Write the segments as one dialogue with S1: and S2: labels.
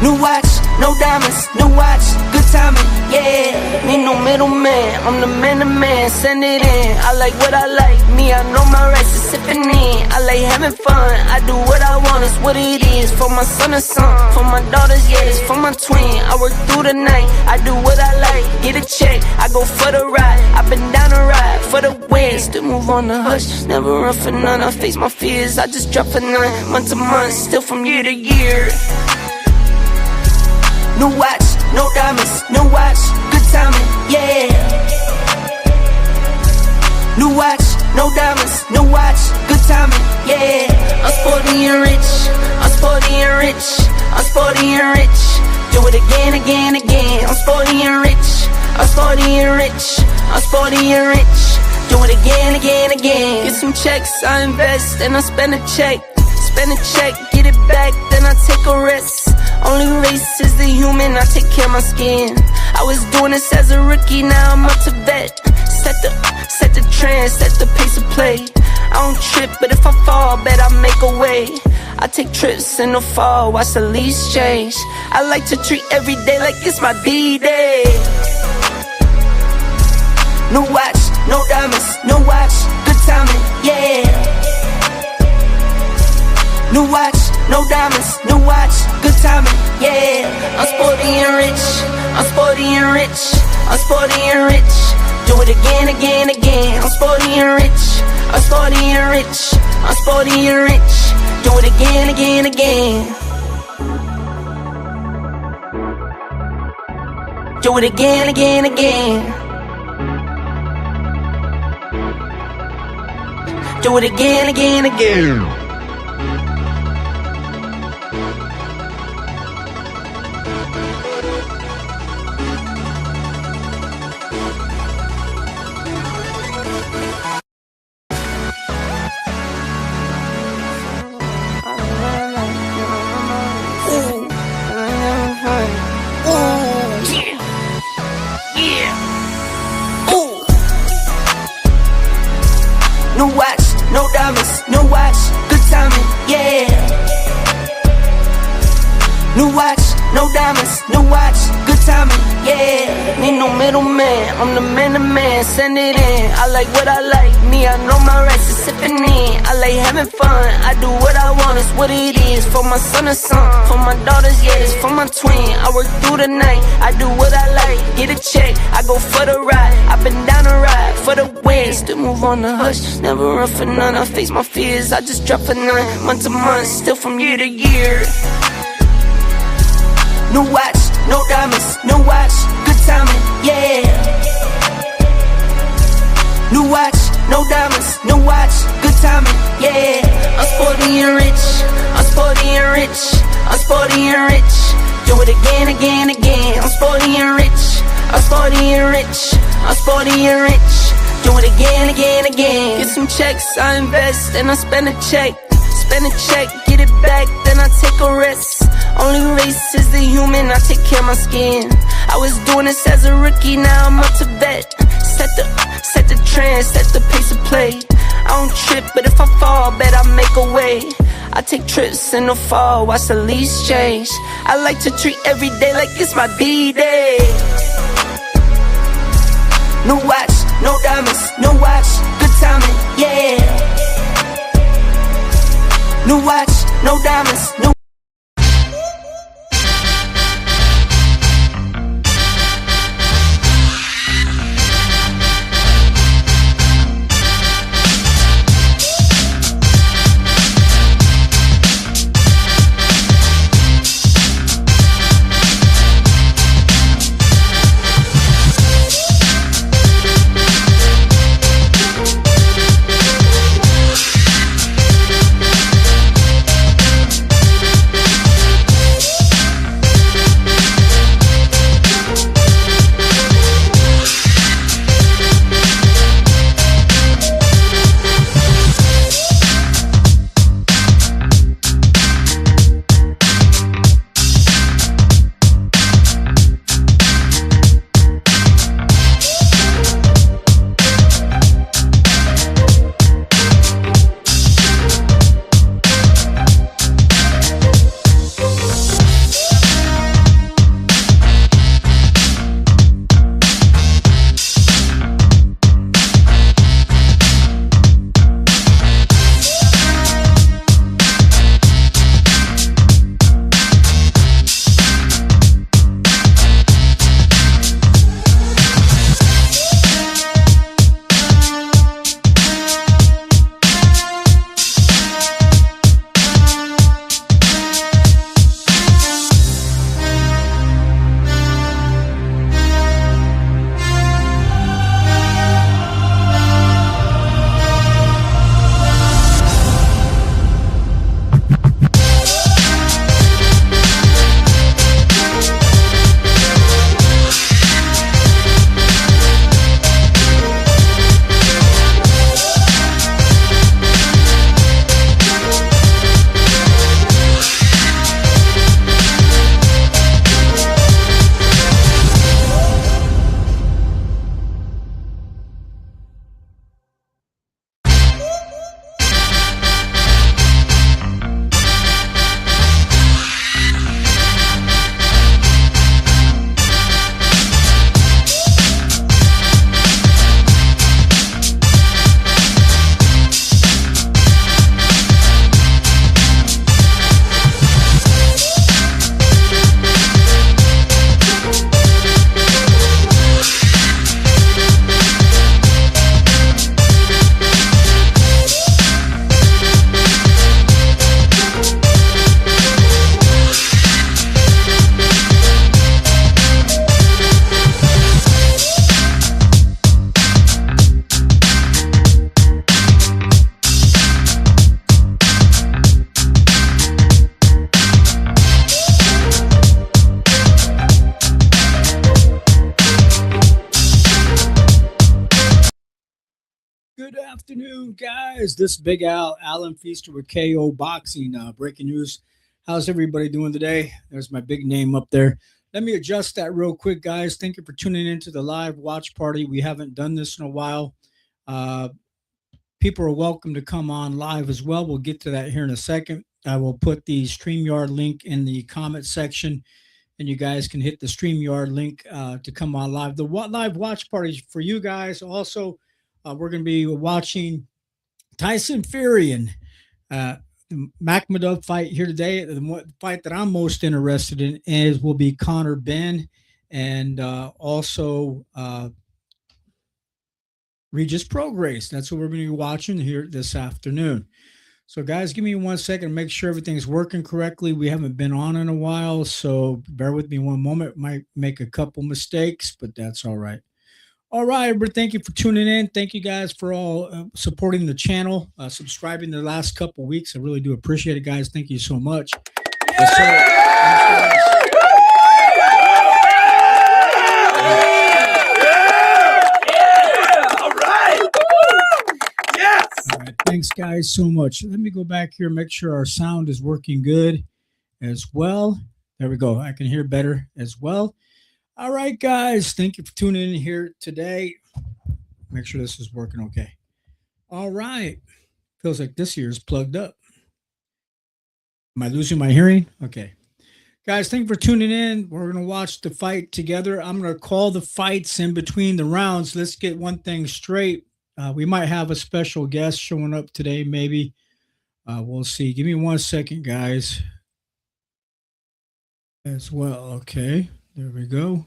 S1: New watch, no diamonds, new watch, good timing, yeah. Need no middleman, I'm the man, send it in. I like what I like, me, I know my rights is sipping in. I like having fun, I do what I want, it's what it is. For my son and son, for my daughters, yeah, it's for my twin. I work through the night, I do what I like, get a check, I go for the ride. I've been down the ride for the win, still move on the hush, never run for none. I face my fears, I just drop for none, month to month, still from year to year. New watch, no diamonds, new watch, good timing, yeah. New watch, no diamonds, new watch, good timing, yeah. I'm sporty and rich, I'm sporty and rich, I'm sporty and rich. Do it again, again, again. I'm sporty and rich, I'm sporty and rich, I'm sporty and rich. Do it again, again, again. Get some checks, I invest, and I spend a check. Spend a check, get it back, then I take a rest. Only race is the human, I take care of my skin. I was doing this as a rookie, now I'm up to vet. Set the trend, set the pace of play. I don't trip, but if I fall, bet I make a way. I take trips in the fall, watch the leaves change. I like to treat every day like it's my D-Day. New watch, no diamonds, no watch, good timing, yeah. New watch, no diamonds, new watch, good timing, yeah. I'm sporty and rich, I'm sporty and rich, I'm sporty and rich. Do it again, again, again. I'm sporty and rich, I'm sporty and rich, I'm sporty and rich. Do it again, again, again. Do it again, again, again. Do it again, again, again. New watch, no diamonds, new watch, good timing, yeah. New watch, no diamonds, new watch, good timing, yeah. Need no middleman, I'm the man, send it in. I like what I like, me, I know my rights is sipping in. I like having fun, I do what I want, it's what it is. For my son and son, for my daughters, yeah, it's for my twin. I work through the night, I do what I like, get a check, I go for the ride. I've been down the ride for the win, still move on the hush, never run for none. I face my fears, I just drop for none, month to month, still from year to year. New watch, no diamonds, new watch, good timing, yeah. New watch, no diamonds, new watch, good timing, yeah. I'm sporty and rich, I'm sporty and rich, I'm sporty and rich. Do it again, again, again. I'm sporty and rich, I'm sporty and rich, I'm sporty and rich. Do it again, again, again. Get some checks, I invest, and I spend a check. Spend a check, get it back, then I take a rest. Only race is the human, I take care of my skin. I was doing this as a rookie, now I'm up to vet. Set the trend, set the pace of play. I don't trip, but if I fall, bet I make a way. I take trips in the fall, watch the leaves change. I like to treat every day like it's my D-Day. New watch, no diamonds, new watch, good timing, yeah. New watch, no diamonds, new
S2: afternoon, guys. This is Big Alan Feaster with KO Boxing. Breaking news. How's everybody doing today? There's my big name up there. Let me adjust that real quick, guys. Thank you for tuning into the live watch party. We haven't done this in a while. Uh, People are welcome to come on live as well. We'll get to that here in a second. I will put the StreamYard link in the comment section, and you guys can hit the StreamYard link to come on live. The live watch party for you guys. Also, we're going to be watching Tyson Fury and the Makhmudov fight here today. The fight that I'm most interested in will be Conor Benn and also Regis Prograis. That's what we're going to be watching here this afternoon. So, guys, give me 1 second to make sure everything's working correctly. We haven't been on in a while, so bear with me one moment. Might make a couple mistakes, but that's all right. All right, everybody, thank you for tuning in. Thank you guys for all supporting the channel, subscribing the last couple weeks. I really do appreciate it, guys. Thank you so much. Yes, sir. Thanks, guys, so much. Let me go back here, make sure our sound is working good as well. There we go. I can hear better as well. All right, guys. Thank you for tuning in here today. Make sure this is working okay. All right. Feels like this ear is plugged up. Am I losing my hearing? Okay. Guys, thank you for tuning in. We're going to watch the fight together. I'm going to call the fights in between the rounds. Let's get one thing straight. We might have a special guest showing up today, maybe. We'll see. Give me 1 second, guys. As well. Okay. There we go.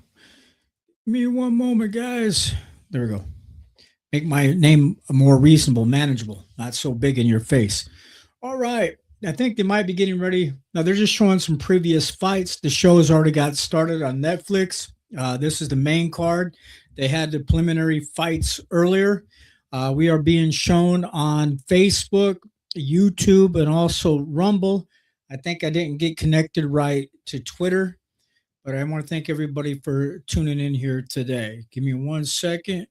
S2: Give me one moment, guys. There we go. Make my name more reasonable, manageable, not so big in your face. All right. I think they might be getting ready. Now, they're just showing some previous fights. The show has already got started on Netflix. This is the main card. They had the preliminary fights earlier. We are being shown on Facebook, YouTube, and also Rumble. I think I didn't get connected right to Twitter, but I want to thank everybody for tuning in here today. Give me 1 second.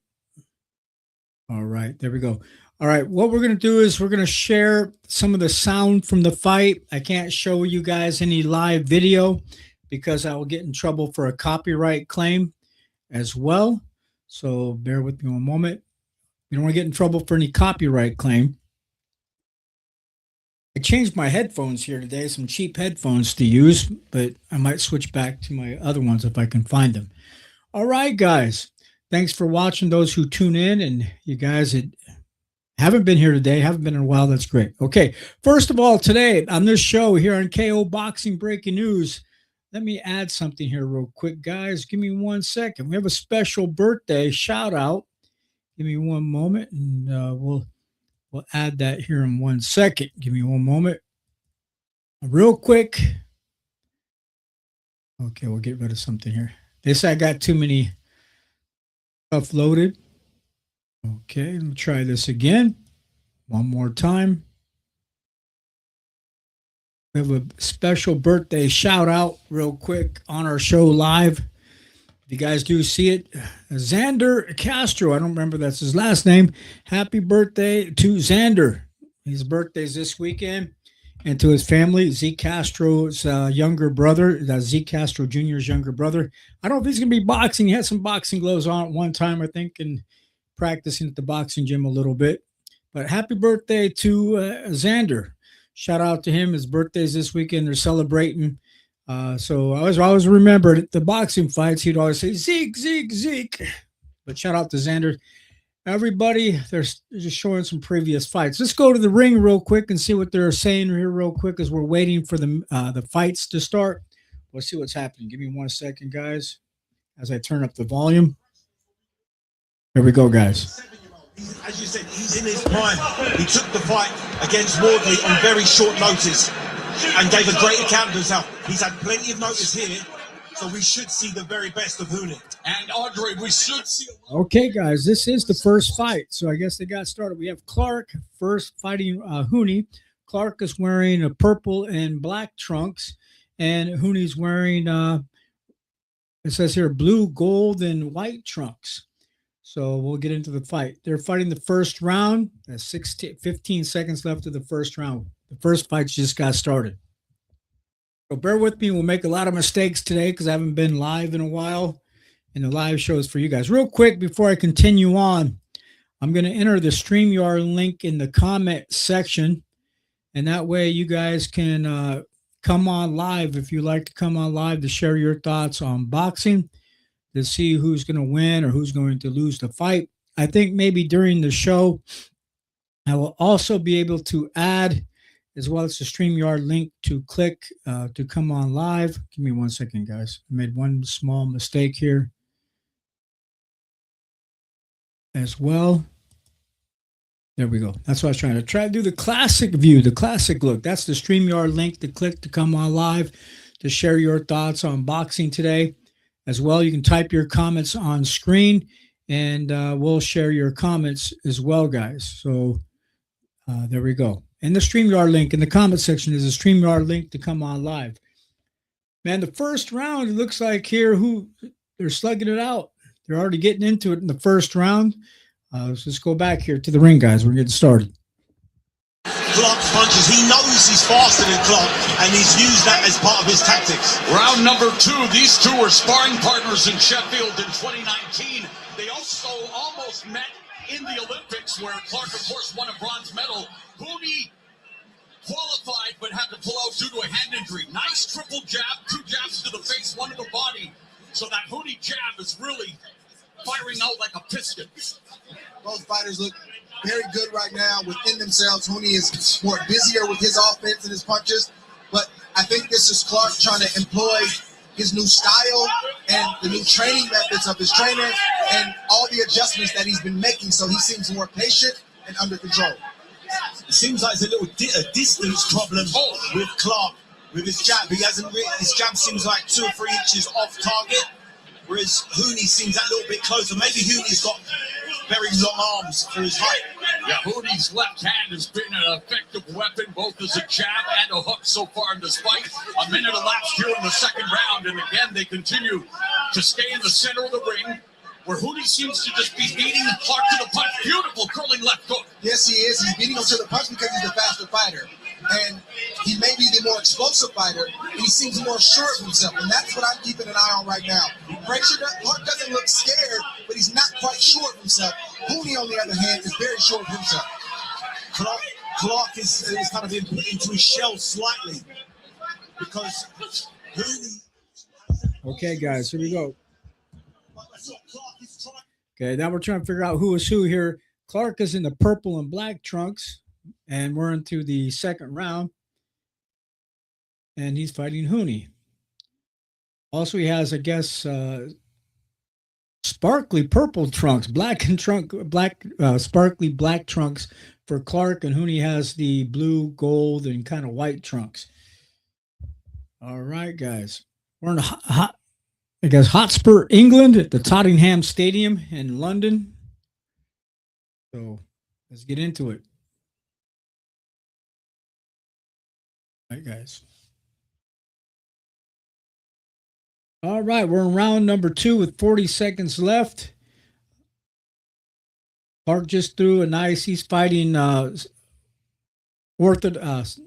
S2: All right, there we go. All right, what we're going to do is we're going to share some of the sound from the fight. I can't show you guys any live video because I will get in trouble for a copyright claim as well. So bear with me one moment. You don't want to get in trouble for any copyright claim. I changed my headphones here today, some cheap headphones to use, but I might switch back to my other ones if I can find them. All right, guys. Thanks for watching, those who tune in, and you guys that haven't been here today, haven't been in a while, that's great. Okay, first of all, today on this show here on KO Boxing Breaking News, let me add something here real quick, guys. Give me 1 second. We have a special birthday shout-out. Give me one moment, and we'll add that here in 1 second. Give me one moment. Real quick. Okay, we'll get rid of something here. This I got too many stuff loaded. Okay, let me try this again. One more time. We have a special birthday shout out real quick on our show live. If you guys do see it, Xander Castro, I don't remember that's his last name. Happy birthday to Xander. His birthday's this weekend. And to his family, Zeke Castro's younger brother, Zeke Castro Jr.'s younger brother. I don't know if he's going to be boxing. He had some boxing gloves on at one time, I think, and practicing at the boxing gym a little bit. But happy birthday to Xander. Shout out to him. His birthday's this weekend. They're celebrating. So I always remembered at the boxing fights, he'd always say, Zeke, Zeke, Zeke. But shout out to Xander. Everybody, they're just showing some previous fights. Let's go to the ring real quick and see what they're saying here real quick as we're waiting for the fights to start. We'll see what's happening. Give me 1 second, guys, as I turn up the volume. Here we go, guys.
S3: As you said, he's in his prime. He took the fight against Wardley on very short notice and gave a great account of himself. He's had plenty of notice here, so we should see the very best of Huni. And Andre, we should see.
S2: Okay, guys, this is the first fight, so I guess they got started. We have Clark first fighting Huni. Clark is wearing a purple and black trunks, and Huni's wearing, it says here, blue, gold, and white trunks. So we'll get into the fight. They're fighting the first round. There's 15 seconds left of the first round. The first fight just got started. So bear with me. We'll make a lot of mistakes today because I haven't been live in a while. And the live shows for you guys. Real quick, before I continue on, I'm going to enter the StreamYard link in the comment section. And that way you guys can come on live if you like to come on live to share your thoughts on boxing, to see who's going to win or who's going to lose the fight. I think maybe during the show, I will also be able to add, as well as the StreamYard link to click to come on live. Give me 1 second, guys. I made one small mistake here as well. There we go. That's what I was trying to do the classic view, the classic look. That's the StreamYard link to click to come on live to share your thoughts on boxing today. As well, you can type your comments on screen, and we'll share your comments as well, guys. So there we go. And the StreamYard link in the comment section is a StreamYard link to come on live. Man, the first round, it looks like here they're slugging it out. They're already getting into it in the first round. Let's just go back here to the ring, guys. We're getting started.
S3: Clark's punches. He knows he's faster than Clark, and he's used that as part of his tactics.
S4: Round number 2. These two were sparring partners in Sheffield in 2019. They also almost met in the Olympics, where Clark, of course, won a bronze medal. Hooney qualified, but had to pull out due to a hand injury. Nice triple jab, 2 jabs to the face, 1 to the body. So that Hooney jab is really firing out like a piston.
S5: Both fighters look very good right now within themselves. Hooney is more busier with his offense and his punches, but I think this is Clark trying to employ his new style and the new training methods of his trainer and all the adjustments that he's been making, so he seems more patient and under control.
S3: It seems like there's a little distance problem with Clark with his jab. His jab seems like 2 or 3 inches off target, whereas Hooney seems a little bit closer. Maybe Hooney's got very long arms for his height.
S4: Yeah, Hooney's left hand has been an effective weapon, both as a jab and a hook so far in this fight. A minute elapsed here in the second round, and again, they continue to stay in the center of the ring, where Hooney seems to just be beating Clark to the punch. Beautiful curling left hook.
S5: Yes, he is. He's beating him to the punch because he's the faster fighter. And he may be the more explosive fighter, and he seems more sure of himself. And that's what I'm keeping an eye on right now. Clark doesn't look scared, but he's not quite sure of himself. Hooney, on the other hand, is very sure of himself.
S3: Clark is kind of into his shell slightly because Hooney...
S2: Okay, guys, here we go. Okay, now we're trying to figure out who is who here. Clark is in the purple and black trunks, and we're into the second round, and he's fighting Hooney. Also, he has, I guess, sparkly purple trunks, sparkly black trunks for Clark, and Hooney has the blue, gold, and kind of white trunks. All right, guys, we're in Hotspur, England, at the Tottenham Stadium in London. So let's get into it. All right, guys. All right, we're in round number 2 with 40 seconds left. Clark just threw a nice. He's fighting orthodox.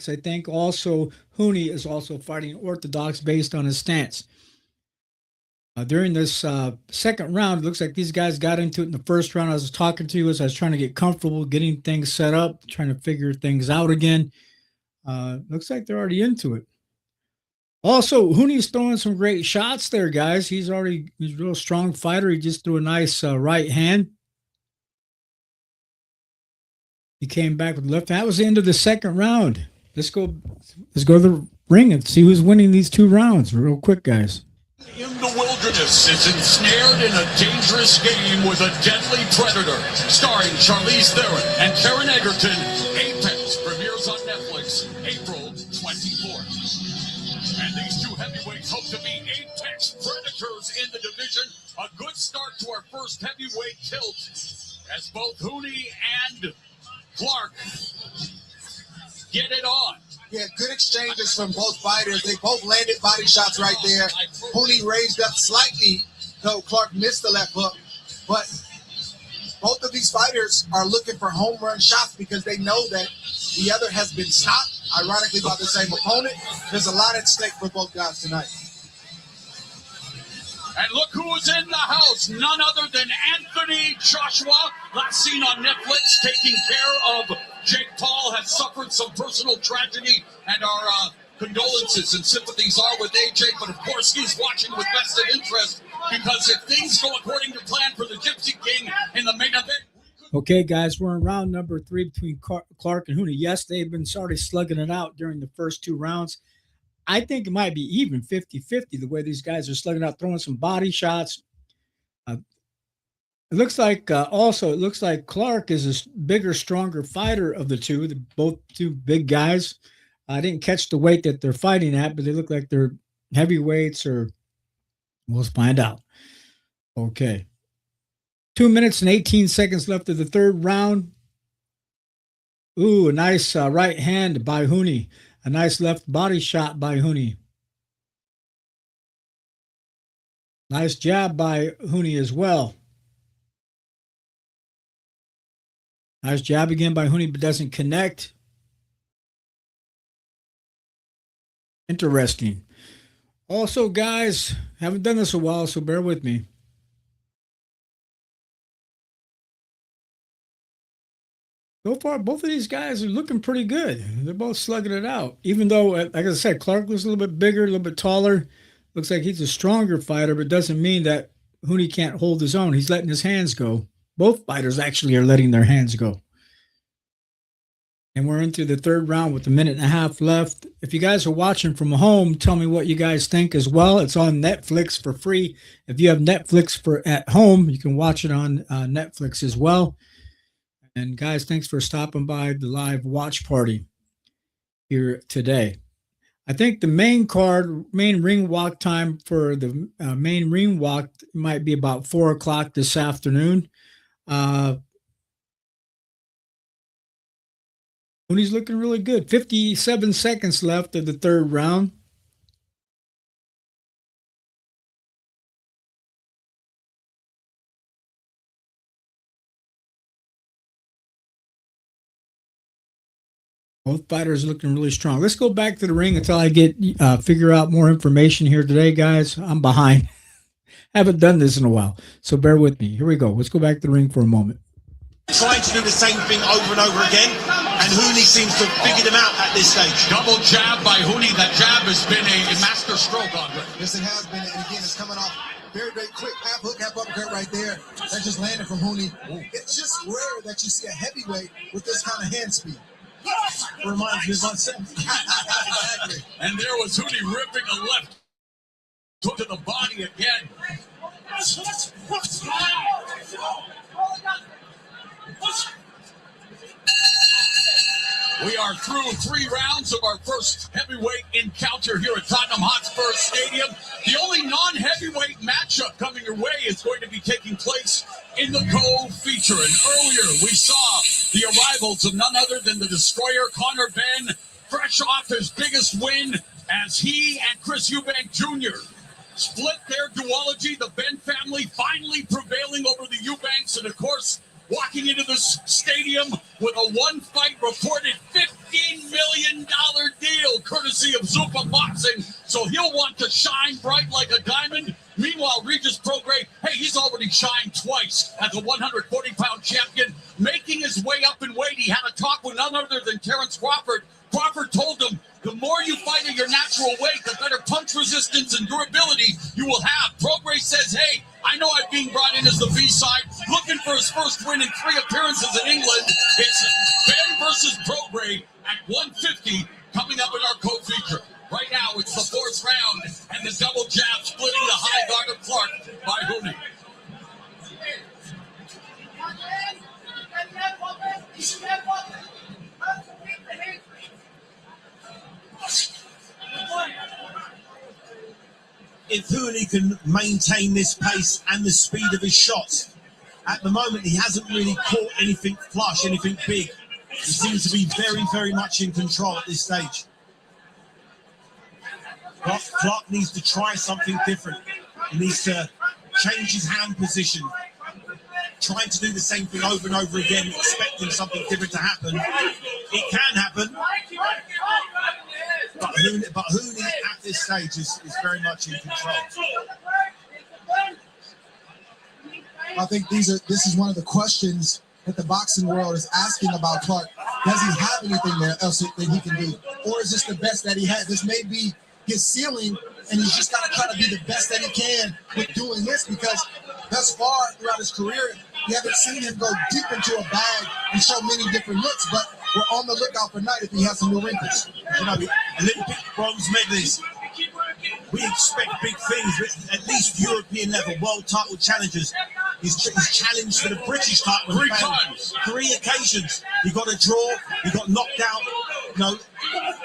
S2: I think also Hooney is also fighting orthodox based on his stance. During this second round, it looks like these guys got into it in the first round. I was talking to you as I was trying to get comfortable, getting things set up, trying to figure things out again. Looks like they're already into it. Also, Hooney's throwing some great shots there, guys. He's a real strong fighter. He just threw a nice right hand. He came back with the left hand. That was the end of the second round. Let's go to the ring and see who's winning these 2 rounds real quick, guys.
S4: In the wilderness is ensnared in a dangerous game with a deadly predator. Starring Charlize Theron and Karen Egerton. Apex premieres on Netflix April 24th. And these 2 heavyweights hope to be Apex predators in the division. A good start to our first heavyweight tilt, as both Hooney and Clark get it on.
S5: Yeah, good exchanges from both fighters. They both landed body shots right there. Hooney raised up slightly, though Clark missed the left hook. But both of these fighters are looking for home run shots because they know that the other has been stopped, ironically by the same opponent. There's a lot at stake for both guys tonight.
S4: And look who's in the house, none other than Anthony Joshua, last seen on Netflix, taking care of Jake Paul, has suffered some personal tragedy, and our condolences and sympathies are with AJ, but of course he's watching with vested interest, because if things go according to plan for the Gypsy King in the main event.
S2: Okay, guys, we're in round number 3 between Clark and Huni. Yes, they've been sort of slugging it out during the first 2 rounds. I think it might be even 50-50 the way these guys are slugging out, throwing some body shots. It looks like Clark is a bigger, stronger fighter of the two. Both two big guys. I didn't catch the weight that they're fighting at, but they look like they're heavyweights, or we'll find out. Okay. 2 minutes and 18 seconds left of the third round. Ooh, a nice right hand by Huni. A nice left body shot by Huni. Nice jab by Huni as well. Nice jab again by Huni, but doesn't connect. Interesting. Also, guys, haven't done this a while, so bear with me. So far, both of these guys are looking pretty good. They're both slugging it out. Even though, like I said, Clark was a little bit bigger, a little bit taller. Looks like he's a stronger fighter, but doesn't mean that Huni can't hold his own. He's letting his hands go. Both fighters actually are letting their hands go. And we're into the third round with a minute and a half left. If you guys are watching from home, tell me what you guys think as well. It's on Netflix for free. If you have Netflix for at home, you can watch it on Netflix as well. And guys, thanks for stopping by the live watch party here today. I think the main ring walk time for the main ring walk might be about 4 o'clock this afternoon. Huni's looking really good. 57 seconds left of the third round. Both fighters looking really strong. Let's go back to the ring until I get figure out more information here today, guys. I'm behind. Haven't done this in a while, so bear with me. Here we go. Let's go back to the ring for a moment.
S3: Trying to do the same thing over and over again, and Huni seems to have figured him out at this stage.
S4: Double jab by Huni. That jab has been a master stroke on him.
S5: Yes, it has been, and again, it's coming off very, very quick. Half hook, half uppercut right there. That just landed from Huni. It's just rare that you see a heavyweight with this kind of hand speed. Reminds me of myself. Exactly.
S4: And there was Huni ripping a left hook to the body again. We are through 3 rounds of our first heavyweight encounter here at Tottenham Hotspur Stadium. The only non-heavyweight matchup coming your way is going to be taking place in the co-feature. And earlier we saw the arrivals of none other than the destroyer Conor Benn, fresh off his biggest win as he and Chris Eubank Jr. split their duology. The Benn family finally prevailing over the Eubanks, and of course, walking into this stadium with a one-fight reported $15 million deal, courtesy of Zupa Boxing. So he'll want to shine bright like a diamond. Meanwhile, Regis Prograis, hey, he's already shined twice as a 140-pound champion, making his way up in weight. He had a talk with none other than Terrence Crawford. Crawford told him, the more you fight at your natural weight, the better punch resistance and durability you will have. Prograis says, hey, I know I'm being brought in as the B-side, looking for his first win in 3 appearances in England. It's Benn versus Prograis at 150 coming up in our co-feature. Right now, it's the 4th round, and the double jab splitting the high guard of Clark by Huni.
S3: If Huni can maintain this pace and the speed of his shots, at the moment he hasn't really caught anything flush, anything big. He seems to be very, very much in control at this stage. Clark needs to try something different. He needs to change his hand position. trying to do the same thing over and over again, expecting something different to happen. It can happen, but Hooney at this stage is very much in control.
S5: I think this is one of the questions that the boxing world is asking about Clark. Does he have anything there else that he can do? Or is this the best that he has? This may be his ceiling, and he's just got to try to be the best that he can with doing this, because thus far throughout his career, we haven't seen him go deep into a bag and show many different looks, but we're on the lookout for night if he has some new wrinkles.
S3: You know, Olympic bronze medalists, we expect big things, at least European level, world title challengers. He's challenged for the British title
S4: 3 times.
S3: 3 occasions. He got a draw, he got knocked out,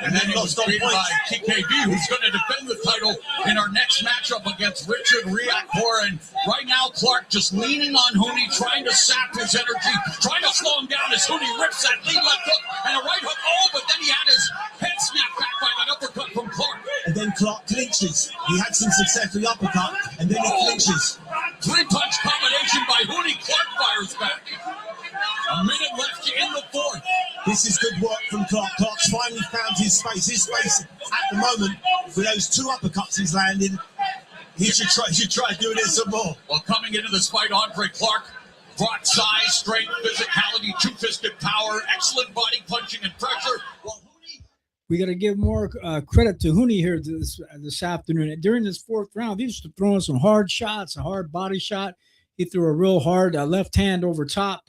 S4: and then he was beaten by TKD, who's going to defend the title in our next matchup against Richard Riakor. And right now, Clark just leaning on Hooney, trying to sap his energy, trying to slow him down as Hooney rips that lead left hook and a right hook. Oh, but then he had his head snapped back by that uppercut from Clark.
S3: And then Clark clinches. He had some success with the uppercut, and then he clinches.
S4: 3-punch combination by Hooney. Clark fires back. A minute left in the 4th.
S3: This is good work from Clark. Clark's finally found his space. His space at the moment, with those 2 uppercuts he's landed, he should try doing it some more.
S4: Well, coming into this fight, Andre Clark brought size, strength, physicality, two-fisted power, excellent body punching and pressure. Well,
S2: we got to give more credit to Hooney here this afternoon. During this 4th round, he was throwing some hard shots, a hard body shot. He threw a real hard left hand over top,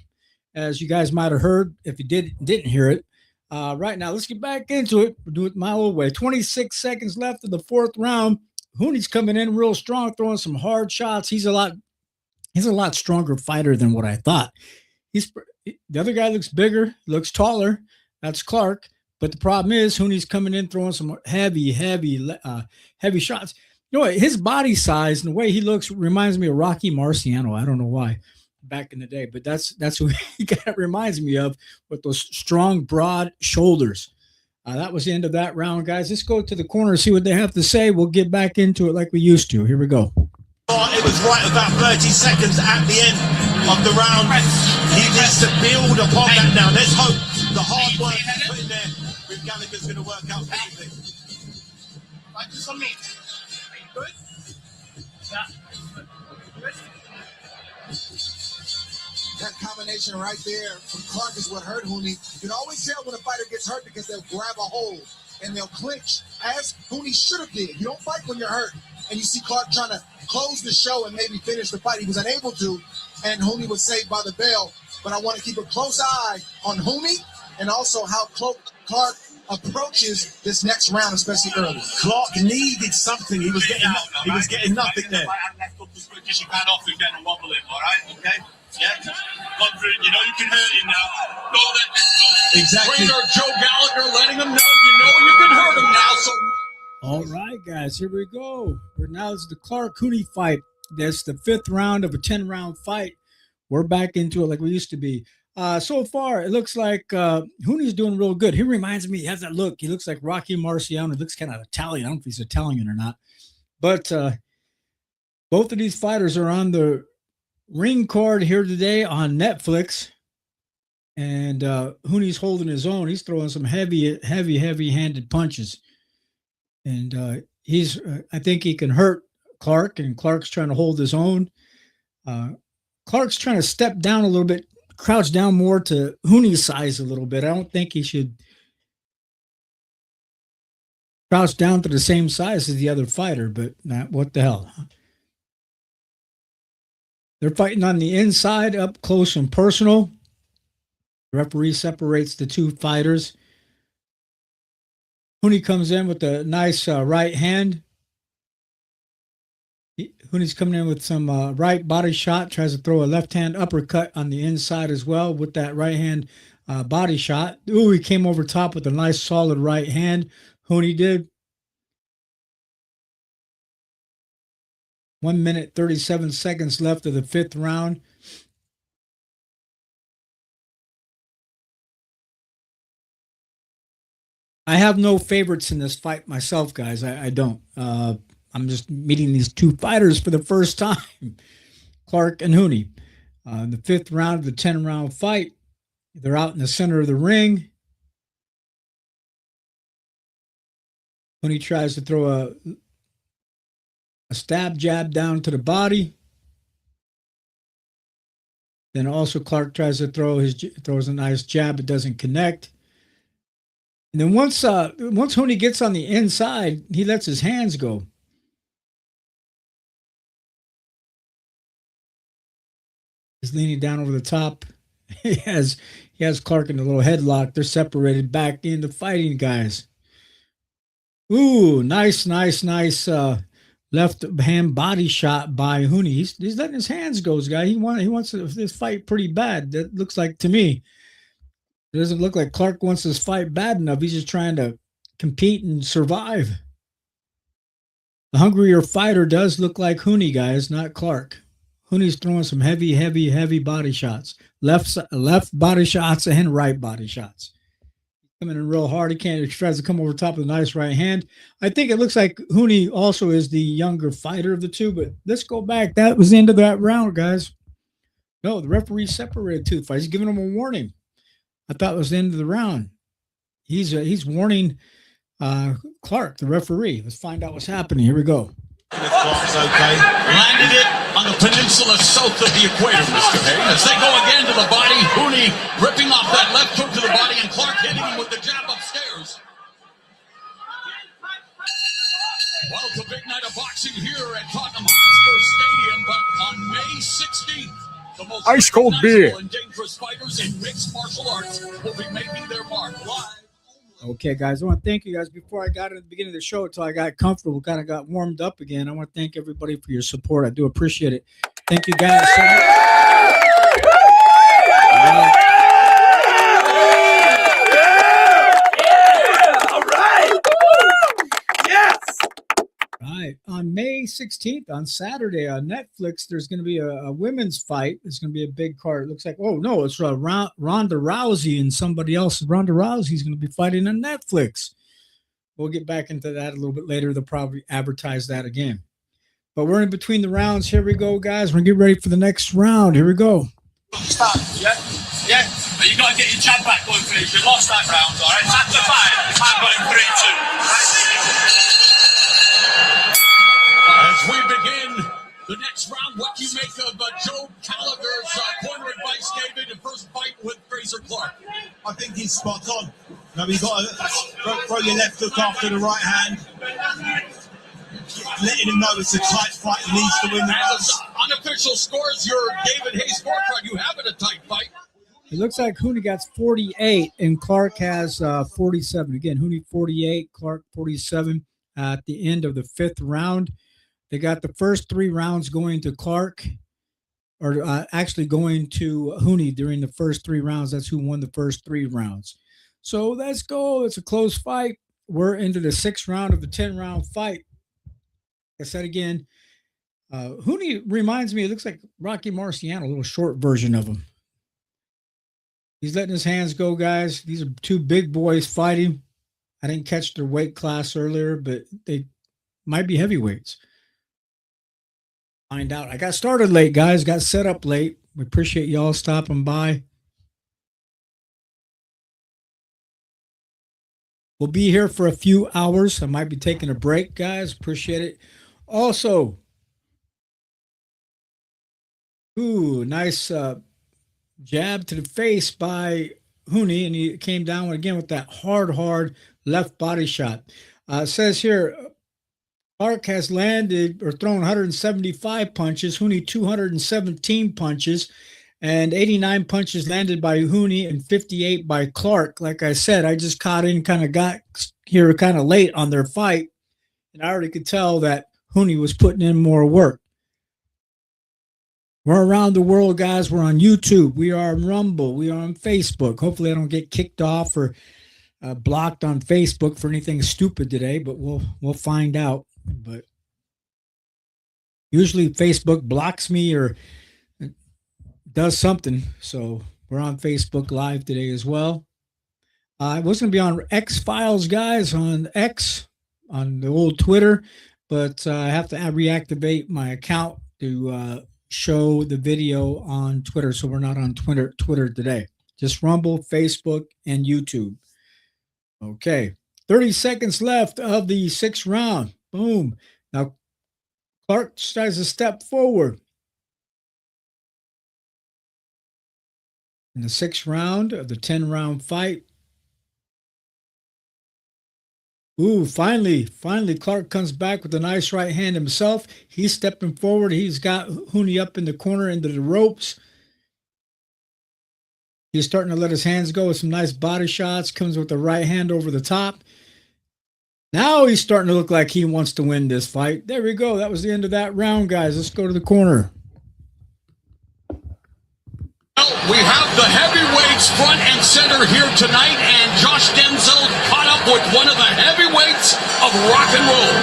S2: as you guys might have heard if you didn't hear it. Right now, let's get back into it. We'll do it my old way. 26 seconds left of the 4th round. Hooney's coming in real strong, throwing some hard shots. He's a lot stronger fighter than what I thought. The other guy looks bigger, looks taller. That's Clark. But the problem is Hooney's coming in throwing some heavy shots. You know what? His body size and the way he looks reminds me of Rocky Marciano. I don't know why, back in the day, but that's who he kind of reminds me of, with those strong, broad shoulders. That was the end of that round, guys. Let's go to the corner, see what they have to say. We'll get back into it like we used to. Here we go.
S3: It was right about 30 seconds at the end of the round. He needs to build upon that now. Let's hope the hard work he's put in there with Gallagher's going to work out perfectly.
S6: Good.
S5: That combination right there from Clark is what hurt Hooney. You can always tell when a fighter gets hurt because they'll grab a hold and they'll clinch, as Hooney should have did. You don't fight when you're hurt. And you see Clark trying to close the show and maybe finish the fight. He was unable to, and Hooney was saved by the bell. But I want to keep a close eye on Hooney and also how Clark approaches this next round, especially early.
S3: Clark needed something. He was getting nothing there.
S6: Just your hand off again and wobble it, all right? Okay? Yeah? Confident, you know you can hurt him now. Go there.
S3: Exactly.
S4: Trainer Joe Gallagher letting him know you can hurt him now. So.
S2: All right, guys, here we go. Now it's the Clark-Hooney fight. That's the 5th round of a 10-round fight. We're back into it like we used to be. So far, it looks like Hooney's doing real good. He reminds me, he has that look. He looks like Rocky Marciano. He looks kind of Italian. I don't know if he's Italian or not. But both of these fighters are on the ring card here today on Netflix. And Hooney's holding his own. He's throwing some heavy-handed punches. And I think he can hurt Clark, and Clark's trying to hold his own. Clark's trying to step down a little bit, crouch down more to Hooney's size a little bit. I don't think he should crouch down to the same size as the other fighter, but what the hell. They're fighting on the inside, up close and personal. The referee separates the 2 fighters. Hooney comes in with a nice right hand. Hooney's coming in with some right body shot, tries to throw a left hand uppercut on the inside as well with that right hand body shot. Ooh, he came over top with a nice solid right hand. Hooney did. 1 minute, 37 seconds left of the 5th round. I have no favorites in this fight myself, guys. I don't. I'm just meeting these 2 fighters for the first time, Clark and Hooney. In the 5th round of the 10-round fight, they're out in the center of the ring. When he tries to throw a stab jab down to the body. Then also Clark tries to throws a nice jab, it doesn't connect. And then once Hooney gets on the inside, he lets his hands go. He's leaning down over the top. He has Clark in a little headlock. They're separated back into fighting, guys. Ooh, nice left hand body shot by Hooney. He's letting his hands go, guy. He wants this fight pretty bad. That looks like to me. It doesn't look like Clark wants this fight bad enough. He's just trying to compete and survive. The hungrier fighter does look like Hooney, guys, not Clark. Hooney's throwing some heavy body shots. Left body shots and right body shots. Coming in real hard. He tries to come over top of the nice right hand. I think it looks like Hooney also is the younger fighter of the two, but let's go back. That was the end of that round, guys. No, the referee separated two fights. He's giving him a warning. I thought it was the end of the round. He's warning Clark, the referee. Let's find out what's happening. Here we go.
S3: Clark's okay.
S4: Landed it on the peninsula south of the equator, Mr. Hay. As they go again to the body, Hooney ripping off that left hook to the body, and Clark hitting him with the jab upstairs. Well, it's a big night of boxing here at Tottenham Hotspur Stadium, but on May 16th, the most
S7: ice cold beer
S4: and dangerous fighters in mixed martial arts will be making their mark live.
S2: Okay, guys, I want to thank you guys. Before I got at the beginning of the show, until I got comfortable, kind of got warmed up again, I want to thank everybody for your support. I do appreciate it. Thank you guys so much.
S7: All right. Yes.
S2: Right. On May 16th, on Saturday, on Netflix, there's going to be a women's fight. It's going to be a big card. It looks like, oh, no, it's Ronda Rousey and somebody else. Ronda Rousey's going to be fighting on Netflix. We'll get back into that a little bit later. They'll probably advertise that again. But we're in between the rounds. Here we go, guys. We're going to get ready for the next round. Here we go.
S6: Start, yeah? Yeah, but you got to get your jab back going for this. You lost that round, all right? After 5, you can't go in 3-2, right?
S4: As we begin the next round, what do you make of Joe Gallagher's corner advice, David, in first fight with Fraser Clark?
S3: I think he's spot on. Now you've got to throw your left hook after the right hand. Letting him know it's a tight fight. He needs to win the round.
S4: Unofficial scores, your David Hayes scorecard. You have it a tight fight.
S2: It looks like Hooney got 48 and Clark has 47. Again, Hooney 48, Clark 47 at the end of the 5th round. They got the first 3 rounds going to Clark, or actually going to Hooney during the first 3 rounds. That's who won the first 3 rounds. So let's go. It's a close fight. We're into the 6th round of the 10-round fight. Like I said again, Hooney reminds me, it looks like Rocky Marciano, a little short version of him. He's letting his hands go, guys. These are 2 big boys fighting. I didn't catch their weight class earlier, but they might be heavyweights. Find out. I got started late, guys. Got set up late. We appreciate y'all stopping by. We'll be here for a few hours. I might be taking a break, guys. Appreciate it. Also, nice jab to the face by Hooney, and he came down again with that hard left body shot. It says here, Clark has landed or thrown 175 punches, Hooney 217 punches, and 89 punches landed by Hooney and 58 by Clark. Like I said, I just got here kind of late on their fight, and I already could tell that Hooney was putting in more work. We're around the world, guys. We're on YouTube. We are on Rumble. We are on Facebook. Hopefully I don't get kicked off or blocked on Facebook for anything stupid today, but we'll find out. But usually Facebook blocks me or does something. So we're on Facebook Live today as well. I was going to be on X-Files, guys, on X, on the old Twitter, but I have to reactivate my account to show the video on Twitter, so we're not on Twitter today. Just Rumble, Facebook, and YouTube. Okay. 30 seconds left of the 6th round. Boom. Now, Clark tries to step forward. In the 6th round of the 10-round fight. Ooh, finally, Clark comes back with a nice right hand himself. He's stepping forward. He's got Hooney up in the corner into the ropes. He's starting to let his hands go with some nice body shots. Comes with the right hand over the top. Now he's starting to look like he wants to win this fight. There we go. That was the end of that round, guys. Let's go to the corner.
S4: Well, we have the heavyweights front and center here tonight, and Josh Denzel caught up with one of the heavyweights of rock and roll.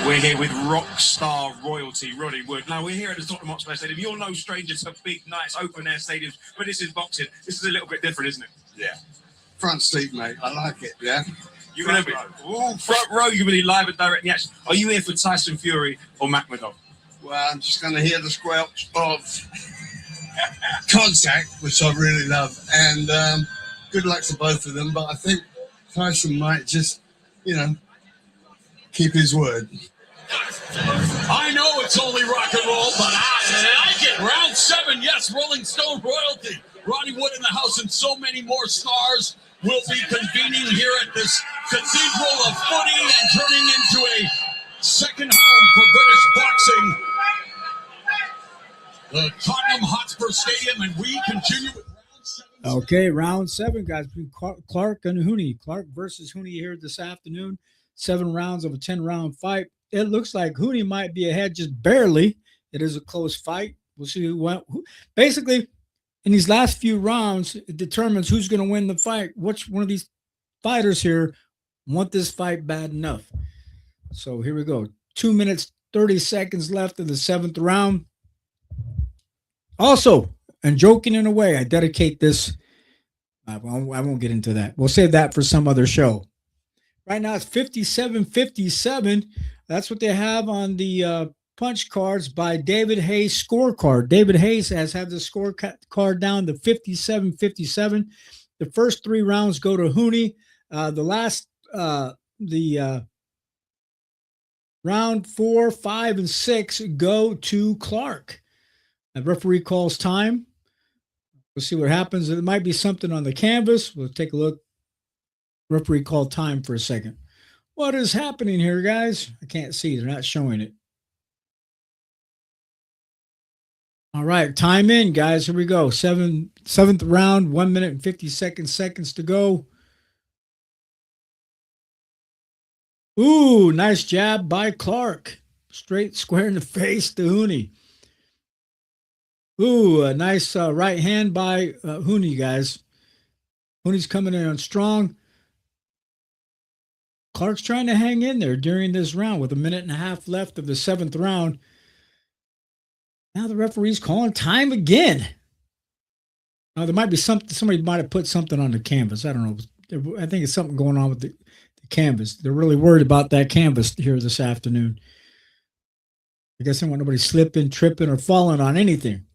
S8: We're here with rock star royalty, Roddy Wood. Now, we're here at the Tottenham Hotspur Stadium. You're no stranger to big nights, open-air stadiums, but this is boxing. This is a little bit different, isn't it?
S9: Yeah. Front seat, mate. I like it, yeah.
S8: You're going to be front row. You're going to be live and direct in the action. Are you here for Tyson Fury or Makhmudov?
S9: Well, I'm just going to hear the squelch of contact, which I really love. And good luck to both of them. But I think Tyson might just, keep his word.
S4: I know it's only rock and roll, but I like it. Round 7, yes, Rolling Stone royalty. Roddy Wood in the house, and so many more stars will be convening here at this cathedral of footy and turning into a second home for British boxing. The Tottenham Hotspur Stadium, and we continue with round 7.
S2: Okay, round 7, guys, between Clark and Hooney. Clark versus Hooney here this afternoon. 7 rounds of a 10-round fight. It looks like Hooney might be ahead just barely. It is a close fight. We'll see who went. Basically, in these last few rounds, it determines who's going to win the fight. Which one of these fighters here want this fight bad enough? So here we go. 2 minutes, 30 seconds left of the 7th round. Also, and joking in a way, I dedicate this. I won't get into that. We'll save that for some other show. Right now it's 57-57. That's what they have on the punch cards by David Hayes scorecard. David Hayes has had the scorecard down to 57-57. The first 3 rounds go to Hooney. Round 4, 5, and 6 go to Clark. The referee calls time. We'll see what happens. There might be something on the canvas. We'll take a look. Referee called time for a second. What is happening here, guys? I can't see. They're not showing it. All right, time in, guys. Here we go. 7th round, 1 minute and 50 seconds to go. Ooh, nice jab by Clark. Straight square in the face to Hooney. Ooh, a nice right hand by Hooney, guys. Hooney's coming in on strong. Clark's trying to hang in there during this round with 1.5 minutes left of the 7th round. Now the referee's calling time again. Now there might be somebody might have put something on the canvas. I don't know. I think it's something going on with the canvas. They're really worried about that canvas here this afternoon. I guess they don't want nobody slipping, tripping, or falling on anything.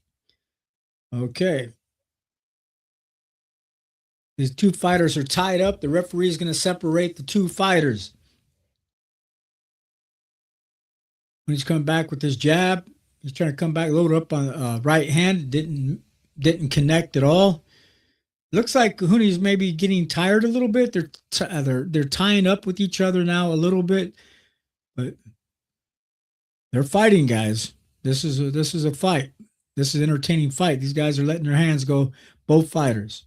S2: Okay. These 2 fighters are tied up. The referee is going to separate the 2 fighters. When he's coming back with his jab, he's trying to come back, load up on right hand. Didn't connect at all. Looks like Hooney's maybe getting tired a little bit. They're tying up with each other now a little bit, but they're fighting, guys. This is a fight. This is an entertaining fight. These guys are letting their hands go. Both fighters.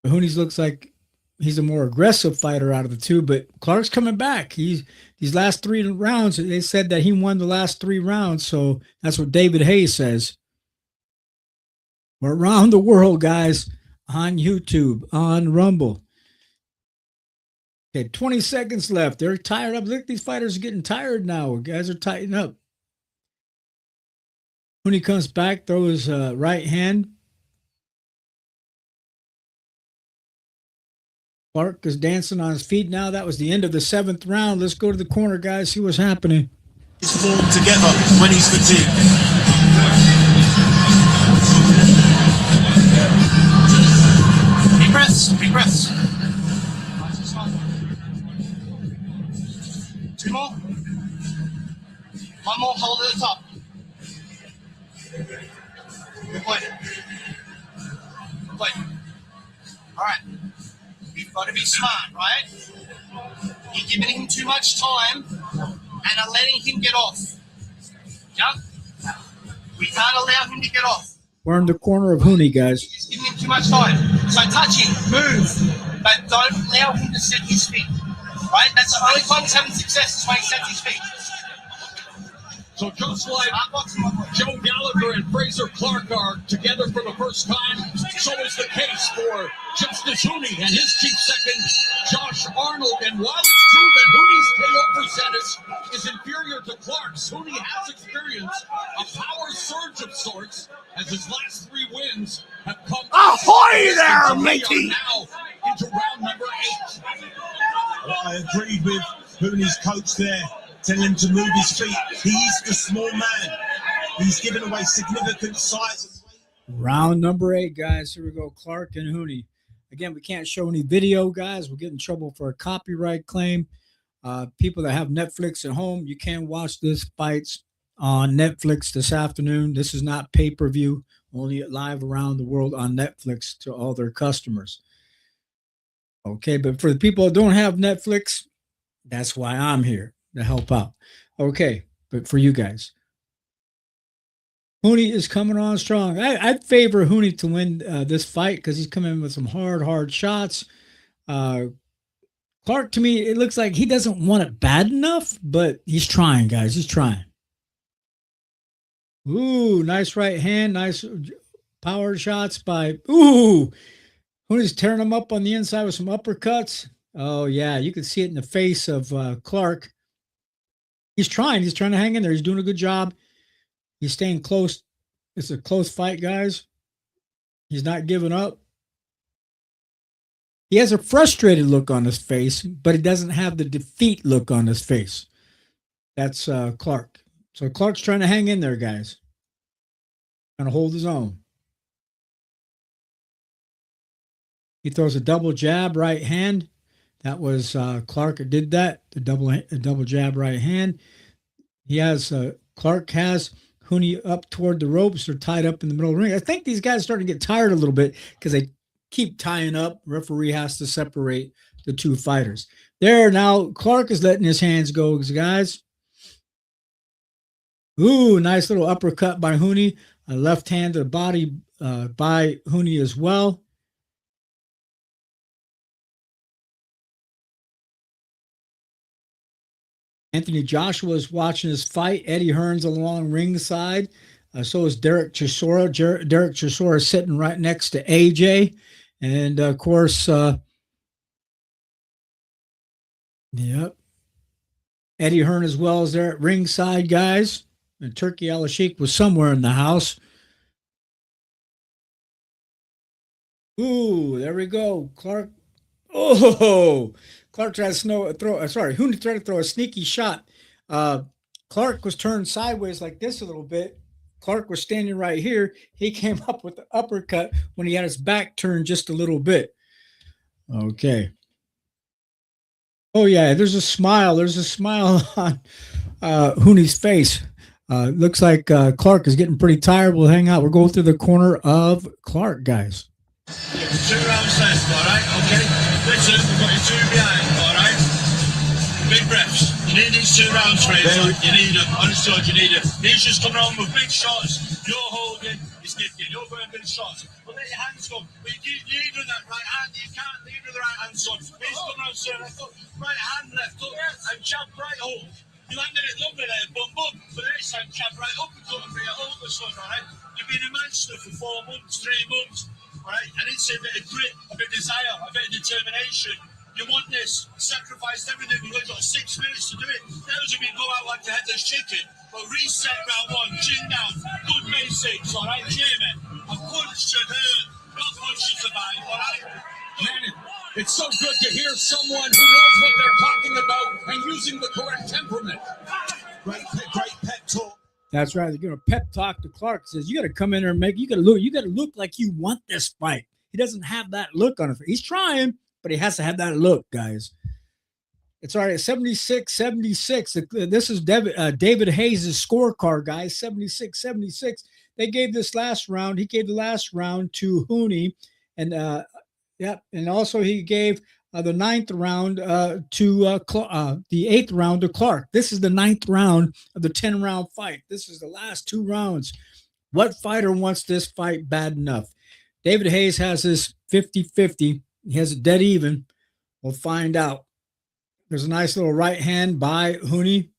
S2: Hooney's looks like he's a more aggressive fighter out of the 2, but Clark's coming back. These last 3 rounds, they said that he won the last 3 rounds, so that's what David Hayes says. We're around the world, guys, on YouTube, on Rumble. Okay, 20 seconds left. They're tired up. Look, these fighters are getting tired now. Guys are tightening up. Hooney comes back, throws right hand. Clark is dancing on his feet now. That was the end of the 7th round. Let's go to the corner, guys, see what's happening.
S3: His form together when he's fatigued.
S6: Deep breaths, deep breaths. Two more. One more, hold at the top. Good point. Good point. All right. We've got to be smart, right? You're giving him too much time and are letting him get off. Yeah? We can't allow him to get off.
S2: We're in the corner of Hooney, guys.
S6: You're giving him too much time. So touch him, move, but don't allow him to set his feet. Right? That's the only time he's having success is when he sets his feet.
S4: So just like Joe Gallagher and Fraser Clark are together for the first time, so is the case for Justice Hooney and his chief second, Josh Arnold. And while it's true that Hooney's KO percentage is inferior to Clark's, Hooney has experienced a power surge of sorts as his last 3 wins have come.
S7: Ahoy there, matey!
S4: Now into round number 8.
S3: I agreed with Hooney's coach there, telling him to move his feet. He's the small man. He's given away significant size.
S2: Round number 8, guys. Here we go. Clark and Hooney. Again, we can't show any video, guys. We'll get in trouble for a copyright claim. People that have Netflix at home, you can watch this fights on Netflix this afternoon. This is not pay-per-view, only live around the world on Netflix to all their customers. Okay, but for the people that don't have Netflix, that's why I'm here, to help out. Okay, but for you guys, Hooney is coming on strong. I'd favor Hooney to win this fight because he's coming in with some hard shots. Clark, to me, it looks like he doesn't want it bad enough, but he's trying, guys. He's trying. Ooh, nice right hand. Nice power shots by, Hooney's tearing him up on the inside with some uppercuts. Oh, yeah, you can see it in the face of Clark. He's trying to hang in there. He's doing a good job. He's staying close. It's a close fight, guys. He's not giving up. He has a frustrated look on his face, but he doesn't have the defeat look on his face. That's Clark. So Clark's trying to hang in there, guys. Trying to hold his own. He throws a double jab right hand. That was Clark that did that. The double jab right hand. He has Clark has Hooney up toward the ropes. They're tied up in the middle of the ring. I think these guys are starting to get tired a little bit because they keep tying up. Referee has to separate the two fighters. There now, Clark is letting his hands go, guys. Ooh, nice little uppercut by Hooney. A left hand to the body by Hooney as well. Anthony Joshua is watching his fight. Eddie Hearn's along ringside. So is Derek Chisora. Derek Chisora is sitting right next to AJ. And, of course, yep. Eddie Hearn as well is there at ringside, guys. And Turkey Al-Sheikh was somewhere in the house. Ooh, there we go. Clark. Oh, Clark tried to Hooney tried to throw a sneaky shot. Clark was turned sideways like this a little bit. Clark was standing right here. He came up with the uppercut when he had his back turned just a little bit. Okay. Oh, yeah, there's a smile. There's a smile on Hooney's face. Looks like Clark is getting pretty tired. We'll hang out. We'll go through the corner of Clark, guys.
S6: 2 rounds left, all right? Okay. Listen, we've got your 2 behind, all right? Big breaths. You need these 2 rounds, Fraser. You need them. Understood, you need them. He's just coming on with big shots. You're holding, he's kicking. You're going big shots. But let your hands go. But you need with that right hand. You can't lead with the right hand, son. He's coming on, sir. Left hook. Right hand, left hook. And jab right hook. You landed it lovely there, bum. But next time, jab right up and cut for your over, son, all right? You've been in Manchester for 4 months, 3 months. Right, and it's a bit of grit, a bit of desire, a bit of determination. You want this, sacrificed everything. We've only got 6 minutes to do it. That doesn't mean go out like the headless chicken, but reset round 1, chin down, good basics, all right, Jamie? A punch to hurt, not punch to survive, all right?
S4: Man, it's so good to hear someone who knows what they're talking about and using the correct temperament.
S3: Great pep talk.
S2: That's right. They're gonna pep talk to Clark. Says you got to come in there and make. You got to look like you want this fight. He doesn't have that look on it. He's trying, but he has to have that look, guys. It's all right. 76-76. This is David Hayes' scorecard, guys. 76-76. They gave this last round. He gave the last round to Hooney, and and also he gave the ninth round to the eighth round to Clark. This is the ninth round of the 10-round fight. This is the last 2 rounds. What fighter wants this fight bad enough? David Hayes has his 50-50. He has a dead even. We'll find out. There's a nice little right hand by Hooney.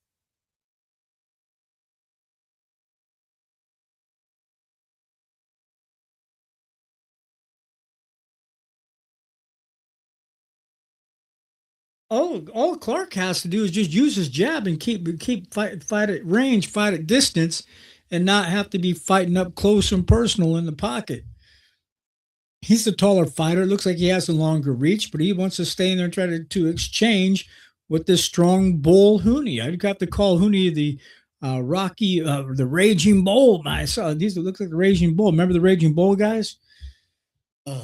S2: All Clark has to do is just use his jab and keep fight at range, fight at distance, and not have to be fighting up close and personal in the pocket. He's the taller fighter. It looks like he has a longer reach, but he wants to stay in there and try to exchange with this strong bull Hooney. I'd have to call Hooney the Rocky, the Raging Bull. I saw these look like the Raging Bull. Remember the Raging Bull, guys? All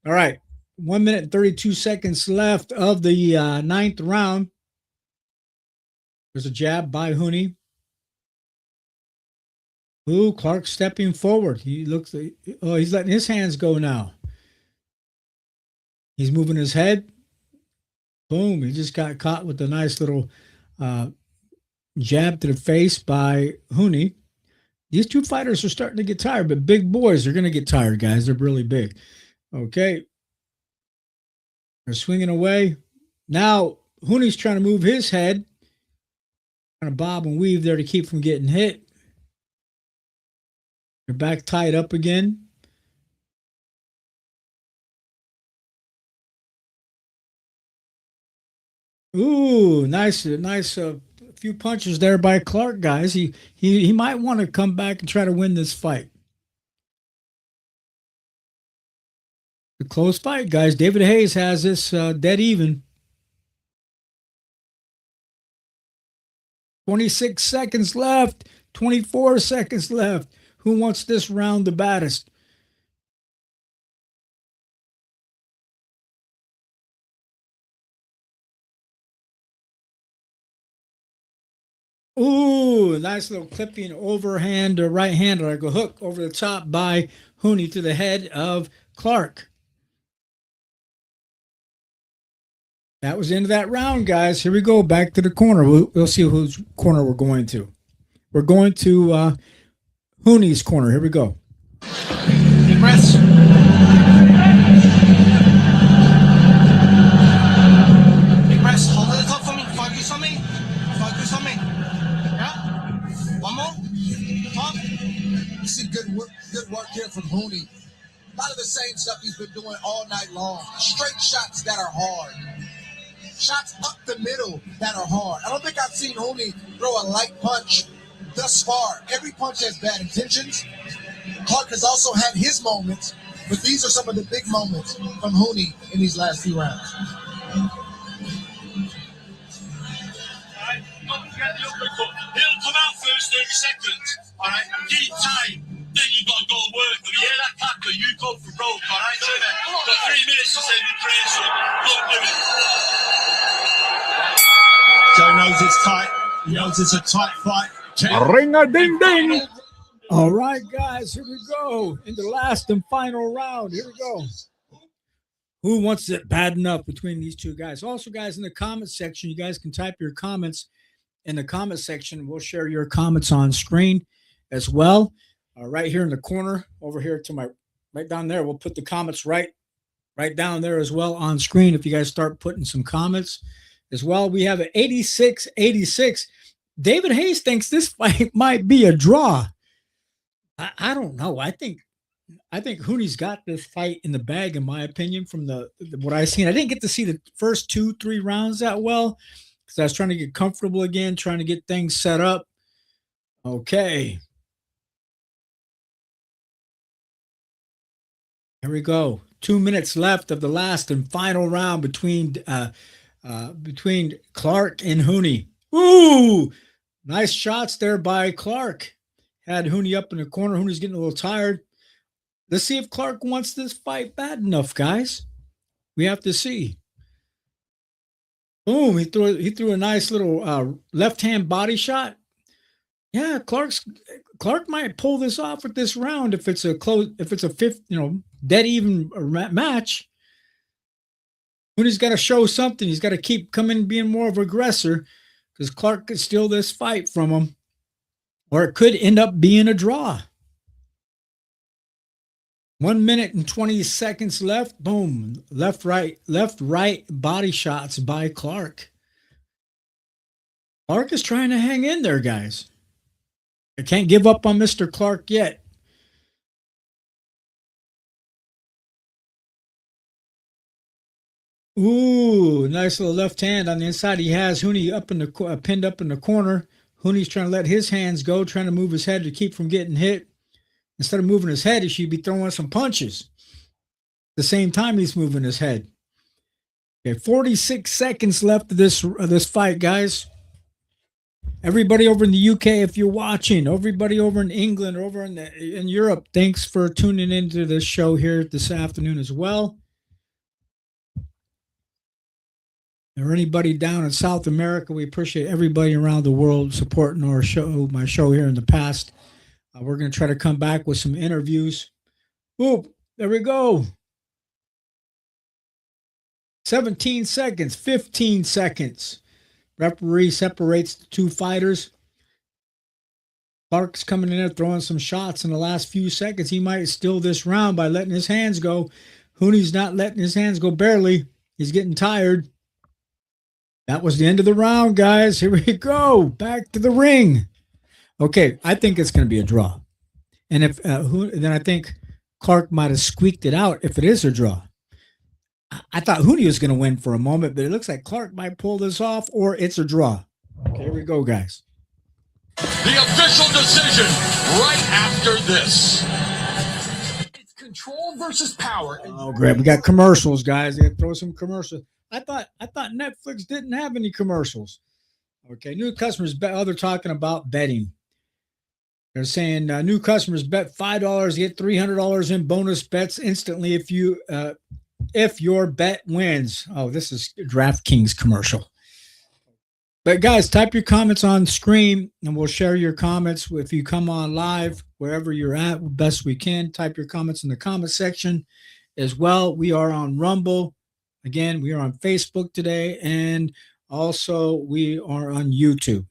S2: right. 1 minute and 32 seconds left of the ninth round. There's a jab by Hooney. Ooh, Clark stepping forward. He looks like, he's letting his hands go now. He's moving his head. Boom, he just got caught with a nice little jab to the face by Hooney. These 2 fighters are starting to get tired, but big boys are going to get tired, guys. They're really big. Okay. They're swinging away. Now, Hooney's trying to move his head. Trying to bob and weave there to keep from getting hit. They're back tied up again. Ooh, nice few punches there by Clark, guys. He might want to come back and try to win this fight. A close fight, guys. David Hayes has this dead even. 26 seconds left. 24 seconds left. Who wants this round the baddest? Ooh, nice little clipping overhand or right hand, like a hook over the top by Hooney to the head of Clark. That was the end of that round, guys. Here we go, back to the corner. We'll see whose corner we're going to. We're going to Hooney's corner. Here we go.
S5: Big breaths. Big breaths. Hold at the top for me. Focus on me. Focus on me. Yeah. One more. Top. You see good work here from Hooney. A lot of the same stuff he's been doing all night long. Straight shots that are hard. Shots up the middle that are hard. I don't think I've seen Hooney throw a light punch thus far. Every punch has bad intentions. Clark has also had his moments, but these are some of the big moments from Hooney in these last few rounds.
S6: He'll come out first 30 seconds, all right? Keep time. Then you've got to go work. If you hear that clapper, you go for broke, all right? So got 3 minutes to save your career, so don't do it.
S3: Joe knows it's tight. He knows it's a tight fight.
S7: Ring-a-ding-ding.
S2: All right, guys, here we go. In the last and final round. Here we go. Who wants it bad enough between these 2 guys? Also, guys, in the comment section, you guys can type your comments in the comment section. We'll share your comments on screen as well. Right here in the corner, over here to my right down there. We'll put the comments right down there as well on screen if you guys start putting some comments as well. We have an 86-86. David Hayes thinks this fight might be a draw. I don't know. I think Hooney's got this fight in the bag, in my opinion, from what I've seen. I didn't get to see the first 2-3 rounds that well because I was trying to get comfortable again, trying to get things set up. Okay. Here we go. 2 minutes left of the last and final round between Clark and Hooney. Ooh, Nice shots there by Clark. Had Hooney up in the corner. Hooney's getting a little tired. Let's see if Clark wants this fight bad enough, guys. We have to see. Boom! He threw a nice little left-hand body shot. Yeah, Clark might pull this off with this round if it's a fifth, dead even match. Hooney's got to show something. He's got to keep coming, being more of an aggressor, because Clark could steal this fight from him, or it could end up being a draw. 1 minute and 20 seconds left. Boom. Left, right body shots by Clark. Clark is trying to hang in there, guys. I can't give up on Mr. Clark yet. Ooh, nice little left hand on the inside. He has Hooney pinned up in the corner. Hooney's trying to let his hands go, trying to move his head to keep from getting hit. Instead of moving his head, he should be throwing some punches. At the same time, he's moving his head. Okay, 46 seconds left of this fight, guys. Everybody over in the UK, if you're watching, everybody over in England, over in Europe, thanks for tuning into this show here this afternoon as well. Or anybody down in South America, we appreciate everybody around the world supporting my show here in the past. We're going to try to come back with some interviews. Boop, there we go. 17 seconds, 15 seconds. Referee separates the two fighters. Clark's coming in there throwing some shots in the last few seconds. He might steal this round by letting his hands go. Hooney's not letting his hands go barely. He's getting tired. That was the end of the round, guys. Here we go. Back to the ring. Okay, I think it's going to be a draw. And if then I think Clark might have squeaked it out if it is a draw. I thought Hooney was going to win for a moment, but it looks like Clark might pull this off, or it's a draw. Okay, here we go, guys.
S4: The official decision right after this.
S10: It's control versus power.
S2: Oh, great. We got commercials, guys. They got to throw some commercials. I thought Netflix didn't have any commercials. Okay, new customers they're talking about betting. They're saying new customers bet $5, get $300 in bonus bets instantly if your bet wins. Oh, this is DraftKings commercial. But guys, type your comments on screen, and we'll share your comments if you come on live wherever you're at. Best we can. Type your comments in the comment section as well. We are on Rumble. Again, we are on Facebook today, and also we are on YouTube.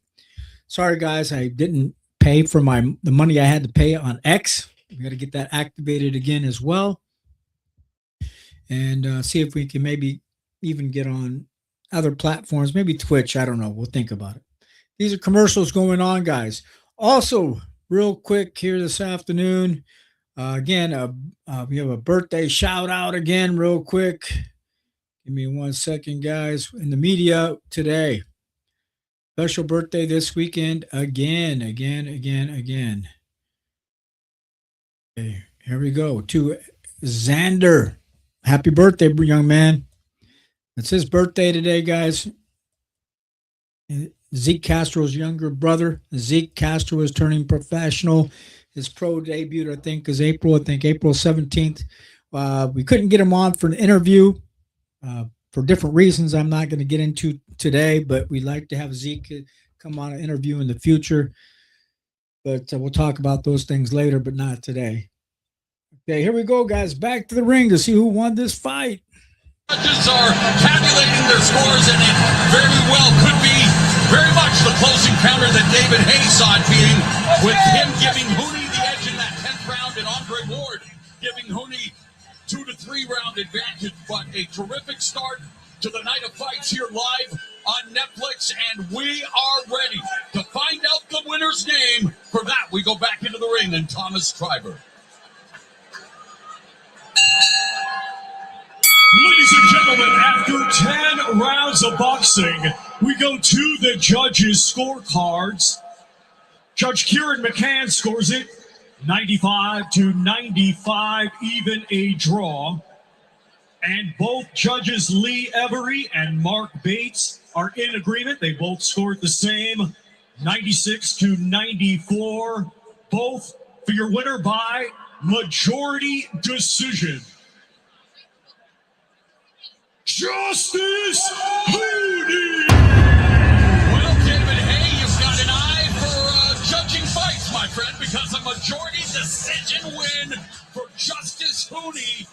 S2: Sorry, guys, I didn't pay for the money I had to pay on X. We got to get that activated again as well, and see if we can maybe even get on other platforms, maybe Twitch. I don't know. We'll think about it. These are commercials going on, guys. Also, real quick here this afternoon, again, we have a birthday shout out again, real quick. Give me 1 second, guys. In the media today. Special birthday this weekend. Again. Okay, here we go. To Xander. Happy birthday, young man. It's his birthday today, guys. Zeke Castro's younger brother. Zeke Castro is turning professional. His pro debut, I think, is April 17th. We couldn't get him on for an interview. For different reasons I'm not going to get into today, but we'd like to have Zeke come on an interview in the future. But we'll talk about those things later, but not today. Okay, here we go, guys. Back to the ring to see who won this fight.
S4: Judges are tabulating their scores, and it very well could be very much the close encounter that David Hayes saw it being, with him giving Hooney the edge in that 10th round and Andre Ward giving Hooney 2 to 3 round advantage. But a terrific start to the night of fights here live on Netflix, and we are ready to find out the winner's name. For that, we go back into the ring and Thomas Treiber.
S6: Ladies and gentlemen, after 10 rounds of boxing, we go to the judges' scorecards. Judge Kieran McCann scores it 95-95, even a draw. And both judges, Lee Every and Mark Bates, are in agreement. They both scored the same 96-94, both for your winner by majority decision. Justice Hooney!
S4: Well, David Hay, you've got an eye for judging fights, my friend, because a majority decision win for Justice Hooney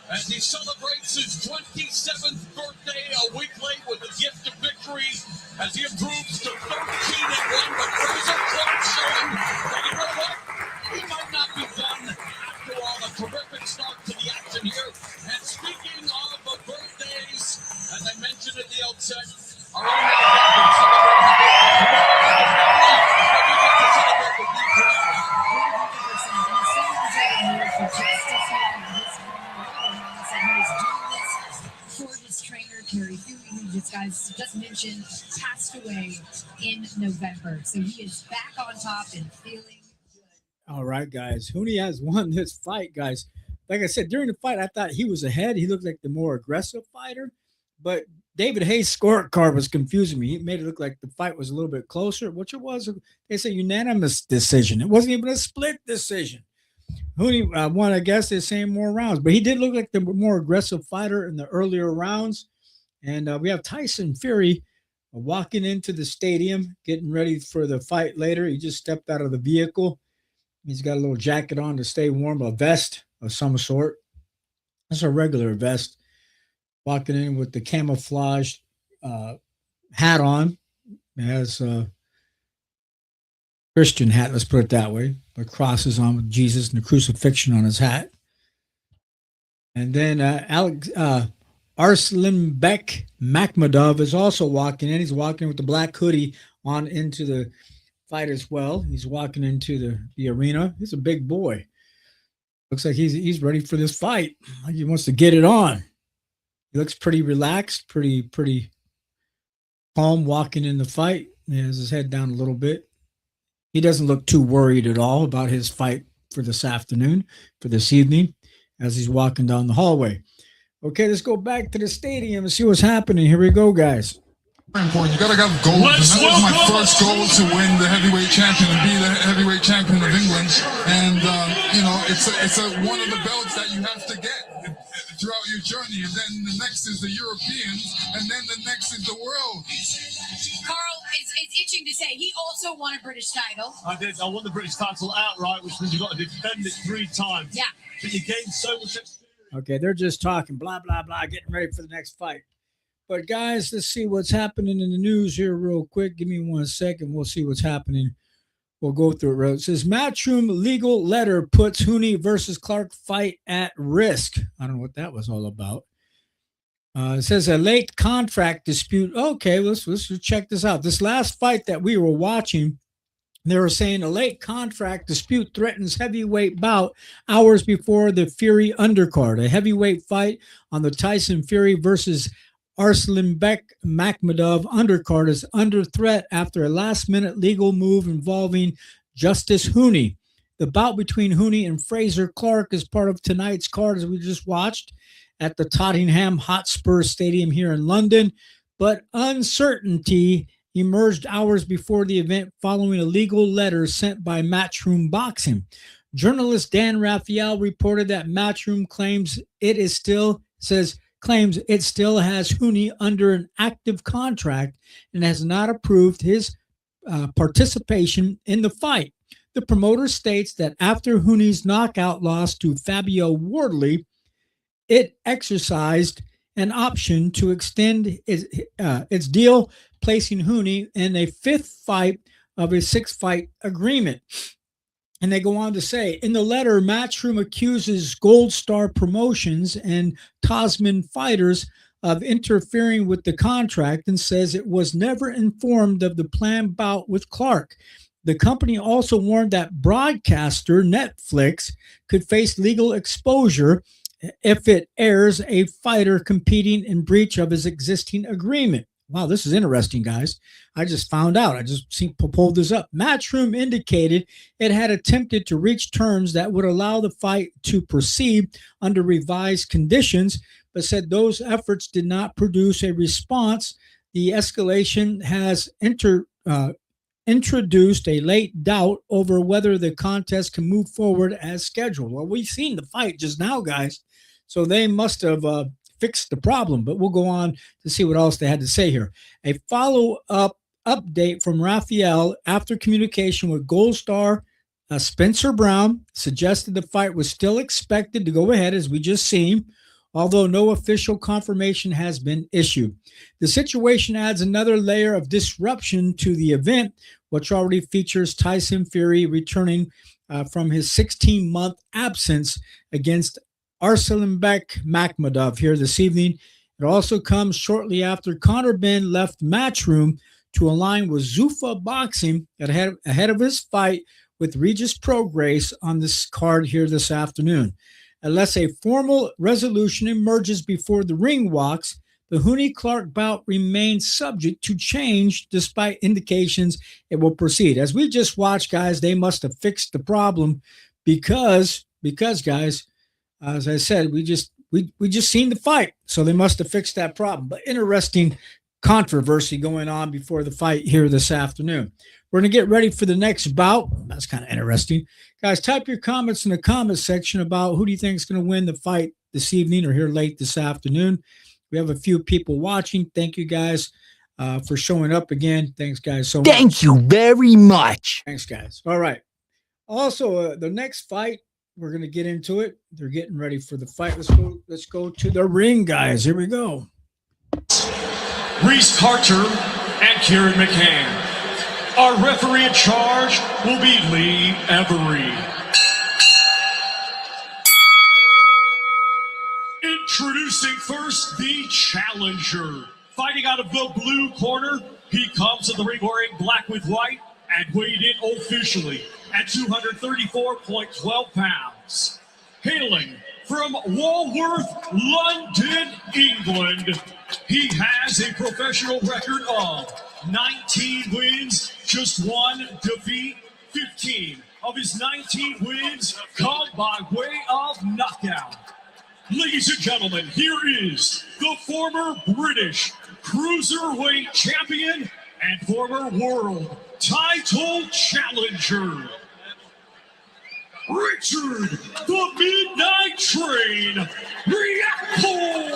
S4: as he celebrates his 27th birthday a week late with a gift of victory as he improves to 13-1. But Fraser Clark showing that, you know what, he might not be done after all. A terrific start to the action here. And speaking of birthdays, as I mentioned at the outset, our own Al
S11: for his trainer, Kerry Huey, who you guys just mentioned, passed away in November. So he is back on top and feeling good.
S2: All right, guys. Hooney has won this fight, guys. Like I said, during the fight, I thought he was ahead. He looked like the more aggressive fighter. But David Hayes' scorecard was confusing me. He made it look like the fight was a little bit closer, which it was. It's a unanimous decision. It wasn't even a split decision. Hooney won, I guess, the same more rounds. But he did look like the more aggressive fighter in the earlier rounds. And we have Tyson Fury walking into the stadium, getting ready for the fight later. He just stepped out of the vehicle. He's got a little jacket on to stay warm, a vest of some sort. That's a regular vest. Walking in with the camouflage hat on. It has a Christian hat, let's put it that way. The crosses on with Jesus and the crucifixion on his hat. And then Arslanbek Makhmudov is also walking in. He's walking with the black hoodie on into the fight as well. He's walking into the arena. He's a big boy. Looks like he's ready for this fight. Like he wants to get it on. He looks pretty relaxed, pretty calm walking in the fight. He has his head down a little bit. He doesn't look too worried at all about his fight for this afternoon, for this evening, as he's walking down the hallway. Okay, let's go back to the stadium and see what's happening. Here we go, guys.
S12: Important. You gotta have gold. And that was my first goal, to win the heavyweight champion and be the heavyweight champion of England. And you know, it's one of the belts that you have to get throughout your journey. And then the next is the Europeans, and then the next is the world.
S11: Carl is itching to say he also won a British title.
S6: I did. I won the British title outright, which means you've got to defend it 3 times.
S11: Yeah.
S6: But you gain so much experience.
S2: Okay, they're just talking, blah, blah, blah, getting ready for the next fight. But, guys, let's see what's happening in the news here real quick. Give me 1 second. We'll see what's happening. We'll go through it. It says, Matchroom legal letter puts Hooney versus Clark fight at risk. I don't know what that was all about. It says a late contract dispute. Okay, let's check this out. This last fight that we were watching, they were saying a late contract dispute threatens heavyweight bout hours before the Fury undercard. A heavyweight fight on the Tyson Fury versus Arslanbek Makhmudov undercard is under threat after a last-minute legal move involving Justice Hooney. The bout between Hooney and Fraser Clark is part of tonight's card, as we just watched, at the Tottenham Hotspur Stadium here in London. But uncertainty emerged hours before the event following a legal letter sent by Matchroom Boxing. Journalist Dan Raphael reported that Matchroom claims it still has Hooney under an active contract and has not approved his participation in the fight. The promoter states that after Hooney's knockout loss to Fabio Wardley, it exercised an option to extend its deal, placing Hooney in a 5th fight of a 6-fight agreement. And they go on to say, in the letter, Matchroom accuses Gold Star Promotions and Tasman Fighters of interfering with the contract and says it was never informed of the planned bout with Clark. The company also warned that broadcaster Netflix could face legal exposure if it airs a fighter competing in breach of his existing agreement. Wow, this is interesting, guys. I just found out. I just pulled this up. Matchroom indicated it had attempted to reach terms that would allow the fight to proceed under revised conditions, but said those efforts did not produce a response. The escalation has introduced a late doubt over whether the contest can move forward as scheduled. Well, we've seen the fight just now, guys, so they must have fixed the problem, but we'll go on to see what else they had to say here. A follow-up update from Raphael after communication with Gold Star Spencer Brown suggested the fight was still expected to go ahead, as we just seen, although no official confirmation has been issued. The situation adds another layer of disruption to the event, which already features Tyson Fury returning from his 16-month absence against Arslanbek Makhmudov here this evening. It also comes shortly after Conor Benn left Matchroom to align with Zuffa Boxing ahead of his fight with Regis Prograis on this card here this afternoon. Unless a formal resolution emerges before the ring walks, the Hooney Clark bout remains subject to change despite indications it will proceed. As we just watched, guys, they must have fixed the problem because guys, as I said, we just seen the fight, so they must have fixed that problem. But interesting controversy going on before the fight here this afternoon. We're going to get ready for the next bout. That's kind of interesting. Guys, type your comments in the comment section about who do you think is going to win the fight this evening or here late this afternoon. We have a few people watching. Thank you guys for showing up again. Thanks, guys, so much.
S13: Thank you very much.
S2: Thanks, guys. All right. Also, the next fight, we're going to get into it. They're getting ready for the fight. Let's go to the ring, guys. Here we go.
S8: Reese Carter and Kieran McCann. Our referee in charge will be Lee Every. Introducing first the challenger. Fighting out of the blue corner, he comes to the ring wearing black with white and weighed in officially at 234.12 pounds. Hailing from Walworth, London, England, he has a professional record of 19 wins, just one defeat. 15 of his 19 wins come by way of knockout. Ladies and gentlemen, here is the former British Cruiserweight Champion and former World Title Challenger, Richard the Midnight Train Reactor.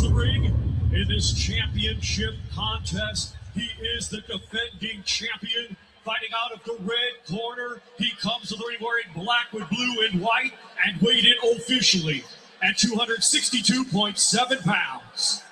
S8: The ring in this championship contest. He is the defending champion. Fighting out of the red corner, he comes to the ring wearing black with blue and white and weighed in officially at 262.7 pounds.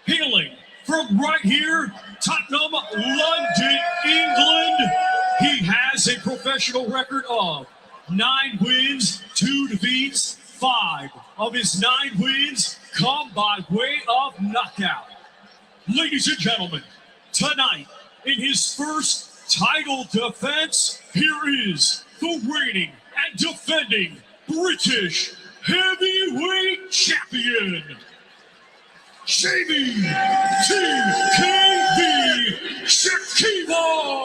S8: Hailing from right here, Tottenham, London, England, he has a professional record of 9 wins, 2 defeats. 5 of his 9 wins come by way of knockout. Ladies and gentlemen, tonight, in his first title defense, here is the reigning and defending British heavyweight champion, Jamie TKB Shakima.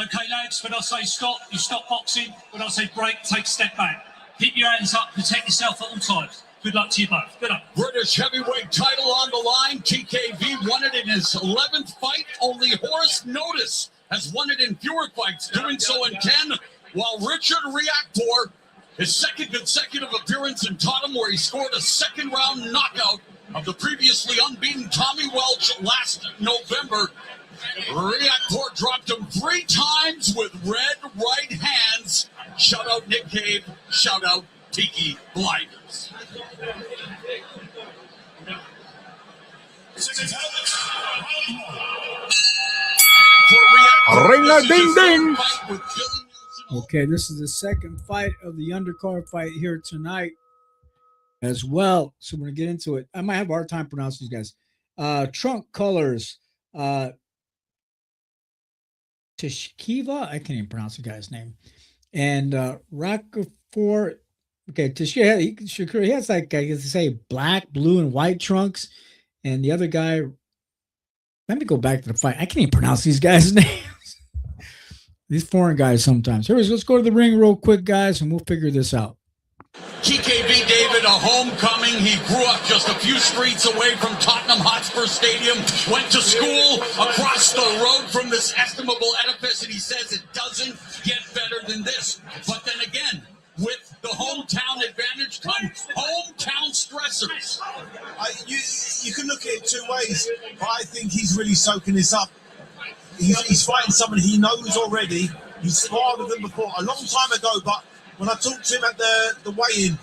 S14: Okay, lads, when I say stop, you stop boxing. When I say break, take a step back. Keep your hands up, protect yourself at all times. Good luck to you both. Good luck.
S4: British heavyweight title on the line. TKV won it in his 11th fight. Only Horace Notice has won it in fewer fights, doing so in 10, while Richard Reactor, his second consecutive appearance in Tottenham, where he scored a second-round knockout of the previously unbeaten Tommy Welch last November. Reactor dropped him 3 times with red right hands. Shout out Nick Cave. Shout out Tiki Blinders.
S7: Ring a ding ding.
S2: Okay, this is the second fight of the undercard fight here tonight as well. So we're going to get into it. I might have a hard time pronouncing these guys. Trunk colors. Tashkiva. I can't even pronounce the guy's name. And Rockefeller. Okay, Shakur, he has like, I guess to say, black, blue, and white trunks. And the other guy, let me go back to the fight. I can't even pronounce these guys' names. These foreign guys sometimes. Here, let's go to the ring real quick, guys, and we'll figure this out.
S4: TKV David, a homecoming. He grew up just a few streets away from Tottenham Hotspur Stadium, went to school across the road from this estimable edifice, and he says it doesn't get better than this. But then again, with the hometown advantage come hometown stressors.
S3: You can look at it two ways, but I think he's really soaking this up. He's fighting someone he knows already. He's sparred with him before a long time ago, but when I talked to him at the weigh-in,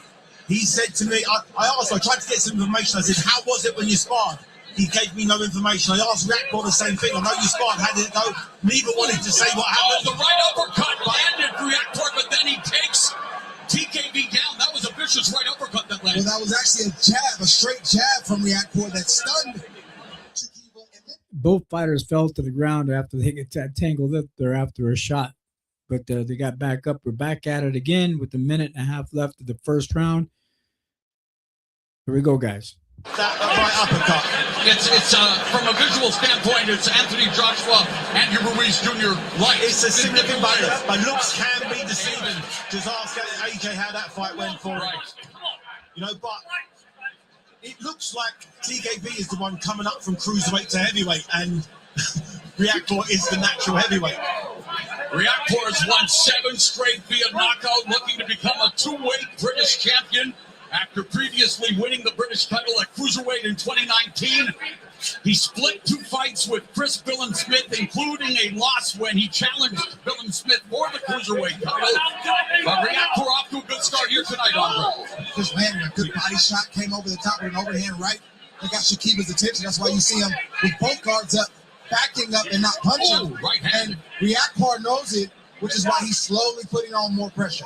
S3: he said to me, I tried to get some information. I said, how was it when you sparred? He gave me no information. I asked Reactor the same thing. I know you sparred, how did it go? Neither wanted to say what happened.
S4: The right uppercut landed Reactor, but then he takes TKV down. That was a vicious right uppercut that landed.
S5: Well, that was actually a straight jab from Reactor that stunned.
S2: Both fighters fell to the ground after they get tangled up there after a shot. But they got back up. We're back at it again with a minute and a half left of the first round. Here we go, guys.
S3: That right uppercut.
S4: It's from a visual standpoint, it's Anthony Joshua, Andrew Ruiz Jr. Right.
S3: It's a significant but looks can be deceiving. Just ask AJ how that fight went for him.
S4: Right.
S3: You know, but it looks like TKV is the one coming up from cruiserweight to heavyweight, and Reactor is the natural heavyweight.
S4: Reactor has won 7 straight via knockout, looking to become a 2-weight British champion after previously winning the British title at cruiserweight in 2019. He split 2 fights with Chris Billin-Smith, including a loss when he challenged Billin-Smith for the cruiserweight title. But Reactor off to a good start here tonight, Andre.
S5: Just landing a good body shot, came over the top with an overhand right. They got Shakiba's attention. That's why you see him with both guards up, backing up and not punching.
S4: Right hand.
S5: And Reactor knows it, which is why he's slowly putting on more pressure.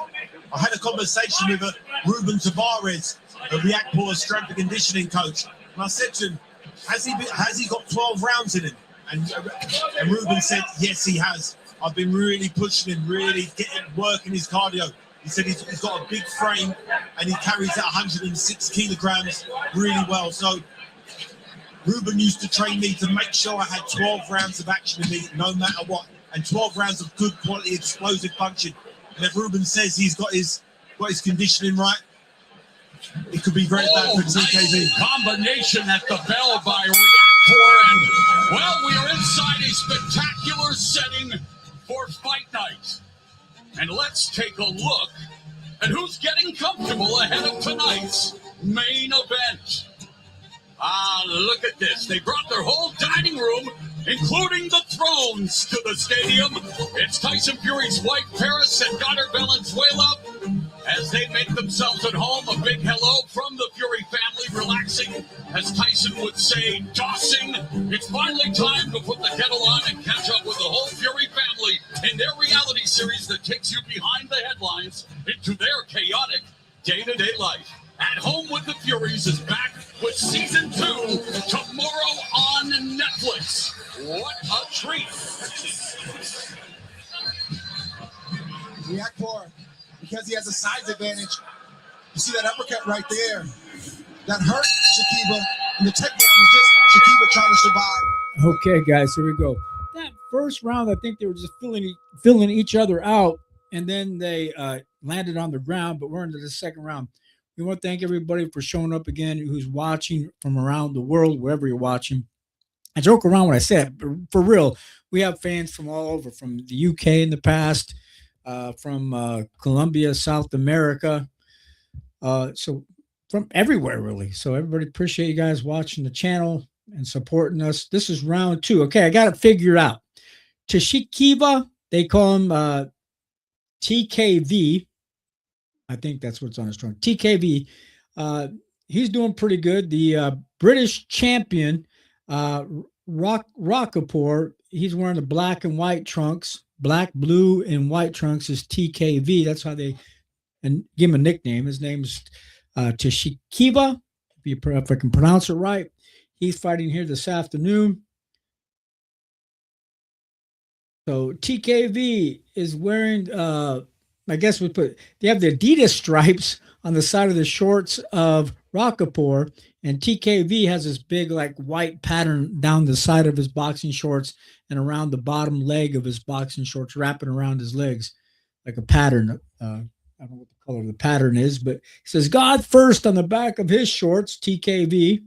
S3: I had a conversation with Ruben Tavares, a Reactor strength and conditioning coach, and I said to him, has he got 12 rounds in him? And Ruben said, yes, he has. I've been really pushing him, really working his cardio. He said he's got a big frame and he carries that 106 kilograms really well. So Ruben used to train me to make sure I had 12 rounds of action in me, no matter what, and 12 rounds of good quality explosive punching. And if Ruben says he's got his conditioning right, it could be very bad for TKV.
S4: Nice combination at the bell by Reactor. And, well, we are inside a spectacular setting for fight night. And let's take a look at who's getting comfortable ahead of tonight's main event. Look at this. They brought their whole dining room, including the thrones, to the stadium. It's Tyson Fury's wife, Paris, and daughter, Valenzuela. As they make themselves at home, a big hello from the Fury family, relaxing, as Tyson would say, tossing. It's finally time to put the kettle on and catch up with the whole Fury family in their reality series that takes you behind the headlines into their chaotic day-to-day life. At Home with the Furies is back with season 2 tomorrow on Netflix. What a treat.
S5: Reactor, because he has a size advantage. You see that uppercut right there? That hurt Shakiba. And the takedown was just Shakiba trying to survive.
S2: Okay, guys, here we go. That first round, I think they were just filling each other out, and then they landed on the ground, but we're into the second round. We want to thank everybody for showing up again who's watching from around the world, wherever you're watching. I joke around when I said, but for real, we have fans from all over, from the UK in the past, from Colombia, South America, so from everywhere, really. So everybody, appreciate you guys watching the channel and supporting us. This is round 2. Okay, I got it figured out. Tashkiva, they call him TKV. I think that's what's on his trunk. TKV. He's doing pretty good. The British champion, Rockefeller, he's wearing the black and white trunks. Black, blue, and white trunks is TKV. That's how they give him a nickname. His name's Tashkiva, if I can pronounce it right. He's fighting here this afternoon. So TKV is wearing, I guess they have the Adidas stripes on the side of the shorts of Rockapore, and TKV has this big like white pattern down the side of his boxing shorts and around the bottom leg of his boxing shorts, wrapping around his legs like a pattern. I don't know what the color of the pattern is, but he says God first on the back of his shorts, TKV.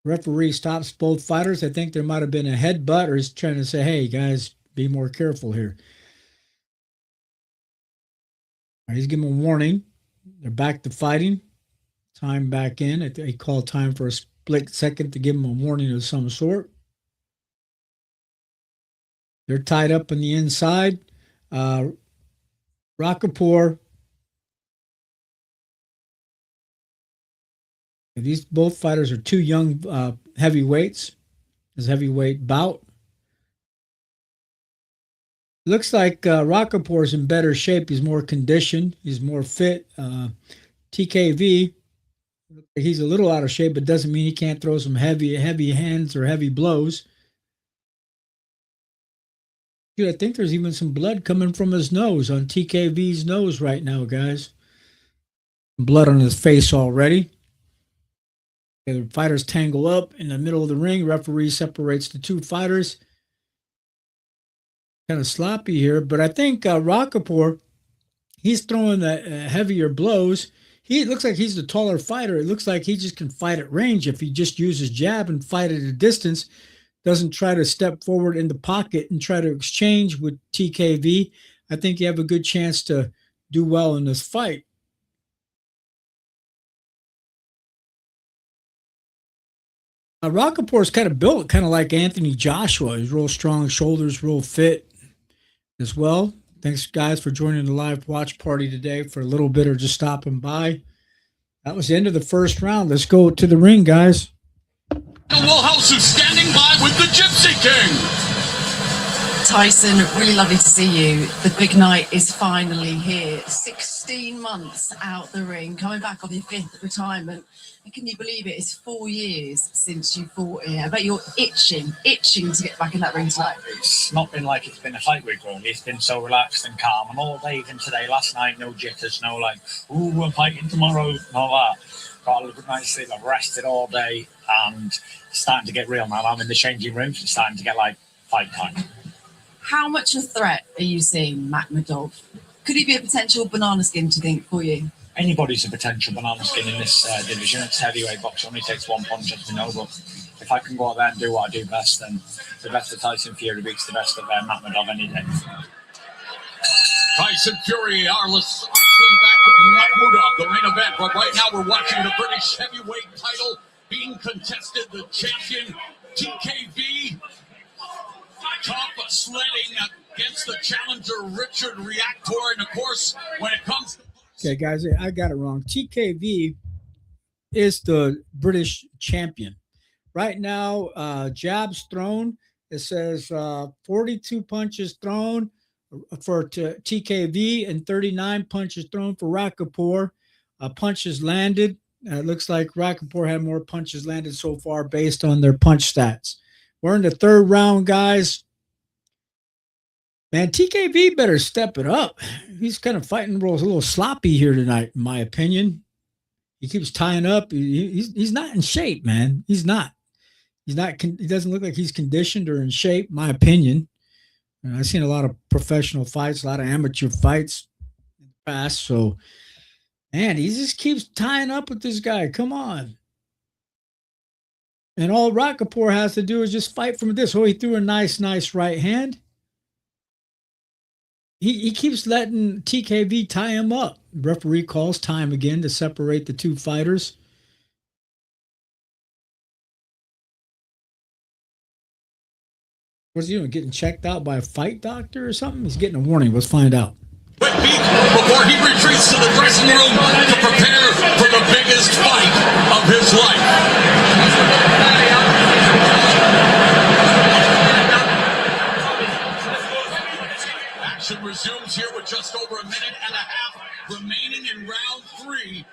S2: Referee stops both fighters. I think there might have been a headbutt, or he's trying to say, hey, guys, be more careful here. He's giving a warning. They're back to fighting. Time back in. He called time for a split second to give him a warning of some sort. They're tied up on the inside. Rockapore. These both fighters are two young heavyweights. His heavyweight bout. Looks like Rockapore's in better shape. He's more conditioned. He's more fit. TKV, he's a little out of shape, but doesn't mean he can't throw some heavy hands or heavy blows. Dude, I think there's even some blood coming from his nose, on TKV's nose right now, guys. Blood on his face already. The fighters tangle up in the middle of the ring. Referee separates the two fighters. Kind of sloppy here, but I think Rockapore, he's throwing the heavier blows. He looks like he's the taller fighter. It looks like he just can fight at range if he just uses jab and fight at a distance, doesn't try to step forward in the pocket and try to exchange with TKV. I think you have a good chance to do well in this fight. Rockapore is kind of built kind of like Anthony Joshua. He's real strong shoulders, real fit as well. Thanks, guys, for joining the live watch party today for a little bit or just stopping by. That was the end of the first round. Let's go to the ring, guys.
S4: Woolhouse is standing by with the Gypsy King.
S15: Tyson, really lovely to see you. The big night is finally here. 16 months out the ring, coming back off your 5th retirement. And can you believe it? It's 4 years since you fought here. I bet you're itching to get back in that ring tonight.
S16: It's not been like it's been a fight week, really. It's been so relaxed and calm. And all day, even today, last night, no jitters, no like, ooh, we're fighting tomorrow, and all that. Got a good night's sleep. I've rested all day and starting to get real now. I'm in the changing rooms and starting to get like fight time.
S15: How much of a threat are you seeing Makhmudov? Could he be a potential banana skin, do you think, for you?
S16: Anybody's a potential banana skin in this division. It's heavyweight boxing. Only takes one punch, as we know. But if I can go out there and do what I do best, then the best of Tyson Fury beats the best of Makhmudov any day.
S4: Tyson Fury, Arslanbek, Makhmudov, the main event. But right now we're watching the British heavyweight title being contested. The champion, TKV, top sledding against the challenger, Richard Reactor. And of course, when it comes to...
S2: Okay, guys, I got it wrong. TKV is the British champion. Right now, jabs thrown. It says 42 punches thrown for TKV and 39 punches thrown for Rockapore. Punches landed. It looks like Rockapore had more punches landed so far based on their punch stats. We're in the third round, guys. Man, TKV better step it up. He's kind of fighting a little sloppy here tonight, in my opinion. He keeps tying up. He's not in shape, man. He's not. He doesn't look like he's conditioned or in shape, in my opinion. I've seen a lot of professional fights, a lot of amateur fights in the past. So, man, he just keeps tying up with this guy. Come on. And all Rockapore has to do is just fight from this. Oh, he threw a nice right hand. He keeps letting TKV tie him up. The referee calls time again to separate the two fighters. What's he doing? Getting checked out by a fight doctor or something? He's getting a warning. Let's find out.
S4: Before he retreats to the dressing room to prepare for the biggest fight of his life. Action resumes here with just over a minute and a half remaining in round 3.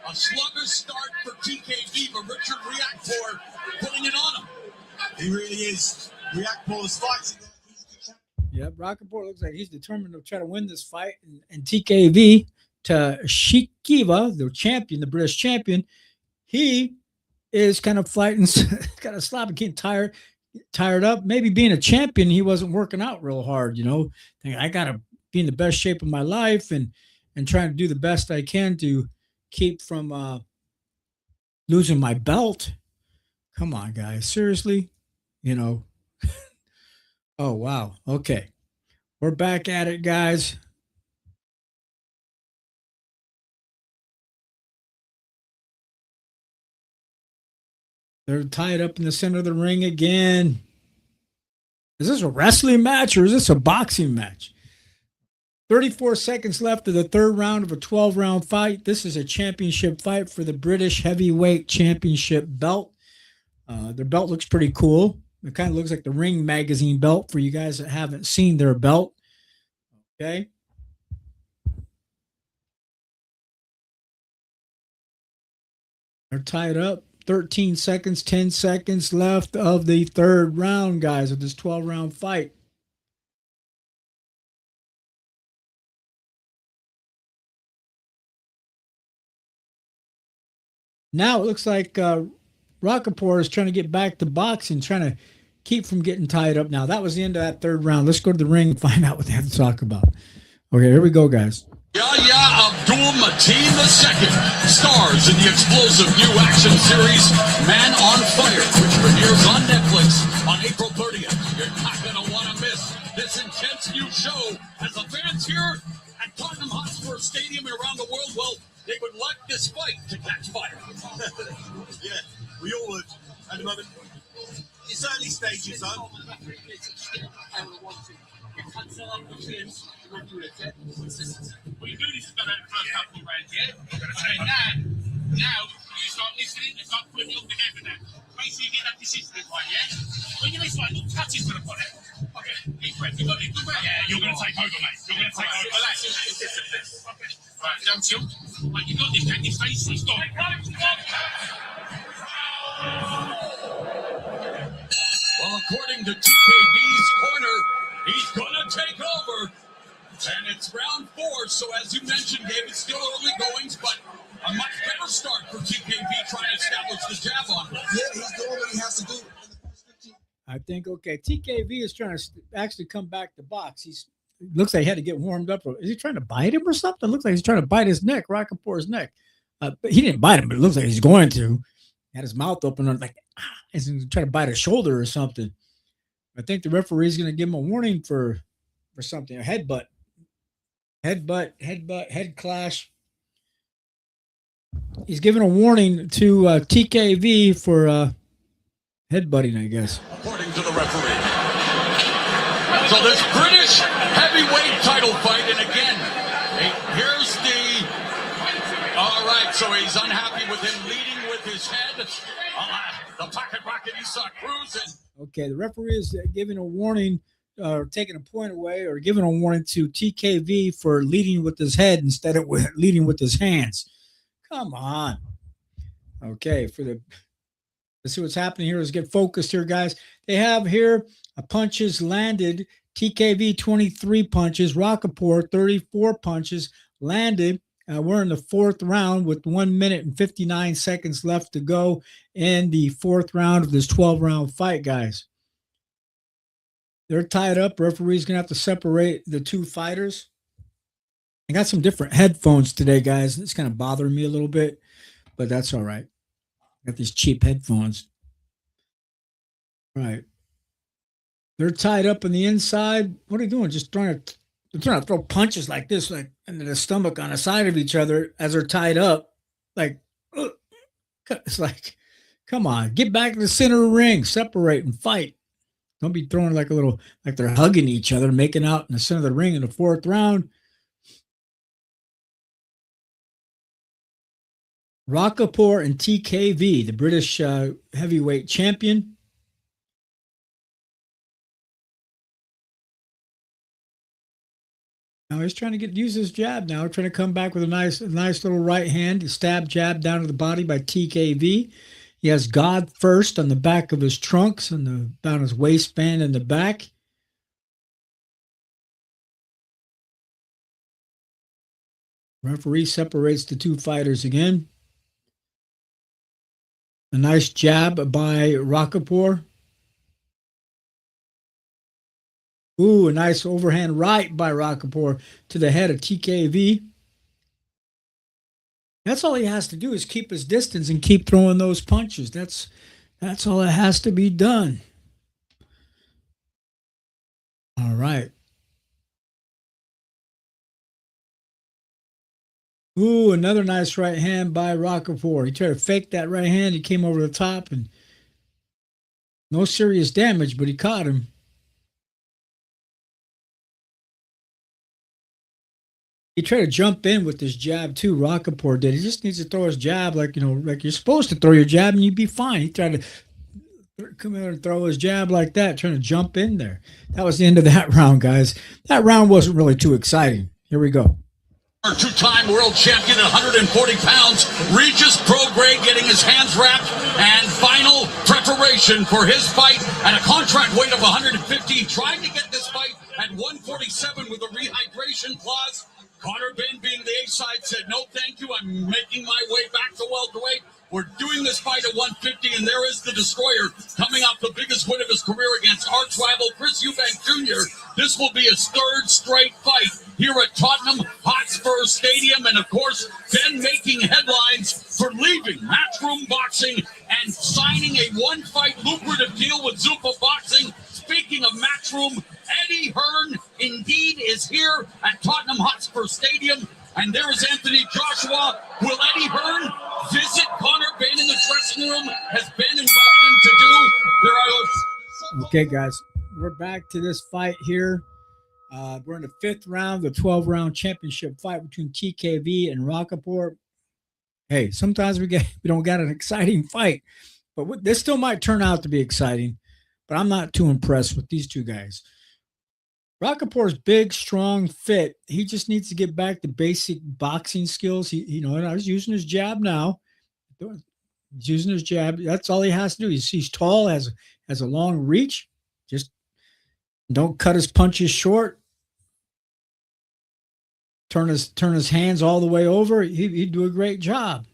S4: A sluggish start for TKV, but Richard Reactor putting it on him.
S3: He really is. Riakpor's fighting.
S2: Yep, Rappaport looks like he's determined to try to win this fight. And TKV, Shikiva, the champion, the British champion, he is kind of fighting, kind of sloppy, getting tired up. Maybe being a champion, he wasn't working out real hard, Thinking, I got to be in the best shape of my life and trying to do the best I can to keep from losing my belt. Come on, guys. Seriously? Oh, wow. Okay. We're back at it, guys. They're tied up in the center of the ring again. Is this a wrestling match or is this a boxing match? 34 seconds left of the third round of a 12-round fight. This is a championship fight for the British Heavyweight Championship belt. Their belt looks pretty cool. It kind of looks like the Ring Magazine belt for you guys that haven't seen their belt. Okay. They're tied up. 13 seconds, 10 seconds left of the third round, guys, of this 12-round fight. Now it looks like Rappaport is trying to get back to boxing, trying to keep from getting tied up now. That was the end of that third round. Let's go to the ring and find out what they have to talk about. Okay, here we go, guys.
S4: Yahya Abdul-Mateen II stars in the explosive new action series Man on Fire, which premieres on Netflix on April 30th. You're not going to want to miss this intense new show as the fans here at Tottenham Hotspur Stadium and around the world, well, they would like this fight to catch fire.
S3: Yeah, we all would at the moment. It's early stages, though.
S6: What you do is spell out the first couple of rounds, yeah? And now you start listening and start putting it all together now. Make sure you get that decision right, yeah? When you listen, little touches to the body. Okay, deep breath. You got it, good breath. Yeah, you're going to take over, mate. You're going to take over. Relax. Okay. Right, down chill. Right, you got this, can you? Stay stop.
S4: Well, according to TKB's corner, he's going to take over. And it's round 4, so as you mentioned, Gabe, it's still early goings, but a much better start for TKB trying to establish the jab on him.
S5: Yeah, he's doing what he has to do.
S2: I think, okay, TKV is trying to actually come back to box. Looks like he had to get warmed up. Is he trying to bite him or something? It looks like he's trying to bite his neck, Rappaport's neck. But he didn't bite him, but it looks like he's going to. He had his mouth open, like, he's trying to bite his shoulder or something. I think the referee's going to give him a warning for something, a headbutt. Head clash. He's giving a warning to TKV for headbutting, I guess.
S4: According to the referee. So this British heavyweight title fight, and again, here's the... All right, so he's unhappy with him leading with his head. The pocket rocket he saw cruising.
S2: Okay, the referee is giving a warning, taking a point away, or giving a warning to TKV for leading with his head instead of leading with his hands. Come on. Okay, let's see what's happening here. Let's get focused here, guys. They have here punches landed. TKV 23 punches, Rappaport 34 punches landed. We're in the fourth round with 1 minute and 59 seconds left to go in the fourth round of this 12-round fight, guys. They're tied up. Referee's going to have to separate the two fighters. I got some different headphones today, guys. It's kind of bothering me a little bit, but that's all right. Got these cheap headphones. All right. They're tied up on the inside. What are they doing? Just they're trying to throw punches like this, like into the stomach on the side of each other as they're tied up. Like, it's like, come on, get back to the center of the ring, separate and fight. Don't be throwing like they're hugging each other, making out in the center of the ring in the fourth round. Rappaport and TKV, the British heavyweight champion. Now he's trying to use his jab now, trying to come back with a nice little right hand, stab jab down to the body by TKV. He has God first on the back of his trunks and about his waistband in the back. Referee separates the two fighters again. A nice jab by Rockapour. Ooh, a nice overhand right by Rockapour to the head of TKV. That's all he has to do is keep his distance and keep throwing those punches. That's all that has to be done. All right. Ooh, another nice right hand by Rockapour. He tried to fake that right hand. He came over the top and no serious damage, but he caught him. He tried to jump in with this jab too. Rockapour did. He just needs to throw his jab like you're supposed to throw your jab and you'd be fine. He tried to come in and throw his jab like that, trying to jump in there. That was the end of that round, guys. That round wasn't really too exciting. Here we go.
S4: Our two-time world champion at 140 pounds, Regis Prograis getting his hands wrapped, and final preparation for his fight at a contract weight of 150. Trying to get this fight at 147 with a rehydration clause. Connor Ben, being the A-side, said, no, thank you. I'm making my way back to welterweight. We're doing this fight at 150, and there is the Destroyer coming off the biggest win of his career against arch rival Chris Eubank Jr. This will be his third straight fight here at Tottenham Hotspur Stadium. And, of course, Ben making headlines for leaving Matchroom Boxing and signing a one-fight lucrative deal with Zupa Boxing. Speaking of Matchroom, Eddie Hearn indeed is here at Tottenham Hotspur Stadium. And there is Anthony Joshua. Will Eddie Hearn visit Connor Ben in the dressing room? Has Ben invited him to do?
S2: Okay, guys, we're back to this fight here. We're in the fifth round, the 12-round championship fight between TKV and Rockapour. Hey, sometimes we don't got an exciting fight, but this still might turn out to be exciting. But I'm not too impressed with these two guys. Rockapour's big, strong, fit. He just needs to get back to basic boxing skills. I was using his jab now. He's using his jab. That's all he has to do. He's tall, has a long reach. Just don't cut his punches short. Turn his hands all the way over. He'd do a great job.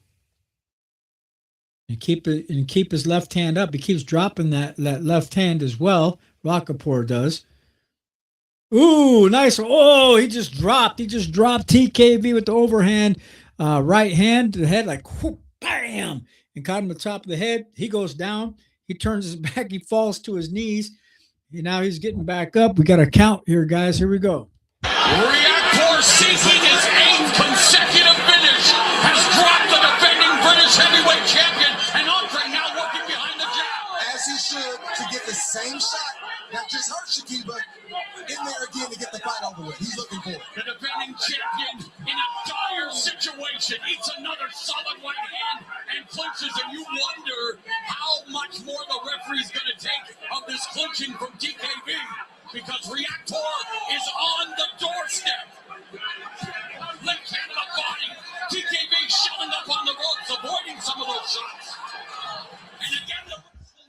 S2: And keep his left hand up. He keeps dropping that left hand as well. Rockapour does. Ooh, nice. Oh, he just dropped TKV with the overhand right hand to the head, like whoop, bam, and caught him at the top of the head. He goes down. He turns his back. He falls to his knees. And now he's getting back up. We got a count here, guys. Here we go.
S4: Reactor seeking his 8th consecutive finish has dropped the defending British heavyweight champion, and Andre now working behind the jab.
S5: As he should, to get the same shot that just hurt Shakiba in there again to get the fight over with. He's looking for it.
S4: The defending champion in a dire situation eats another solid right hand and clinches, and you wonder how much more the referee's going to take of this clinching from TKV, because Reactor is on the doorstep. Left hand of the body. TKV shoving up on the ropes, avoiding some of those shots. And again,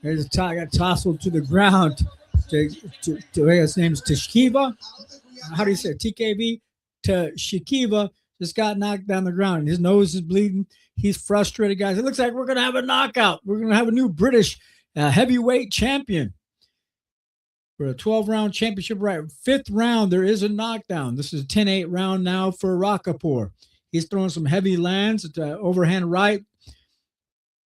S2: there's a got tousled to the ground. His name's Tashkiva. How do you say it? TKV to Shakiva just got knocked down the ground. His nose is bleeding. He's frustrated, guys. It looks like we're going to have a knockout. We're going to have a new British heavyweight champion for a 12-round championship. Right, fifth round, there is a knockdown. This is a 10-8 round now for Rockapour. He's throwing some heavy lands at the overhand right.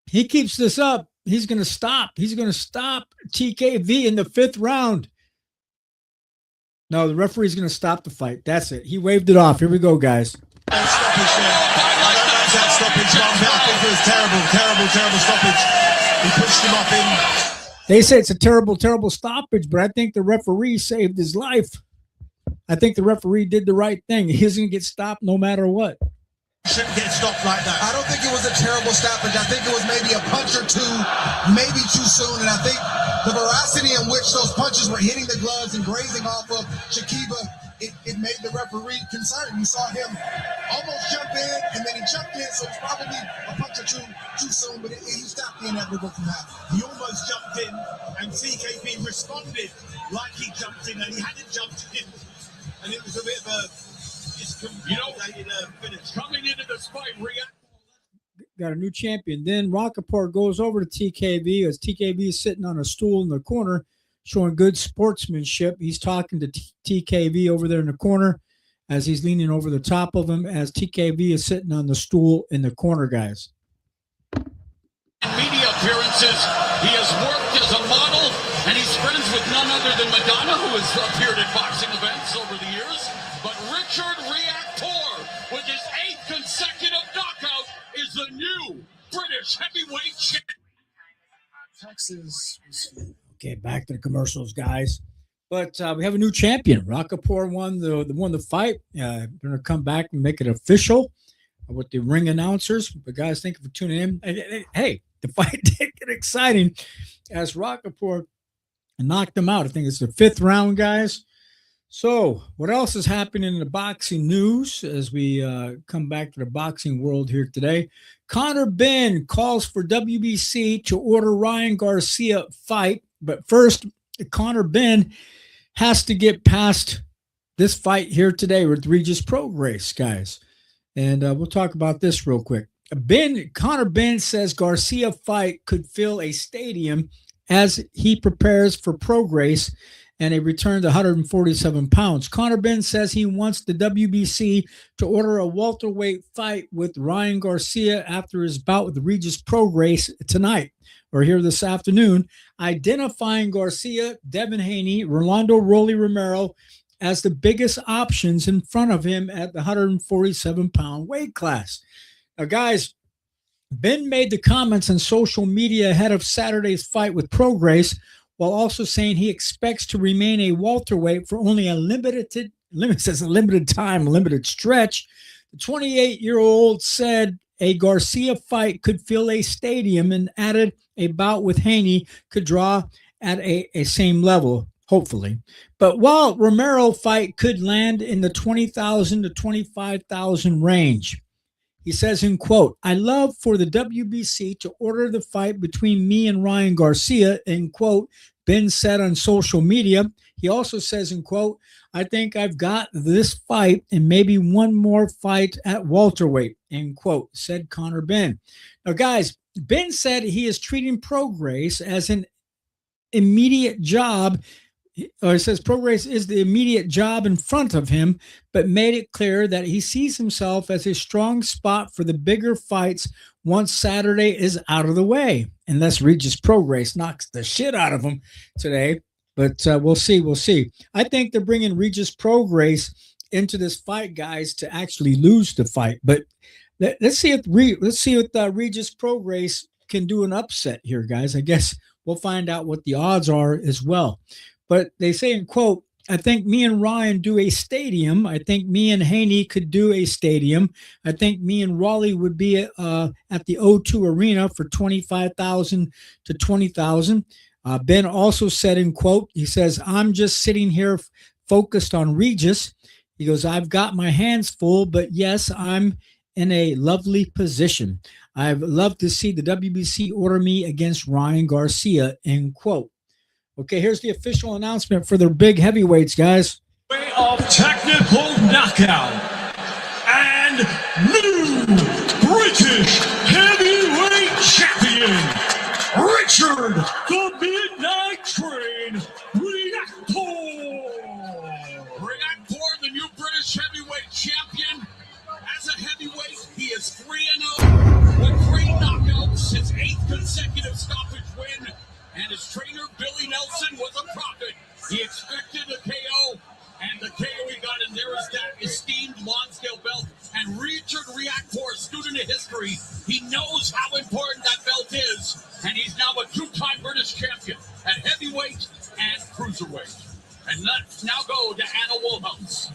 S2: He keeps this up. He's going to stop. He's going to stop TKV in the fifth round. No, the referee's going to stop the fight. That's it. He waved it off. Here we go, guys.
S3: That stoppage. I think it was terrible stoppage. He pushed him up in.
S2: They say it's a terrible stoppage, but I think the referee saved his life. I think the referee did the right thing. He's going to get stopped no matter what.
S3: Shouldn't get stopped like that.
S5: I don't think it was a terrible stoppage. I think it was maybe a punch or two, maybe too soon. And I think the veracity in which those punches were hitting the gloves and grazing off of Shakiba, it made the referee concerned. You saw him almost jump in, and then he jumped in, so it's probably a punch or two too soon, but he stopped the inevitable from happening.
S3: He almost jumped in, and TKB responded like he jumped in, and he hadn't jumped in. And it was a bit of a discombobulated finish.
S4: Coming into this fight,
S2: got a new champion. Then Rappaport goes over to TKB as TKB is sitting on a stool in the corner, showing good sportsmanship. He's talking to TKB over there in the corner as he's leaning over the top of him as TKB is sitting on the stool in the corner, guys.
S4: Media appearances, he has worked as a model, and he's friends with none other than Madonna, who has appeared at boxing events over the years. But Richard Reactor, with his 8th consecutive knockout, is the new British heavyweight champion.
S5: Texas.
S2: Okay, back to the commercials, guys. But we have a new champion. Rappaport won the fight. Going to come back and make it official with the ring announcers. But guys, thank you for tuning in. Hey, the fight did get exciting as Rappaport knocked him out. I think it's the 5th round, guys. So what else is happening in the boxing news as we come back to the boxing world here today? Conor Benn calls for WBC to order Ryan Garcia fight. But first, Conor Benn has to get past this fight here today with Regis Prograis, guys. And we'll talk about this real quick. Conor Benn says Garcia fight could fill a stadium as he prepares for Prograis and a return to 147 pounds. Conor Benn says he wants the WBC to order a welterweight fight with Ryan Garcia after his bout with Regis Prograis tonight, or here this afternoon, identifying Garcia, Devin Haney, Rolando Rolly Romero as the biggest options in front of him at the 147-pound weight class. Now, guys, Ben made the comments on social media ahead of Saturday's fight with Prograis, while also saying he expects to remain a welterweight for only a limited time, limited stretch. The 28-year-old said a Garcia fight could fill a stadium and added a bout with Haney could draw at a same level, hopefully. But while Romero fight could land in the 20,000 to 25,000 range, he says in quote, "I love for the WBC to order the fight between me and Ryan Garcia," end quote, Ben said on social media. He also says in quote, "I think I've got this fight and maybe one more fight at welterweight," end quote, said Conor Benn. Now, guys, Ben said he is treating Prograis as an immediate job. Or he says Prograis is the immediate job in front of him, but made it clear that he sees himself as a strong spot for the bigger fights once Saturday is out of the way, unless Regis Prograis knocks the shit out of him today. But we'll see. We'll see. I think they're bringing Regis Prograis into this fight, guys, to actually lose the fight. But let's see if Regis Prograis can do an upset here, guys. I guess we'll find out what the odds are as well. But they say in quote, "I think me and Ryan do a stadium. I think me and Haney could do a stadium. I think me and Raleigh would be at the O2 Arena for 25,000 to 20,000. Ben also said in quote, he says, "I'm just sitting here focused on Regis." He goes, "I've got my hands full, but yes, I'm in a lovely position. I'd love to see the WBC order me against Ryan Garcia," end quote. Okay, here's the official announcement for the big heavyweights, guys.
S8: Way of technical knockout and new British heavyweight champion, Richard the Midnight Train Reactor.
S4: Reactor, the new British heavyweight champion. As a heavyweight, he is 3-0 with 3 knockouts, his 8th consecutive stoppage win. And his trainer, Billy Nelson, was a prophet. He expected a KO, and the KO he got, and there is that esteemed Lonsdale belt. And Richard Reactor, student of history, he knows how important that belt is, and he's now a 2-time British champion at heavyweight and cruiserweight. And let's now go to Anna Woolhouse.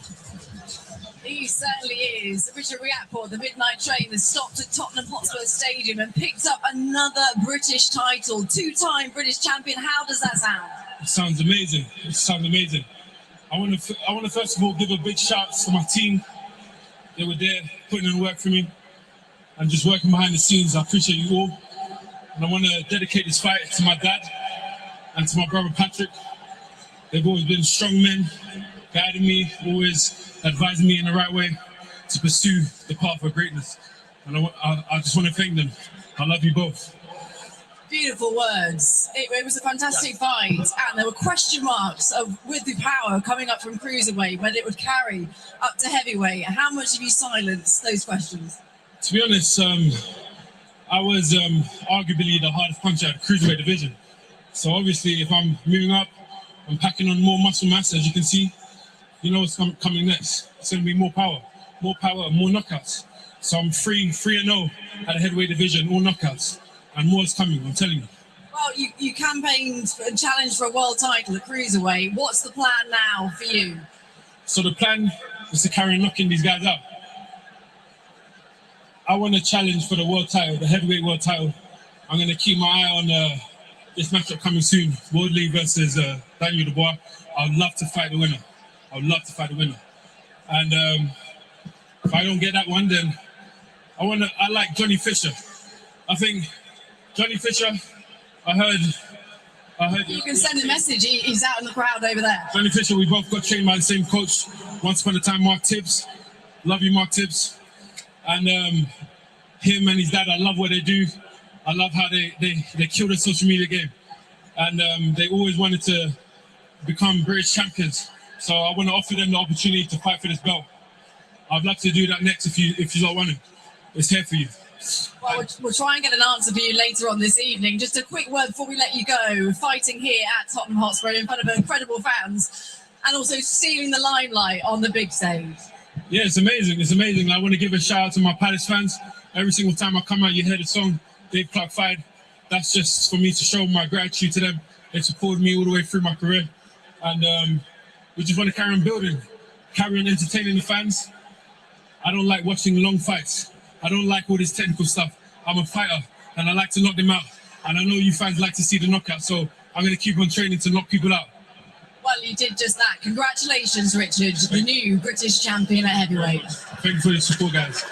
S15: He certainly is. Richard Reactor, the Midnight Train, has stopped at Tottenham Hotspur Stadium and picked up another British title. 2-time British champion. How does that sound?
S17: It sounds amazing. It sounds amazing. I want to first of all give a big shout to my team. They were there putting in work for me and just working behind the scenes. I appreciate you all. And I want to dedicate this fight to my dad and to my brother Patrick. They've always been strong men, guiding me, always advising me in the right way to pursue the path of greatness. And I just want to thank them. I love you both.
S15: Beautiful words. It was a fantastic fight, and there were question marks with the power coming up from cruiserweight, whether it would carry up to heavyweight. How much have you silenced those questions?
S17: To be honest, I was arguably the hardest puncher at the cruiserweight division. So obviously, if I'm moving up, I'm packing on more muscle mass, as you can see. You know what's coming next. It's going to be more power, and more knockouts. So I'm 3-0 at the heavyweight division, all knockouts. And more is coming, I'm telling you.
S15: Well, you campaigned and challenged for a world title at cruiserweight. What's the plan now for you?
S17: So the plan is to carry on knocking these guys out. I want to challenge for the world title, the heavyweight world title. I'm going to keep my eye on this matchup coming soon, Wardley versus Daniel Dubois. I would love to fight the winner. And if I don't get that one, then I like Johnny Fisher. I think Johnny Fisher, I heard.
S15: You can send a message. He's out in the crowd over there.
S17: Johnny Fisher, we both got trained by the same coach. Once upon a time, Mark Tibbs. Love you, Mark Tibbs. And him and his dad, I love what they do. I love how they kill the social media game. And they always wanted to become British champions. So I want to offer them the opportunity to fight for this belt. I'd love to do that next if you don't want to. It's here for you.
S15: Well, we'll try and get an answer for you later on this evening. Just a quick word before we let you go. Fighting here at Tottenham Hotspur in front of incredible fans and also stealing the limelight on the big stage.
S17: Yeah, it's amazing. It's amazing. I want to give a shout out to my Palace fans. Every single time I come out, you hear the song, Dave Clark Fight. That's just for me to show my gratitude to them. They supported me all the way through my career. And we just want to carry on building, carry on entertaining the fans. I don't like watching long fights. I don't like all this technical stuff. I'm a fighter, and I like to knock them out. And I know you fans like to see the knockout, so I'm going to keep on training to knock people out.
S15: Well, you did just that. Congratulations, Richard, the new British champion at heavyweight.
S17: Thank you for your support, guys.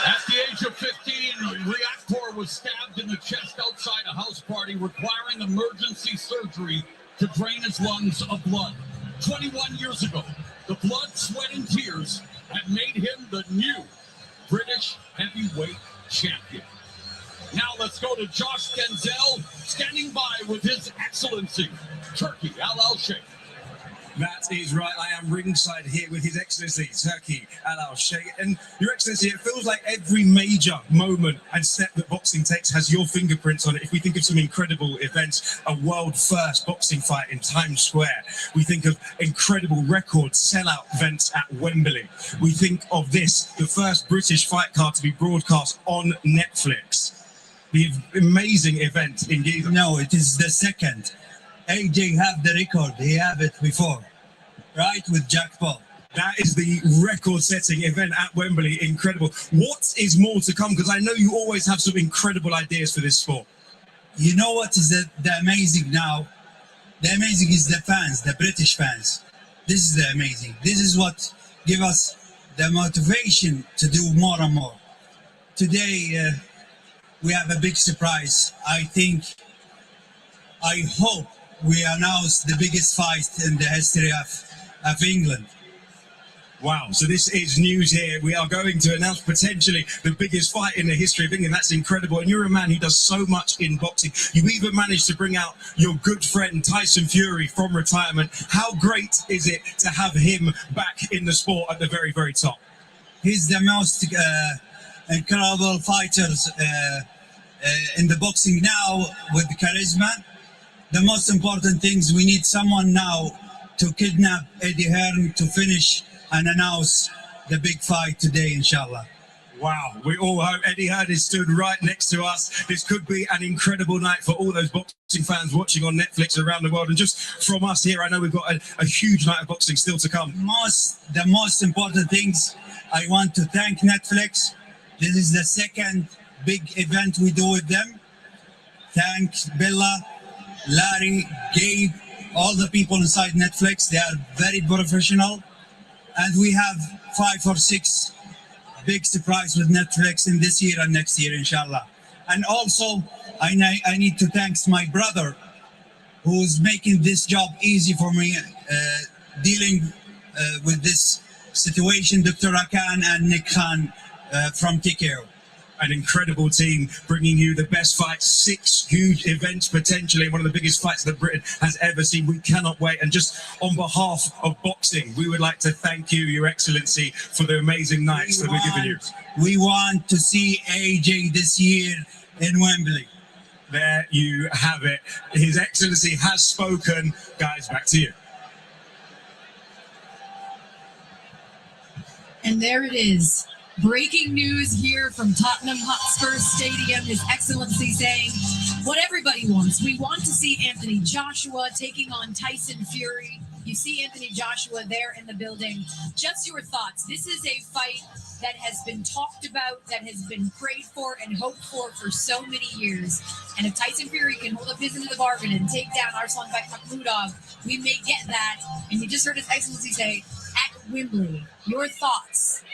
S4: At the age of 15, Reactor was stabbed in the chest outside a house party, requiring emergency surgery to drain his lungs of blood. 21 years ago, the blood, sweat, and tears had made him the new British heavyweight champion. Now let's go to Josh Denzel, standing by with His Excellency, Turki Al Sheikh.
S18: That is right. I am ringside here with His Excellency, Turki Al Sheikh. And Your Excellency, it feels like every major moment and step that boxing takes has your fingerprints on it. If we think of some incredible events, a world first boxing fight in Times Square. We think of incredible record sellout events at Wembley. We think of this, the first British fight card to be broadcast on Netflix. The amazing event indeed.
S19: No, it is the second. AJ have the record. He have it before, right, with Jack Paul.
S18: That is the record-setting event at Wembley. Incredible. What is more to come? Because I know you always have some incredible ideas for this sport.
S19: You know what is the amazing now? The amazing is the fans, the British fans. This is the amazing. This is what give us the motivation to do more and more. Today, we have a big surprise. I hope we announce the biggest fight in the history of England.
S18: Wow, so this is news here. We are going to announce potentially the biggest fight in the history of England. That's incredible. And you're a man who does so much in boxing. You even managed to bring out your good friend Tyson Fury from retirement. How great is it to have him back in the sport at the very, very top?
S19: He's the most incredible fighters in the boxing now with charisma. The most important things, we need someone now to kidnap Eddie Hearn to finish and announce the big fight today, inshallah.
S18: Wow, we all hope Eddie Hearn is stood right next to us. This could be an incredible night for all those boxing fans watching on Netflix around the world. And just from us here, I know we've got a huge night of boxing still to come.
S19: The most important things, I want to thank Netflix. This is the second big event we do with them. Thanks Bella, Larry, Gabe, all the people inside Netflix. They are very professional. And we have 5 or 6 big surprise with Netflix in this year and next year, inshallah. And also, I need to thank my brother, who's making this job easy for me, dealing with this situation, Dr. Akan and Nick Khan from TKO.
S18: An incredible team bringing you the best fights, 6 huge events potentially, one of the biggest fights that Britain has ever seen. We cannot wait. And just on behalf of boxing, we would like to thank you, Your Excellency, for the amazing nights that we're giving you.
S19: We want to see AJ this year in Wembley.
S18: There you have it. His Excellency has spoken. Guys, back to you.
S11: And there it is. Breaking news here from Tottenham Hotspur Stadium. His Excellency saying what everybody wants. We want to see Anthony Joshua taking on Tyson Fury. You see Anthony Joshua there in the building. Just your thoughts. This is a fight that has been talked about, that has been prayed for and hoped for so many years. And if Tyson Fury can hold up his end of the bargain and take down Arslanbek Makhmudov, we may get that. And you just heard His Excellency say, at Wembley. Your thoughts?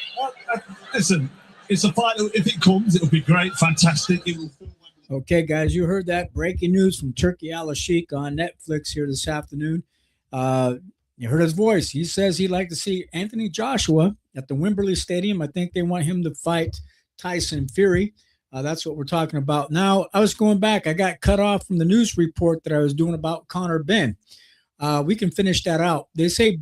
S8: Listen, it's a fight. If it comes, it'll be great, fantastic. It will.
S2: Okay, guys, you heard that breaking news from Turkey Al-Sheikh on Netflix here this afternoon. You heard his voice. He says he'd like to see Anthony Joshua at the Wembley Stadium. I think they want him to fight Tyson Fury. That's what we're talking about. Now, I was going back. I got cut off from the news report that I was doing about Conor Benn. We can finish that out. They say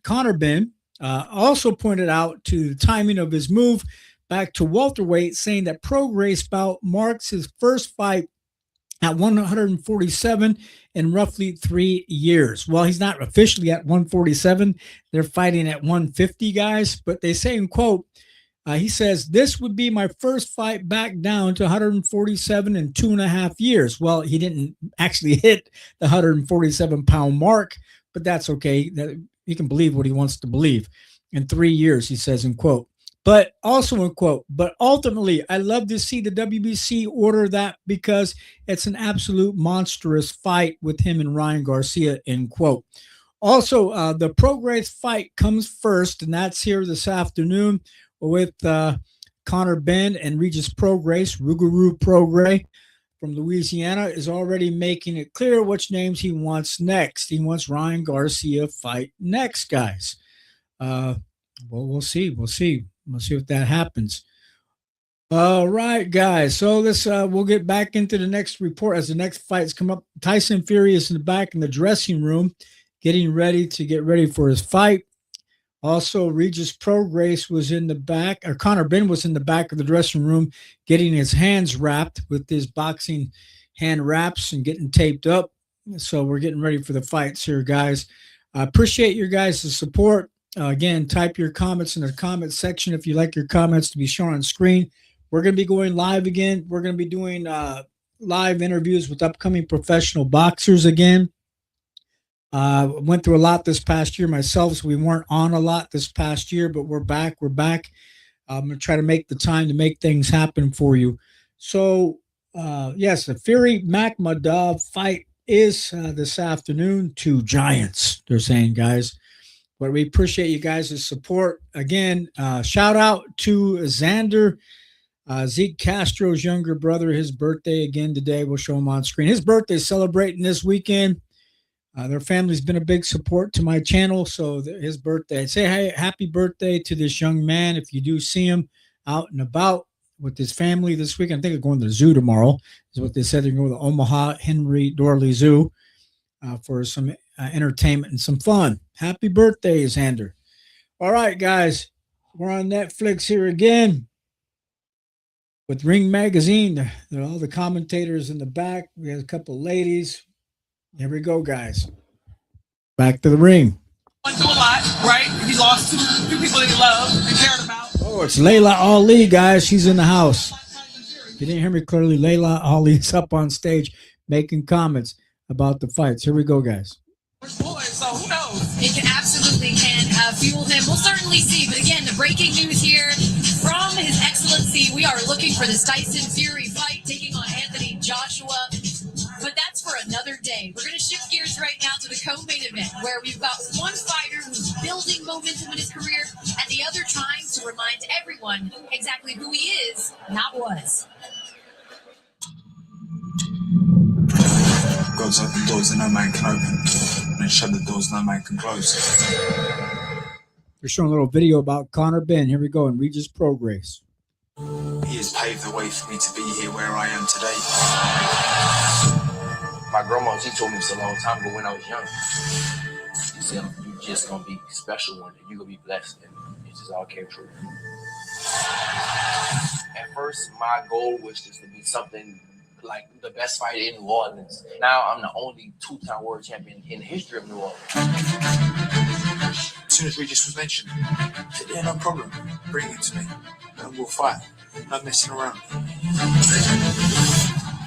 S2: Conor Benn, also pointed out to the timing of his move back to welterweight, saying that Prograis bout marks his first fight at 147 in roughly 3 years. Well, he's not officially at 147. They're fighting at 150, guys. But they say, in quote, he says, this would be my first fight back down to 147 in 2.5 years. Well, he didn't actually hit the 147-pound mark, but that's okay. He can believe what he wants to believe. In 3 years, he says, in quote. But also in quote, but ultimately, I love to see the WBC order that because it's an absolute monstrous fight with him and Ryan Garcia, end quote. Also, the Prograis fight comes first, and that's here this afternoon with Conor Benn and Regis Prograis. Rougarou Prograis from Louisiana is already making it clear which names he wants next. He wants Ryan Garcia fight next, guys. Well, we'll see. We'll see if that happens. All right, guys. So we'll get back into the next report as the next fights come up. Tyson Fury is in the back in the dressing room, getting ready for his fight. Also, Regis Prograis was in the back, or Conor Benn was in the back of the dressing room, getting his hands wrapped with his boxing hand wraps and getting taped up. So we're getting ready for the fights here, guys. I appreciate your guys' support. Again, type your comments in the comment section if you like your comments to be shown on screen. We're going to be going live again. We're going to be doing live interviews with upcoming professional boxers again. Went through a lot this past year myself, so we weren't on a lot this past year, but we're back. I'm going to try to make the time to make things happen for you. So, yes, the Fury Makhmudov fight is this afternoon. 2 giants, they're saying, guys. But we appreciate you guys' support. Again, shout out to Xander, Zeke Castro's younger brother. His birthday again today. We'll show him on screen. His birthday is celebrating this weekend. Their family's been a big support to my channel. So his birthday, say hey, happy birthday to this young man. If you do see him out and about with his family this weekend, I think they're going to the zoo tomorrow, is what they said. They're going to the Omaha Henry Dorley Zoo for some entertainment and some fun. Happy birthday, Xander. All right, guys, we're on Netflix here again with Ring Magazine. There are all the commentators in the back. We have a couple of ladies. Here we go, guys. Back to the ring.
S20: Went through a lot, right? He lost two people that he loved and cared about.
S2: Oh, it's Layla Ali, guys. She's in the house. If you didn't hear me clearly, Layla Ali's up on stage making comments about the fights. Here we go, guys.
S20: So who knows?
S11: It can absolutely fuel him. We'll certainly see. But again, the breaking news here from His Excellency. We are looking for this Tyson Fury fight taking on Anthony Joshua. But that's for another day. We're going to shift gears right now to the co-main event, where we've got one fighter who's building momentum in his career and the other trying to remind everyone exactly who he is, not was.
S21: God's opened doors that no man can open, and then shut the doors no man can close.
S2: They're showing a little video about Conor Benn. Here we go in Regis Progress.
S21: He has paved the way for me to be here where I am today.
S22: My grandma, she told me this a long time ago when I was young. She said, you just gonna be special one day. You gonna be blessed. And it just all came true. At first, my goal was just to be something like the best fighter in New Orleans. Now I'm the only two-time world champion in the history of New Orleans.
S21: As soon as Regis was mentioned, I said, yeah, no problem. Bring it to me and we'll fight. No messing around.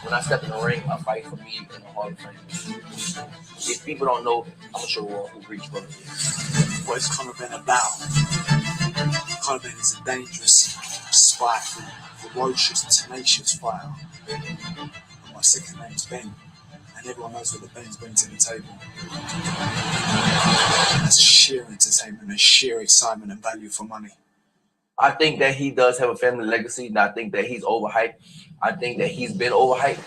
S22: When I step in the ring, I fight for me in the Hall of Fame. If people don't know, I'm gonna show who Regis Brothers is.
S21: What is Conor Benn about? Conor Benn is a dangerous, spiteful, ferocious, tenacious fighter. And my second name's Ben, and everyone knows what the Ben's bring to the table. That's sheer entertainment and sheer excitement and value for money.
S22: I think that he does have a family legacy, and I think that he's overhyped. I think that he's been overhyped.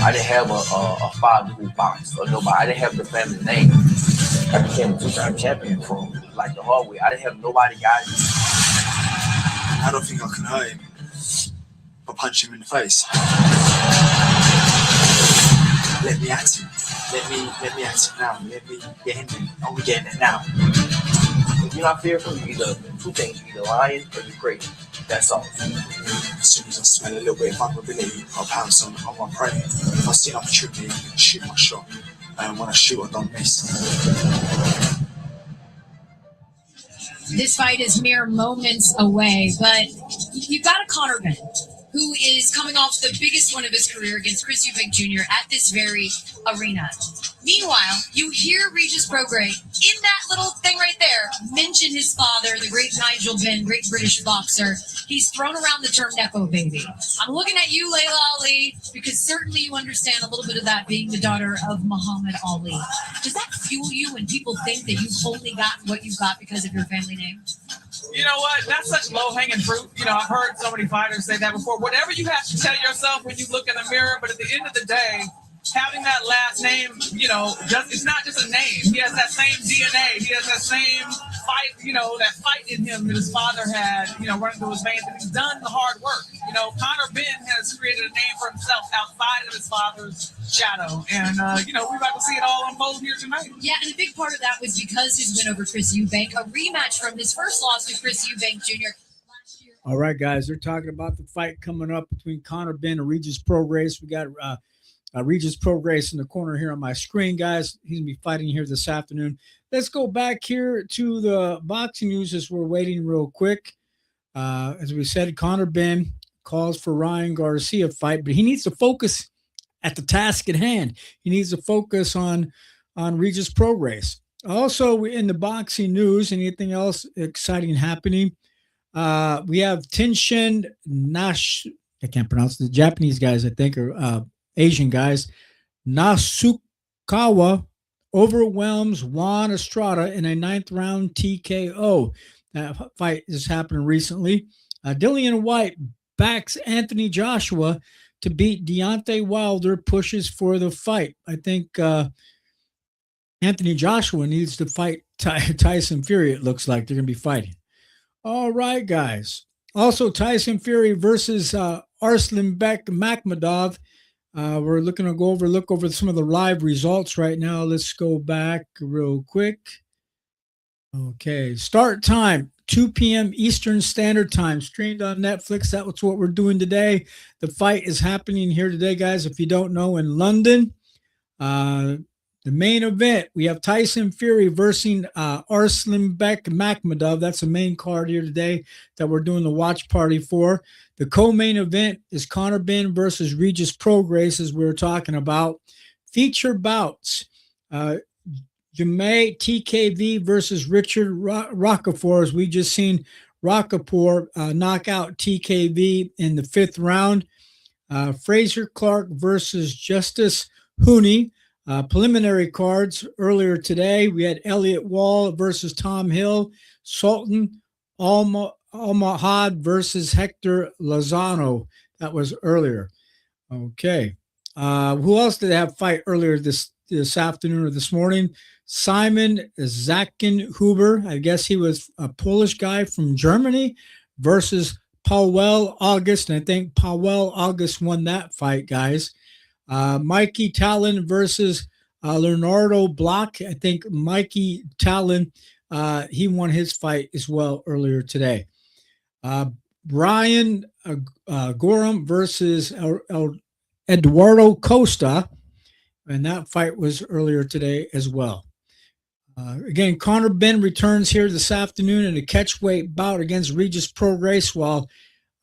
S22: I didn't have a father who boxed or nobody. I didn't have the family name. I became a two-time champion from like the hard way. I didn't have nobody guiding me.
S21: I don't think I can hurt him, but punch him in the face. Let me at him. Let me at him now. Let me get him. Are we getting it now?
S22: If you're not fearful, you either two things: you're either lying or you're crazy. That's all.
S21: As soon as I smell a little bit of vulnerability, I'll pounce on my prey. If I see an opportunity, I'm going to shoot my shot. And when I shoot, I don't miss.
S11: This fight is mere moments away, but you've got a Conor Benn who is coming off the biggest one of his career against Chris Eubank Jr. at this very arena. Meanwhile, you hear Regis Prograis in that little thing right there mention his father, the great Nigel Benn, great British boxer. He's thrown around the term Nepo baby. I'm looking at you, Layla Ali, because certainly you understand a little bit of that being the daughter of Muhammad Ali. Does that fuel you when people think that you've only gotten what you've got because of your family name?
S20: You know what? That's such low-hanging fruit. You know, I've heard so many fighters say that before. Whatever you have to tell yourself when you look in the mirror, but at the end of the day, having that last name, you know, it's not just a name. He has that same DNA. He has that same fight, you know, that fight in him that his father had, you know, running through his veins. And he's done the hard work. You know, Conor Benn has created a name for himself outside of his father's shadow. And, you know, we're about to see it all unfold here tonight.
S11: Yeah, and a big part of that was because his win over Chris Eubank, a rematch from his first loss to Chris Eubank Jr.
S2: All right, guys, they're talking about the fight coming up between Conor Benn and Regis Prograis. We got Regis Prograis in the corner here on my screen, guys. He's going to be fighting here this afternoon. Let's go back here to the boxing news as we're waiting real quick. As we said, Conor Benn calls for Ryan Garcia fight, but he needs to focus at the task at hand. He needs to focus on Regis Prograis. Also, in the boxing news, anything else exciting happening? We have Tenshin Nash. I can't pronounce the Japanese guys, I think, or Asian guys. Nasukawa overwhelms Juan Estrada in a 9th round TKO. That fight is happening recently. Dillian White backs Anthony Joshua to beat Deontay Wilder, pushes for the fight. I think Anthony Joshua needs to fight Tyson Fury, it looks like they're going to be fighting. All right, guys. Also, Tyson Fury versus Arslanbek Makhmudov. We're looking to look over some of the live results right now. Let's go back real quick. Okay, start time, 2 p.m. Eastern Standard Time, streamed on Netflix. That's what we're doing today. The fight is happening here today, guys. If you don't know, in London, the main event, we have Tyson Fury versus Arslanbek Makhmudov. That's the main card here today that we're doing the watch party for. The co-main event is Conor Benn versus Regis Prograis, as we were talking about. Feature bouts, Jamae TKV versus Richard Rockefeller, as we just seen Rockefeller knock out TKV in the 5th round. Fraser Clark versus Justice Hooney. Preliminary cards earlier today, we had Elliot Wall versus Tom Hill, Sultan Almahad versus Hector Lozano. That was earlier. Okay. Who else did they have fight earlier this afternoon or this morning? Simon Zackenhuber. I guess he was a Polish guy from Germany versus Powell August. And I think Powell August won that fight, guys. Mikey Talon versus Leonardo Block. I think Mikey Talon, he won his fight as well earlier today. Brian Gorham versus Eduardo Costa, and that fight was earlier today as well. Again, Conor Benn returns here this afternoon in a catchweight bout against Regis Prograis, while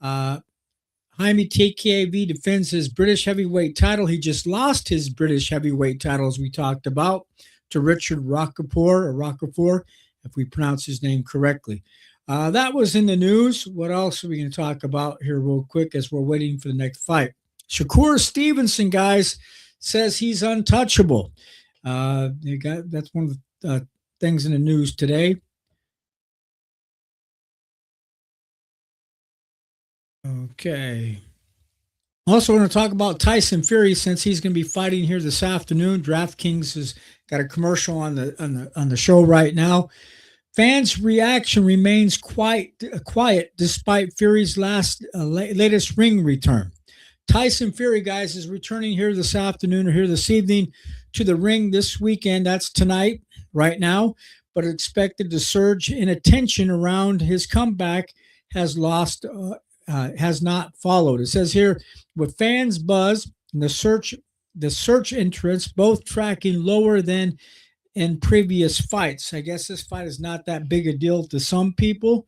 S2: Jaime TKV defends his British heavyweight title. He just lost his British heavyweight title, as we talked about, to Richard Rockefeller, if we pronounce his name correctly. That was in the news. What else are we going to talk about here real quick as we're waiting for the next fight? Shakur Stevenson, guys, says he's untouchable. That's one of the things in the news today. Okay. Also want to talk about Tyson Fury, since he's going to be fighting here this afternoon. DraftKings has got a commercial on the show right now. Fans' reaction remains quiet despite Fury's latest ring return. Tyson Fury, guys, is returning here this afternoon or here this evening to the ring this weekend. That's tonight, right now, but expected to surge in attention around his comeback has not followed. It says here, with fans buzz and the search entrants both tracking lower than in previous fights. I guess this fight is not that big a deal to some people,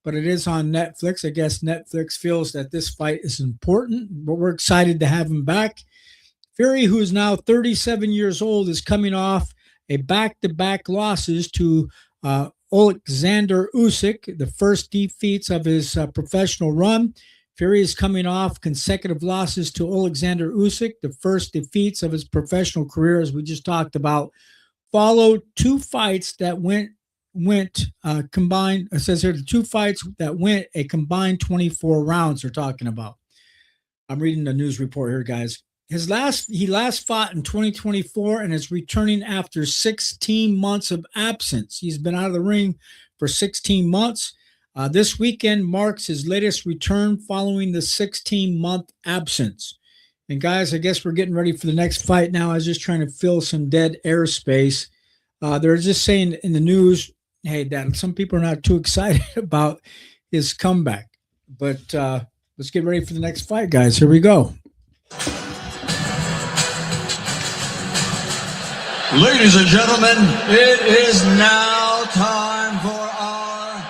S2: but it is on Netflix. I guess Netflix feels that this fight is important, but we're excited to have him back. Fury, who is now 37 years old, is coming off a back-to-back losses to Alexander Usyk, the first defeats of his professional run. Fury is coming off consecutive losses to Alexander Usyk, the first defeats of his professional career, as we just talked about, followed two fights that went combined. It says here the two fights that went a combined 24 rounds. They're talking about. I'm reading the news report here, guys. He last fought in 2024 and is returning after 16 months of absence. He's been out of the ring for 16 months. This weekend marks his latest return following the 16-month absence. And guys, I guess we're getting ready for the next fight now. I was just trying to fill some dead airspace. They're just saying in the news, hey, that some people are not too excited about his comeback. But let's get ready for the next fight, guys. Here we go.
S1: Ladies and gentlemen, it is now time for our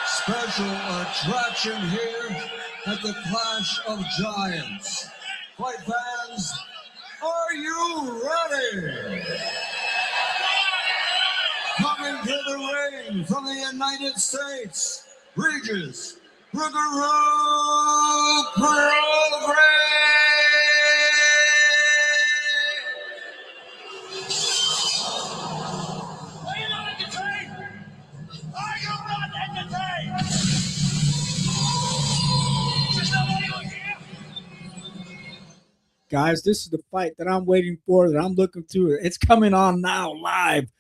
S1: special attraction here at the Clash of Giants. Fight fans, are you ready? Coming to the ring from the United States, Regis Prograis.
S2: Guys, this is the fight that I'm waiting for, that I'm looking through. It's coming on now live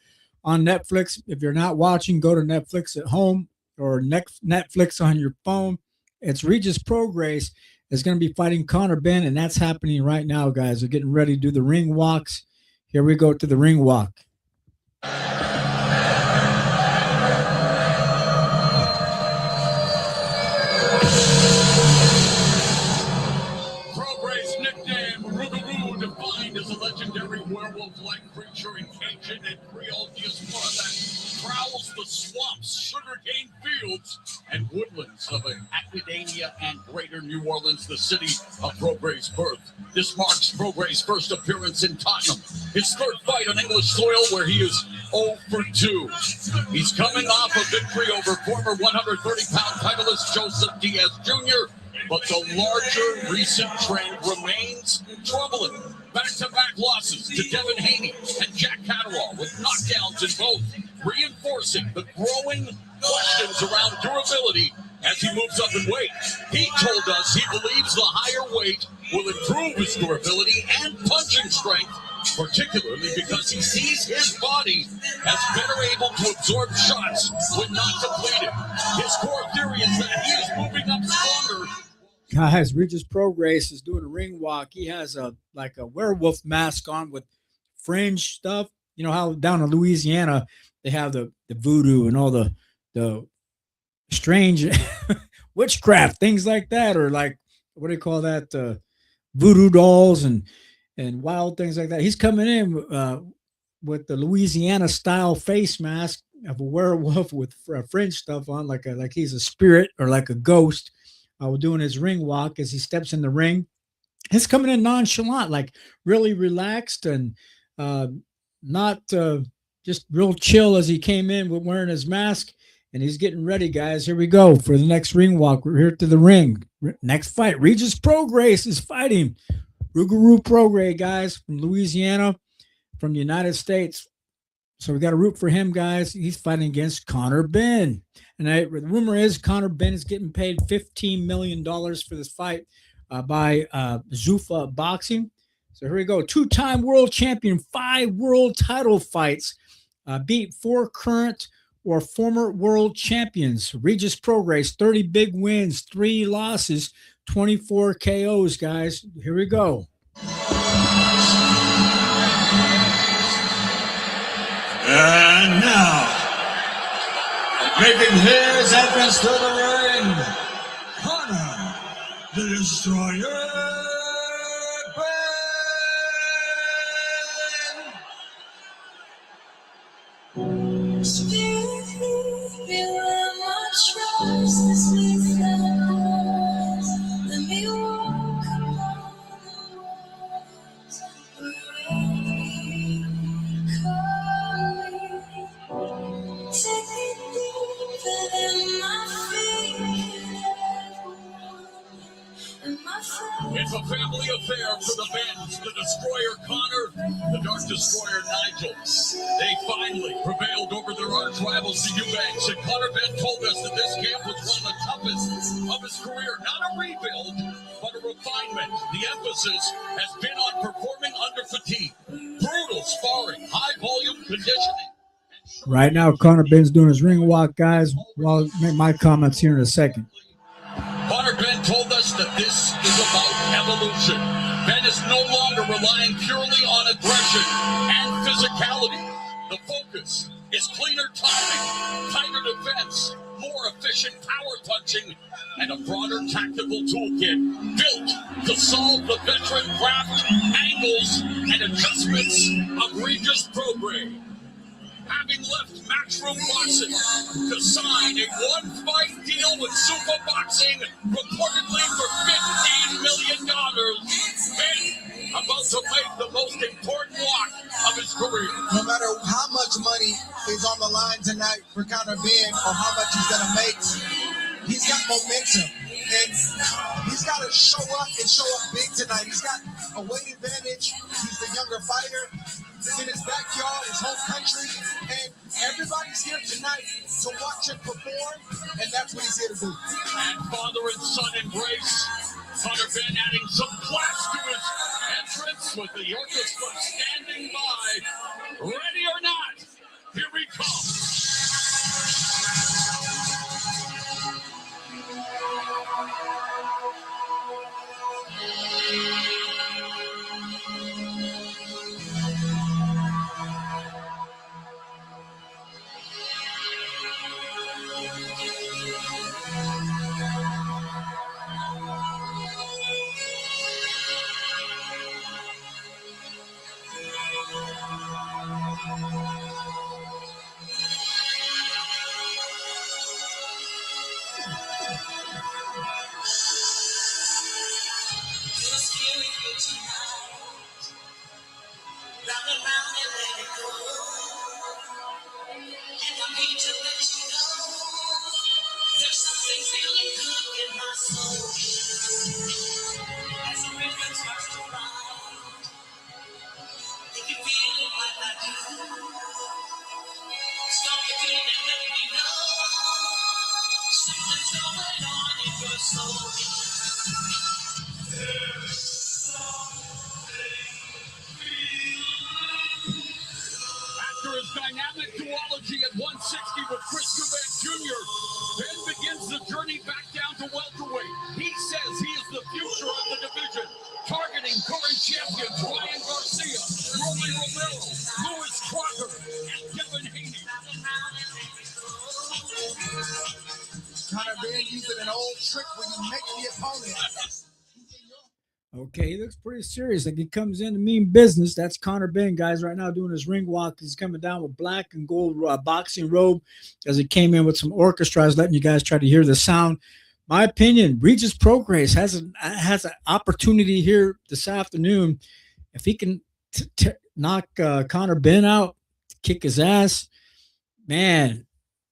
S2: on Netflix. If you're not watching, go to Netflix at home or Netflix on your phone. It's Regis Prograis is going to be fighting Conor Benn, and that's happening right now, guys. They're getting ready to do the ring walks. Here we go to the ring walk.
S4: Werewolf-like creature in Cajun and Creole diaspora that prowls the swamps, sugarcane fields, and woodlands of Aquitania and Greater New Orleans, the city of Prograis' birth. This marks Prograis' first appearance in Tottenham, his third fight on English soil, where he is 0 for 2. He's coming off a victory over former 130-pound titleist Joseph Diaz Jr., but the larger recent trend remains troubling. Back-to-back losses to Devin Haney and Jack Catterall, with knockdowns in both, reinforcing the growing questions around durability as he moves up in weight. He told us he believes the higher weight will improve prove his durability and punching strength, particularly because he sees his body as better able to absorb shots when not depleted. His core theory is that he is moving up stronger.
S2: Guys, Regis Prograis is doing a ring walk. He has a werewolf mask on with fringe stuff. You know how down in Louisiana they have the voodoo and all the strange witchcraft, things like that, or like what do you call that? Voodoo dolls and wild things like that. He's coming in with the Louisiana style face mask of a werewolf with fringe stuff on, like he's a spirit or like a ghost. We're doing his ring walk as he steps in the ring. He's coming in nonchalant, like really relaxed and not just real chill as he came in with wearing his mask. And he's getting ready, guys. Here we go for the next ring walk. We're here to the ring. Next fight, Regis Prograis is fighting Rougarou Prograis, guys, from Louisiana, from the United States. So we got to root for him, guys. He's fighting against Conor Benn. And the rumor is Conor Benn is getting paid $15 million for this fight by Zuffa Boxing. So here we go. 2-time world champion, 5 world title fights, beat 4 current or former world champions. Regis Prograis, 30 big wins, 3 losses, 24 KOs, guys. Here we go.
S1: And now, making his entrance to the ring, Conor the Destroyer Benn.
S9: Spirit, be where my trust is without. Let me walk upon the waters wherever you call me. Take me deeper than my feet could ever want. And my
S4: It's a family affair for the Benns, the Destroyer Conor, the Dark Destroyer Nigel. They finally prevailed over their arch rivals, the Eubanks, and Conor Benn told us that this camp was one of the toughest of his career. Not a rebuild, but a refinement. The emphasis has been on performing under fatigue, brutal sparring, high-volume conditioning.
S2: Right now, Conor Benn's doing his ring walk, guys. Well, I'll make my comments here in a second.
S4: Conor Benn told us that this is about evolution. Benn is no longer relying purely on aggression and physicality. The focus is cleaner timing, tighter defense, more efficient power punching, and a broader tactical toolkit built to solve the veteran craft, angles, and adjustments of Regis Prograis. Having left Matchroom Boxing to sign a one-fight deal with Zuffa Boxing, reportedly for $15 million, Benn about to make the most important walk of his career.
S5: No matter how much money is on the line tonight for Conor Benn or how much he's going to make, he's got momentum. And he's got to show up and show up big tonight. He's got a weight advantage. He's the younger fighter. He's in his backyard, his home country. And everybody's here tonight to watch him perform. And that's what he's here to do.
S4: And father and son embrace. Conor Benn adding some class to his entrance with the orchestra standing by. Ready or not, here we come. dynamic duology at 160 with Chris Eubank Jr. Ben begins the journey back down to welterweight. He says he is the future of the division, targeting current champions Ryan Garcia, Rolly Romero, Louis Crocker, and Kevin Haney.
S5: Conor Ben using an old trick where you make the opponent.
S2: Okay, he looks pretty serious. Like he comes in to mean business. That's Conor Ben, guys, right now doing his ring walk. He's coming down with black and gold boxing robe as he came in with some orchestra. I was letting you guys try to hear the sound. My opinion, Regis Prograis has an opportunity here this afternoon. If he can knock Conor Ben out, kick his ass, man,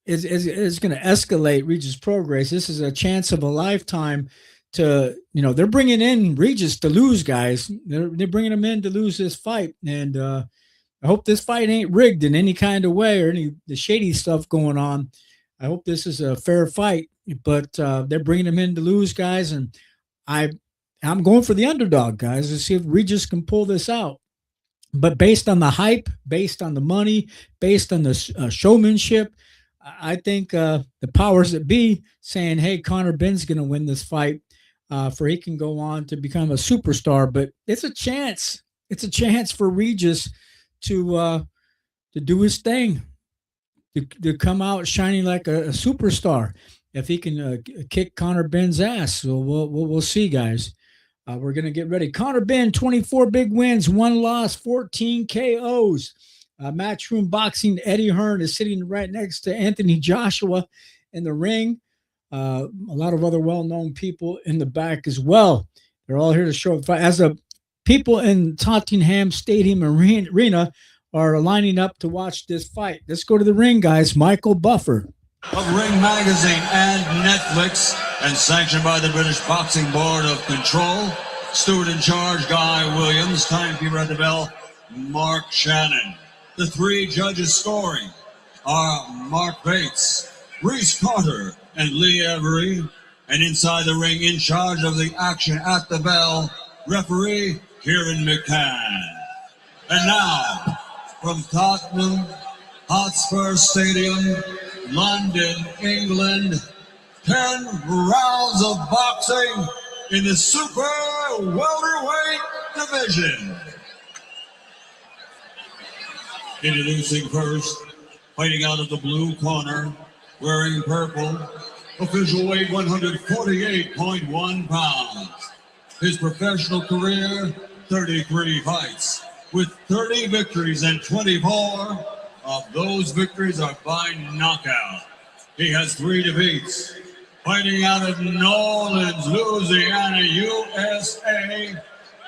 S2: it's going to escalate Regis Prograis. This is a chance of a lifetime. They're bringing in Regis to lose, guys. They're bringing him in to lose this fight, and I hope this fight ain't rigged in any kind of way or the shady stuff going on. I hope this is a fair fight, but they're bringing him in to lose, guys, and I'm going for the underdog, guys, to see if Regis can pull this out. But based on the hype, based on the money, based on the showmanship, I think the powers that be saying, hey, Conor Ben's going to win this fight. For he can go on to become a superstar, but it's a chance. It's a chance for Regis to do his thing, to come out shining like a superstar. If he can kick Conor Ben's ass, so we'll see, guys. We're gonna get ready. Conor Ben, 24 big wins, 1 loss, 14 KOs. Matchroom Boxing. Eddie Hearn is sitting right next to Anthony Joshua in the ring. A lot of other well-known people in the back as well. They're all here to show the fight. As the people in Tottenham Stadium Arena are lining up to watch this fight. Let's go to the ring, guys. Michael Buffer.
S1: Of Ring Magazine and Netflix, and sanctioned by the British Boxing Board of Control. Steward in charge, Guy Williams. Timekeeper at the bell, Mark Shannon. The 3 judges scoring are Mark Bates, Reese Carter, and Lee Avery. And inside the ring, in charge of the action at the bell, referee Kieran McCann. And now, from Tottenham Hotspur Stadium, London, England, 10 rounds of boxing in the super welterweight division. Introducing first, fighting out of the blue corner, wearing purple, official weight 148.1 pounds. His professional career, 33 fights, with 30 victories and 24 of those victories are by knockout. He has 3 defeats. Fighting out of New Orleans, Louisiana, USA,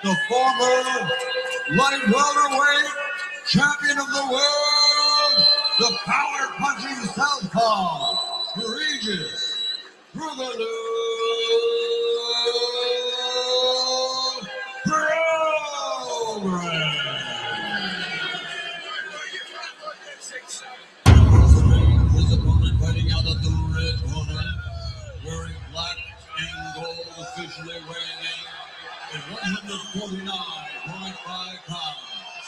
S1: the former light welterweight champion of the world, the power punching southpaw, Regis Prograis. His opponent fighting out of the red corner, wearing black and gold, officially weighing in at 149.5 pounds.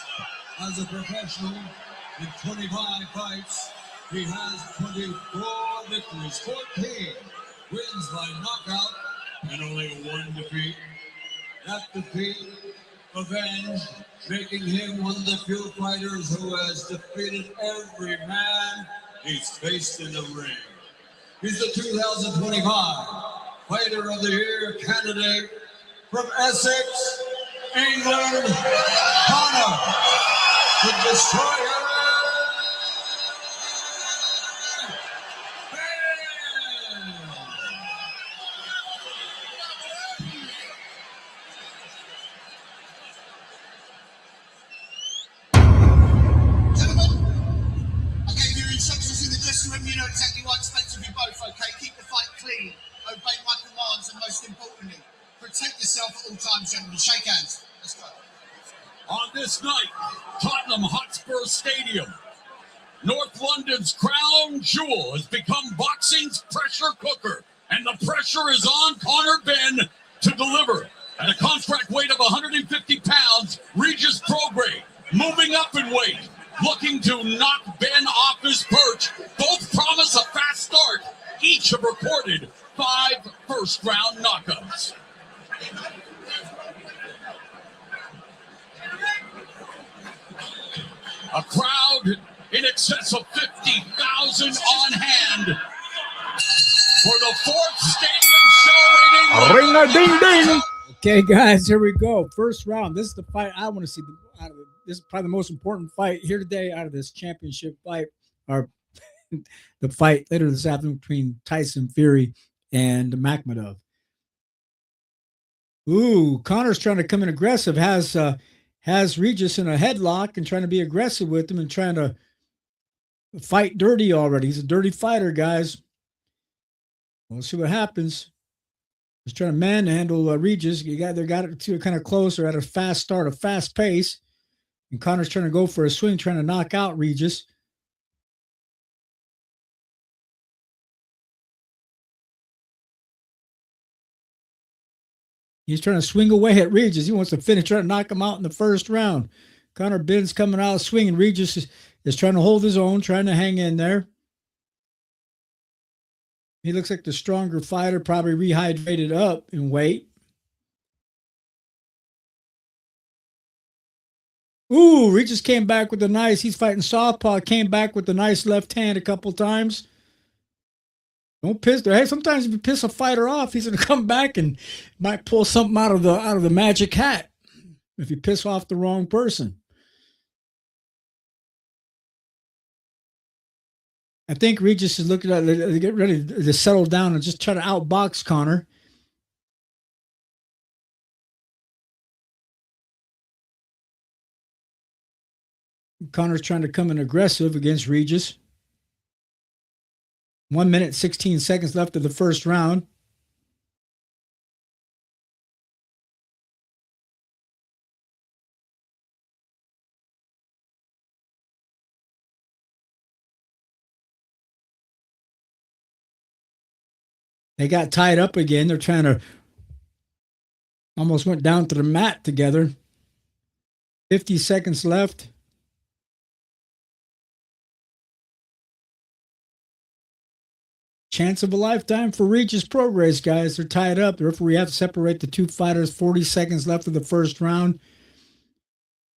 S1: As a professional, in 25 fights, he has 24 victories, 14 wins by knockout, and only 1 defeat. That defeat avenged, making him one of the few fighters who has defeated every man he's faced in the ring. He's the 2025 Fighter of the Year candidate from Essex, England, Conor the Destroyer.
S5: You know exactly what I expect of you both, okay? Keep the fight clean, obey my commands, and most importantly, protect yourself at all times, gentlemen. Shake hands. Let's go.
S4: On this night, Tottenham Hotspur Stadium, North London's crown jewel has become boxing's pressure cooker, and the pressure is on Conor Ben to deliver. At a contract weight of 150 pounds, Regis Prograis moving up in weight. looking to knock Ben off his perch. Both promise a fast start. Each have recorded 5 first-round knockouts. A crowd in excess of 50,000 on hand for the 4th stadium show in England.
S7: Ring a ding ding.
S2: Okay, guys, here we go. First round. This is the fight I want to see out of it. This is probably the most important fight here today out of this championship fight, or the fight later this afternoon between Tyson Fury and Makhmudov. Ooh, Connor's trying to come in aggressive. Has Regis in a headlock and trying to be aggressive with him and trying to fight dirty already. He's a dirty fighter, guys. We'll see what happens. He's trying to manhandle Regis. They got it to kind of closer at a fast start, a fast pace. And Connor's trying to go for a swing, trying to knock out Regis. He's trying to swing away at Regis. He wants to finish, trying to knock him out in the first round. Connor Ben's coming out swinging. Regis is trying to hold his own, trying to hang in there. He looks like the stronger fighter, probably rehydrated up in weight. Ooh, Regis came back with a nice, he's fighting southpaw, came back with a nice left hand a couple times. Don't piss there. Hey, sometimes if you piss a fighter off, he's gonna come back and might pull something out of the magic hat if you piss off the wrong person. I think Regis is looking at to get ready to settle down and just try to outbox Connor. Connor's trying to come in aggressive against Regis. 1 minute, 16 seconds left of the first round. They got tied up again. They're trying to almost went down to the mat together. 50 seconds left. Chance of a lifetime for Regis Progress, guys. They're tied up. The referee has to separate the two fighters. 40 seconds left of the first round.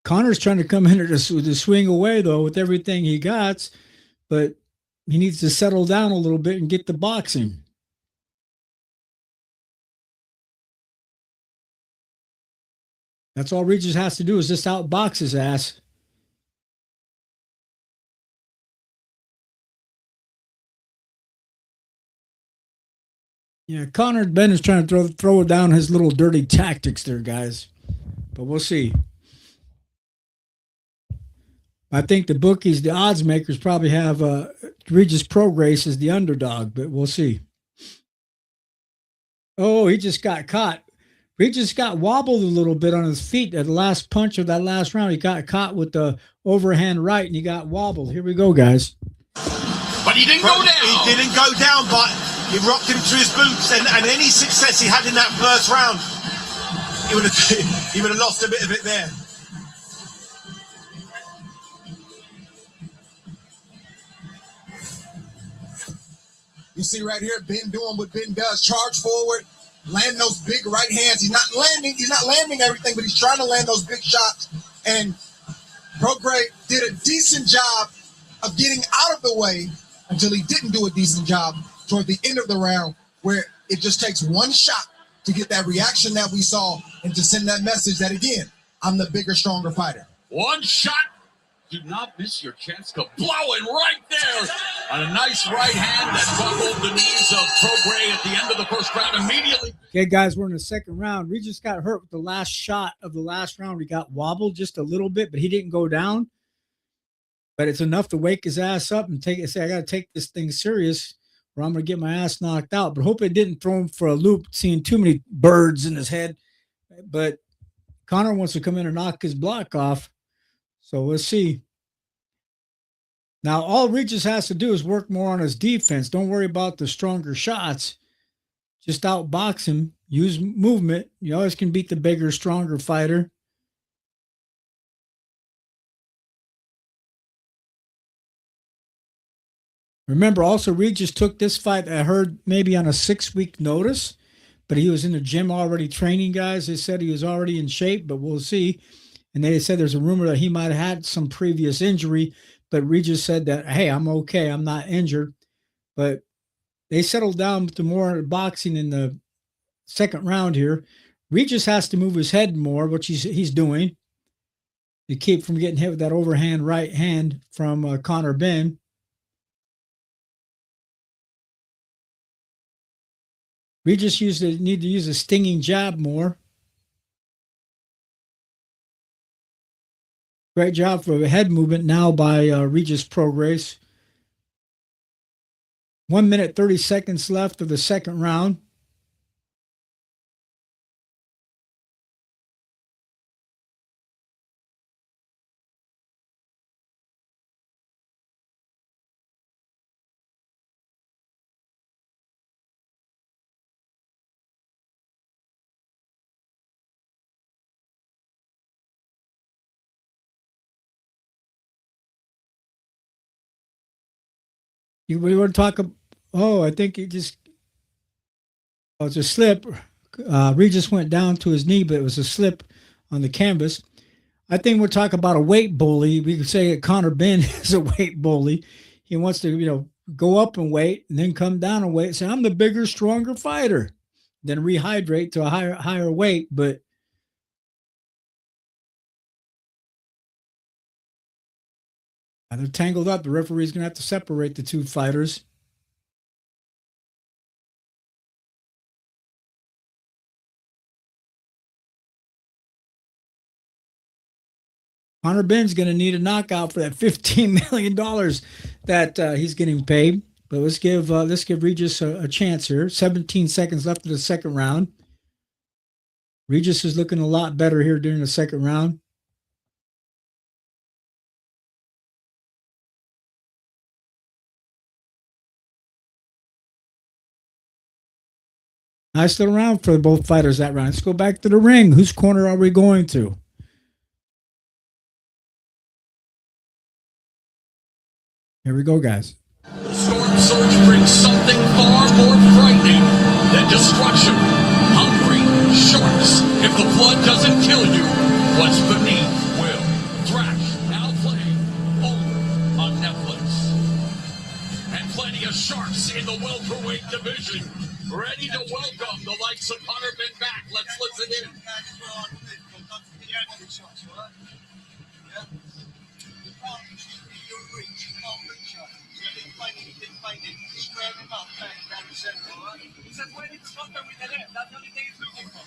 S2: Connor's trying to come in to swing away, though, with everything he got. But he needs to settle down a little bit and get the boxing. That's all Regis has to do is just outbox his ass. Yeah, Connor Ben is trying to throw down his little dirty tactics there, guys. But we'll see. I think the bookies, the odds makers, probably have Regis Progress as the underdog, but we'll see. Oh, he just got caught. Regis got wobbled a little bit on his feet at the last punch of that last round. He got caught with the overhand right, and he got wobbled. Here we go, guys.
S4: But he didn't go down.
S3: He didn't go down, but he rocked him to his boots, and any success he had in that first round, he would have lost a bit of it there.
S5: You see right here, Ben doing what Ben does: charge forward, land those big right hands. He's not landing everything, but he's trying to land those big shots. And Progress did a decent job of getting out of the way until he didn't do a decent job toward the end of the round, where it just takes one shot to get that reaction that we saw and to send that message that, again, I'm the bigger, stronger fighter.
S4: One shot. Do not miss your chance to blow it right there on a nice right hand that buckled the knees of Progress at the end of the first round immediately.
S2: Okay, guys, we're in the second round. Regis got hurt with the last shot of the last round. He got wobbled just a little bit, but he didn't go down. But it's enough to wake his ass up and say, I got to take this thing serious or I'm going to get my ass knocked out. But hope it didn't throw him for a loop, seeing too many birds in his head. But Connor wants to come in and knock his block off. So we'll see. Now, all Regis has to do is work more on his defense. Don't worry about the stronger shots. Just outbox him. Use movement. You always can beat the bigger, stronger fighter. Remember, also, Regis took this fight, I heard, maybe on a 6-week notice, but he was in the gym already training guys. They said he was already in shape, but we'll see. And they said there's a rumor that he might have had some previous injury, but Regis said that, hey, I'm okay. I'm not injured. But they settled down to more boxing in the second round here. Regis has to move his head more, which he's doing, to keep from getting hit with that overhand right hand from Conor Benn. Regis need to use a stinging jab more. Great job for head movement now by Regis Prograis. 1 minute, 30 seconds left of the second round. We were talking. Oh, I think it just. Oh, it's a slip. Regis went down to his knee, but it was a slip on the canvas. I think we're talking about a weight bully. We could say that Conor Benn is a weight bully. He wants to, go up in weight and then come down in weight. Say, I'm the bigger, stronger fighter. Then rehydrate to a higher weight. But they're tangled up. The referee's going to have to separate the two fighters. Conor Benn's going to need a knockout for that $15 million that he's getting paid. But let's give Regis a chance here. 17 seconds left of the second round. Regis is looking a lot better here during the second round. Nice little round for both fighters that round. Let's go back to the ring. Whose corner are we going to? Here we go, guys.
S4: The storm surge brings something far more frightening than destruction. Hungry sharks. If the flood doesn't kill you, what's beneath will. Thrash now playing only on Netflix. And plenty of sharks in the welterweight division. Ready to welcome the likes of Conor Benn back. Let's listen in.
S6: He said, where did Scott go with the left? That's the only thing he's looking for.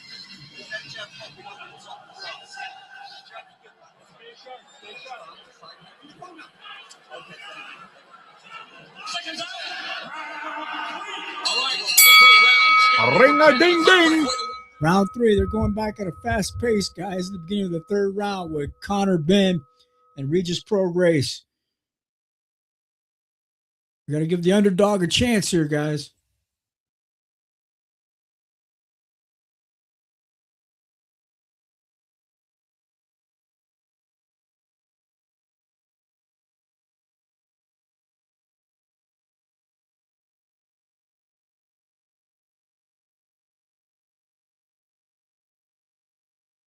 S4: Seconds out. All right, the third round.
S7: Ring a ding ding.
S2: Round 3, they're going back at a fast pace, guys, at the beginning of the third round with Conor Benn and Regis Prograis. We got to give the underdog a chance here, guys.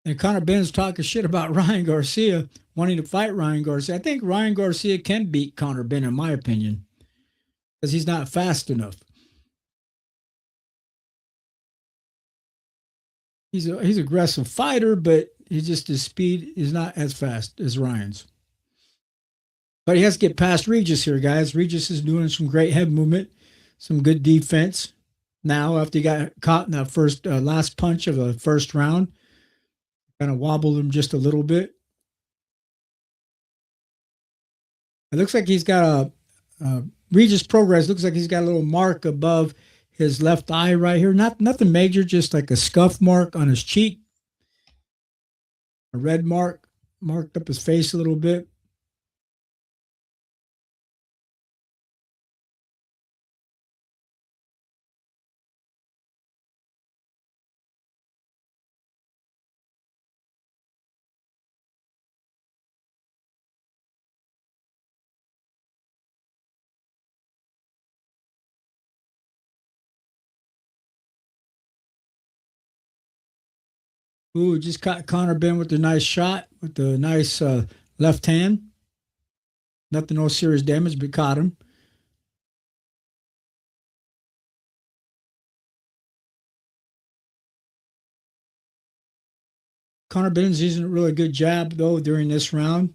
S2: And Conor Benn's talking shit about Ryan Garcia wanting to fight Ryan Garcia. I think Ryan Garcia can beat Conor Benn, in my opinion, because he's not fast enough. He's an aggressive fighter, but his speed is not as fast as Ryan's. But he has to get past Regis here, guys. Regis is doing some great head movement, some good defense. Now, after he got caught in that last punch of the first round, kind of wobbled him just a little bit. It looks like he's got Regis Prograis looks like he's got a little mark above his left eye right here. Nothing major, just like a scuff mark on his cheek. A red mark, marked up his face a little bit. Ooh, just caught Connor Benn with the nice shot, with the nice left hand. Nothing, no serious damage, but caught him. Connor Benn's using a really good jab, though, during this round.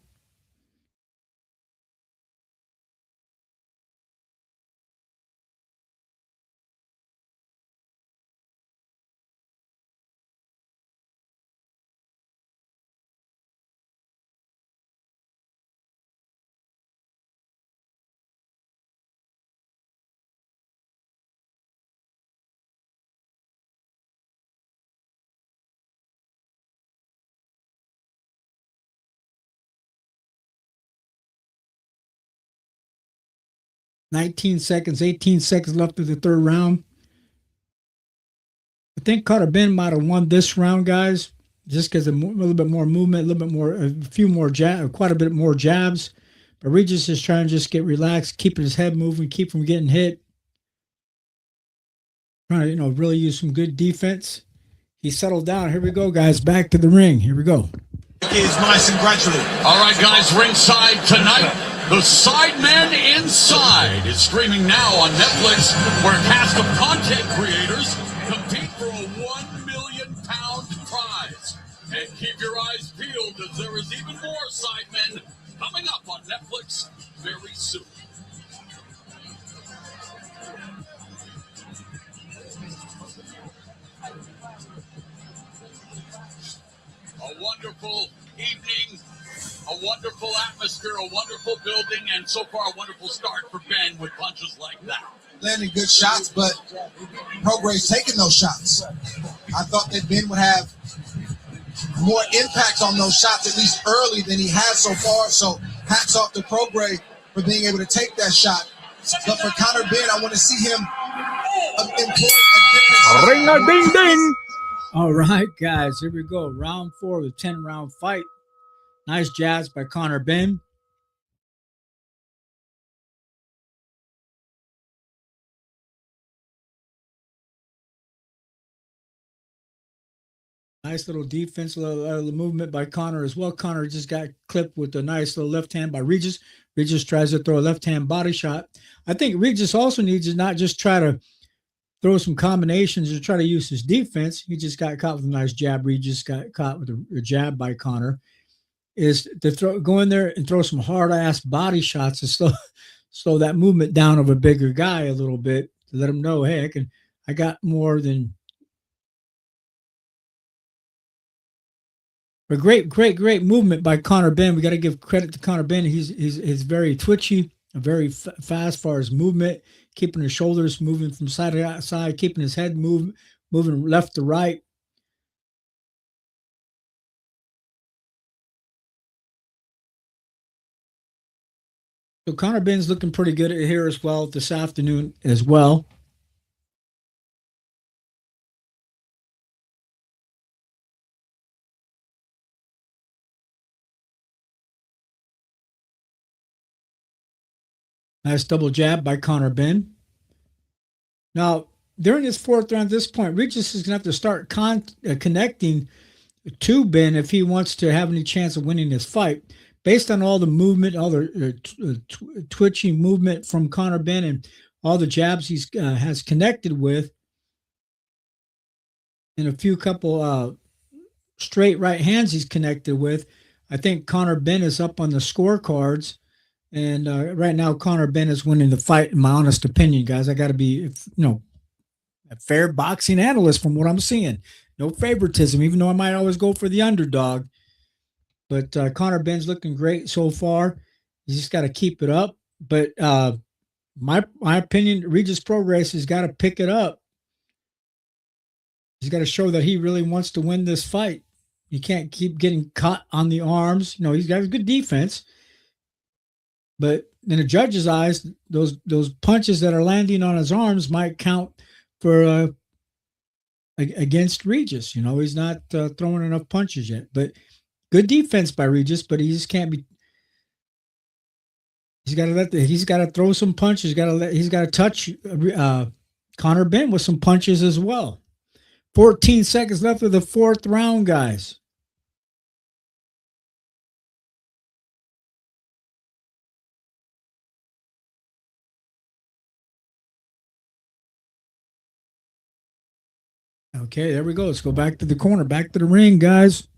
S2: $19, 18 seconds left of the third round. I think Connor Benn might have won this round, guys, just because a little bit more movement, a little bit more, a few more jabs, quite a bit more jabs. But Regis is trying to just get relaxed, keeping his head moving, keep from getting hit. Trying to, really use some good defense. He settled down. Here we go, guys. Back to the ring. Here we go.
S3: Is nice and gradually.
S4: All right, guys, ringside tonight. The Sidemen Inside is streaming now on Netflix, where a cast of content creators compete for a £1 million prize. And keep your eyes peeled, as there is even more Sidemen coming up on Netflix very soon. A wonderful evening, a wonderful atmosphere, a wonderful building, and so far a wonderful start for Ben with punches like that.
S5: Landing good shots, but Prograve's taking those shots. I thought that Ben would have more impact on those shots, at least early, than he has so far. So hats off to Prograve for being able to take that shot. But for Connor Benn, I want to see him employ a different
S7: Ring a ding ding.
S2: All right, guys, here we go. Round 4 of the 10-round fight. Nice jabs by Connor Benn. Nice little defense, little movement by Connor as well. Connor just got clipped with a nice little left hand by Regis. Regis tries to throw a left hand body shot. I think Regis also needs to not just try to throw some combinations or try to use his defense. He just got caught with a nice jab. Regis got caught with a jab by Connor. Is to go in there and throw some hard ass body shots to slow that movement down of a bigger guy a little bit, to let him know, hey, I got more than. But great movement by Connor Benn. We got to give credit to Connor Benn. He's very twitchy, very fast as far as movement, keeping his shoulders moving from side to side, keeping his head moving left to right. So Connor Benn's looking pretty good here as well this afternoon as well. Nice double jab by Connor Benn. Now, during this fourth round, at this point, Regis is going to have to start connecting to Benn if he wants to have any chance of winning this fight. Based on all the movement, all the twitching movement from Connor Benn and all the jabs he has connected with, and a few couple straight right hands he's connected with, I think Connor Benn is up on the scorecards. And right now, Connor Benn is winning the fight, in my honest opinion, guys. I got to be, a fair boxing analyst from what I'm seeing. No favoritism, even though I might always go for the underdog. But Connor Benn's looking great so far. He's just got to keep it up. But my opinion, Regis Prograis has got to pick it up. He's got to show that he really wants to win this fight. He can't keep getting caught on the arms. He's got a good defense. But in the judge's eyes, those punches that are landing on his arms might count for against Regis. He's not throwing enough punches yet. But good defense by Regis, but he just can't be. He's got to throw some punches. He's got to touch Connor Benn with some punches as well. 14 seconds left of the fourth round, guys. Okay, there we go. Let's go back to the corner, back to the ring, guys.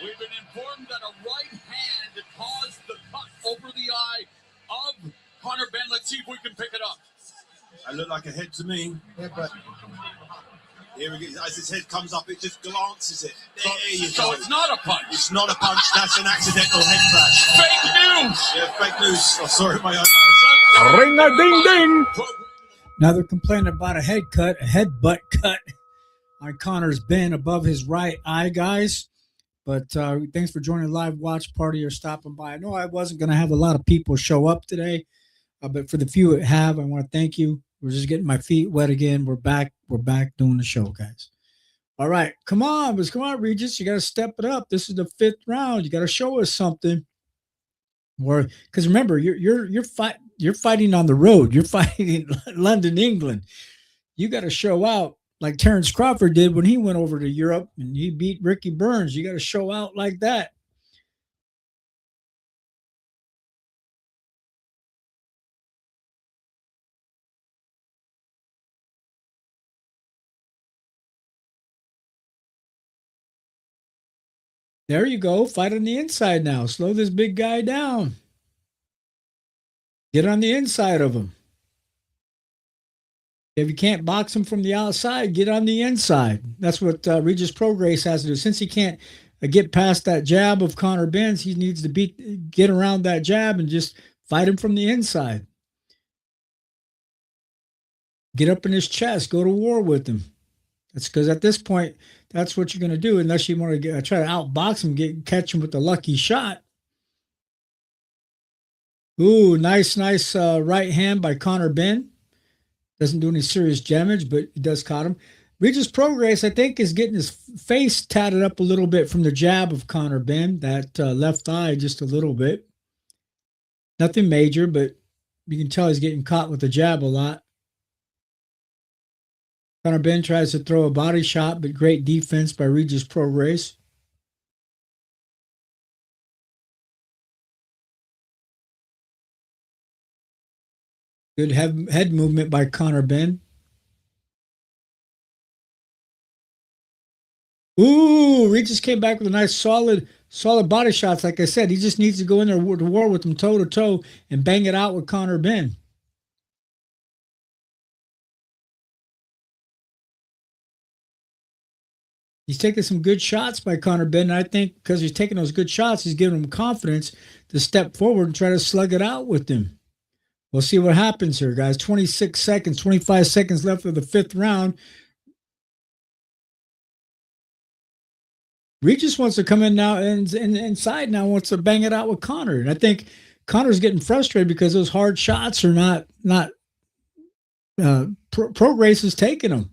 S4: We've been informed that a right hand caused the cut over the eye of Conor Benn. Let's see if we can pick it up.
S3: That looked like a head to me. Yeah, but here we go. As his head comes up, it just glances it. There you
S4: So
S3: go.
S4: it's not a punch.
S3: It's not a punch. That's an accidental head clash.
S4: Fake news.
S3: Yeah, fake news. Oh, sorry, my own.
S7: Ring a ding ding.
S2: Now they're complaining about a headbutt cut on Conor's Benn above his right eye, guys. But thanks for joining the live watch party or stopping by. I know I wasn't going to have a lot of people show up today, but for the few that have, I want to thank you. We're just getting my feet wet again. We're back doing the show, guys. All right, come on, Regis. You got to step it up. This is the fifth round. You got to show us something. Or because remember, you're fighting on the road. You're fighting in London, England. You got to show out like Terrence Crawford did when he went over to Europe and he beat Ricky Burns. You got to show out like that. There you go. Fight on the inside now. Slow this big guy down. Get on the inside of him. If you can't box him from the outside, get on the inside. That's what Regis Prograis has to do. Since he can't get past that jab of Conor Benn, he needs to get around that jab and just fight him from the inside. Get up in his chest. Go to war with him. That's because at this point, that's what you're going to do unless you want to try to outbox him, catch him with a lucky shot. Ooh, nice right hand by Conor Benn. Doesn't do any serious damage, but it does caught him. Regis Prograis, I think, is getting his face tatted up a little bit from the jab of Conor Benn, that left eye just a little bit. Nothing major, but you can tell he's getting caught with the jab a lot. Conor Benn tries to throw a body shot, but great defense by Regis Prograis. Good head movement by Conor Benn. Ooh, Regis came back with a nice solid body shots. Like I said, he just needs to go in there to war with him toe to toe and bang it out with Conor Benn. He's taking some good shots by Conor Benn. And I think because he's taking those good shots, he's giving him confidence to step forward and try to slug it out with him. We'll see what happens here, guys. 26 seconds, 25 seconds left of the fifth round. Regis wants to come in now and inside now wants to bang it out with Conor. And I think Conor's getting frustrated because those hard shots are not Prograis is taking them.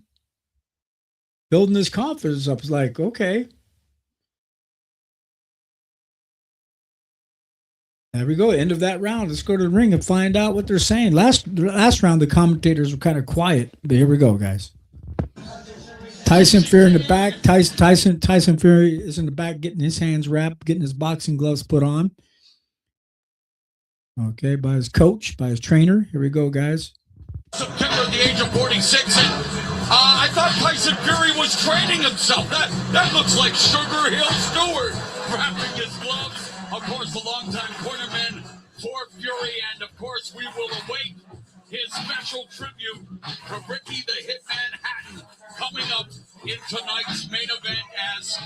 S2: Building his confidence up. It's like, okay. There we go. End of that round. Let's go to the ring and find out what they're saying. Last round, the commentators were kind of quiet, but here we go, guys. Tyson Fury in the back. Tyson Fury is in the back, getting his hands wrapped, getting his boxing gloves put on. Okay, by his coach, by his trainer. Here we go, guys.
S4: September at the age of 46, and I thought Tyson Fury was training himself. That looks like Sugar Hill Stewart wrapping his gloves. Of course, the longtime cornerman for Fury, and of course, we will await his special tribute to Ricky the Hitman Hatton coming up in tonight's main event as,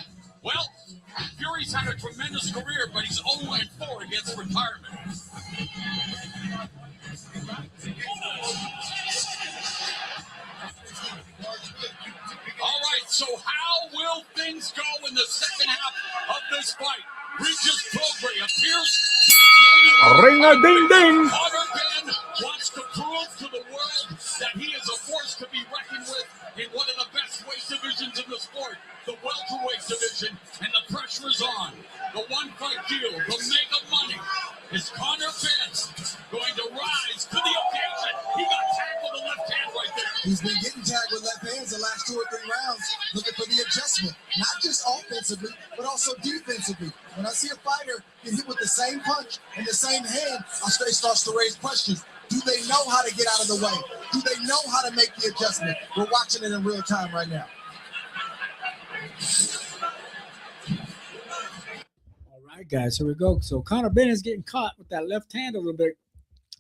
S4: well, Fury He's had a tremendous career, but he's 0-4 against retirement. All right, so how will things go in the second half of this fight? Regis Prograis appears.
S7: Ring-a-ding-ding.
S4: Conor Benn wants to prove to the world that he is a force to be reckoned with in one of the best weight divisions in the sport, the welterweight division, and the pressure is on. The one-fight deal, the mega money. Is Conor Benn going to rise to the occasion? He got tagged with the left hand right there.
S5: He's been getting tagged with left hands the last 2 or 3 rounds, looking for the adjustment, not just offensively, but also defensively. When I see a fighter get hit with the same punch in the same hand, it starts to raise questions. Do they know how to get out of the way? Do they know how to make the adjustment? We're watching it in real time right now.
S2: All right, guys, here we go. So Conor Benn is getting caught with that left hand a little bit,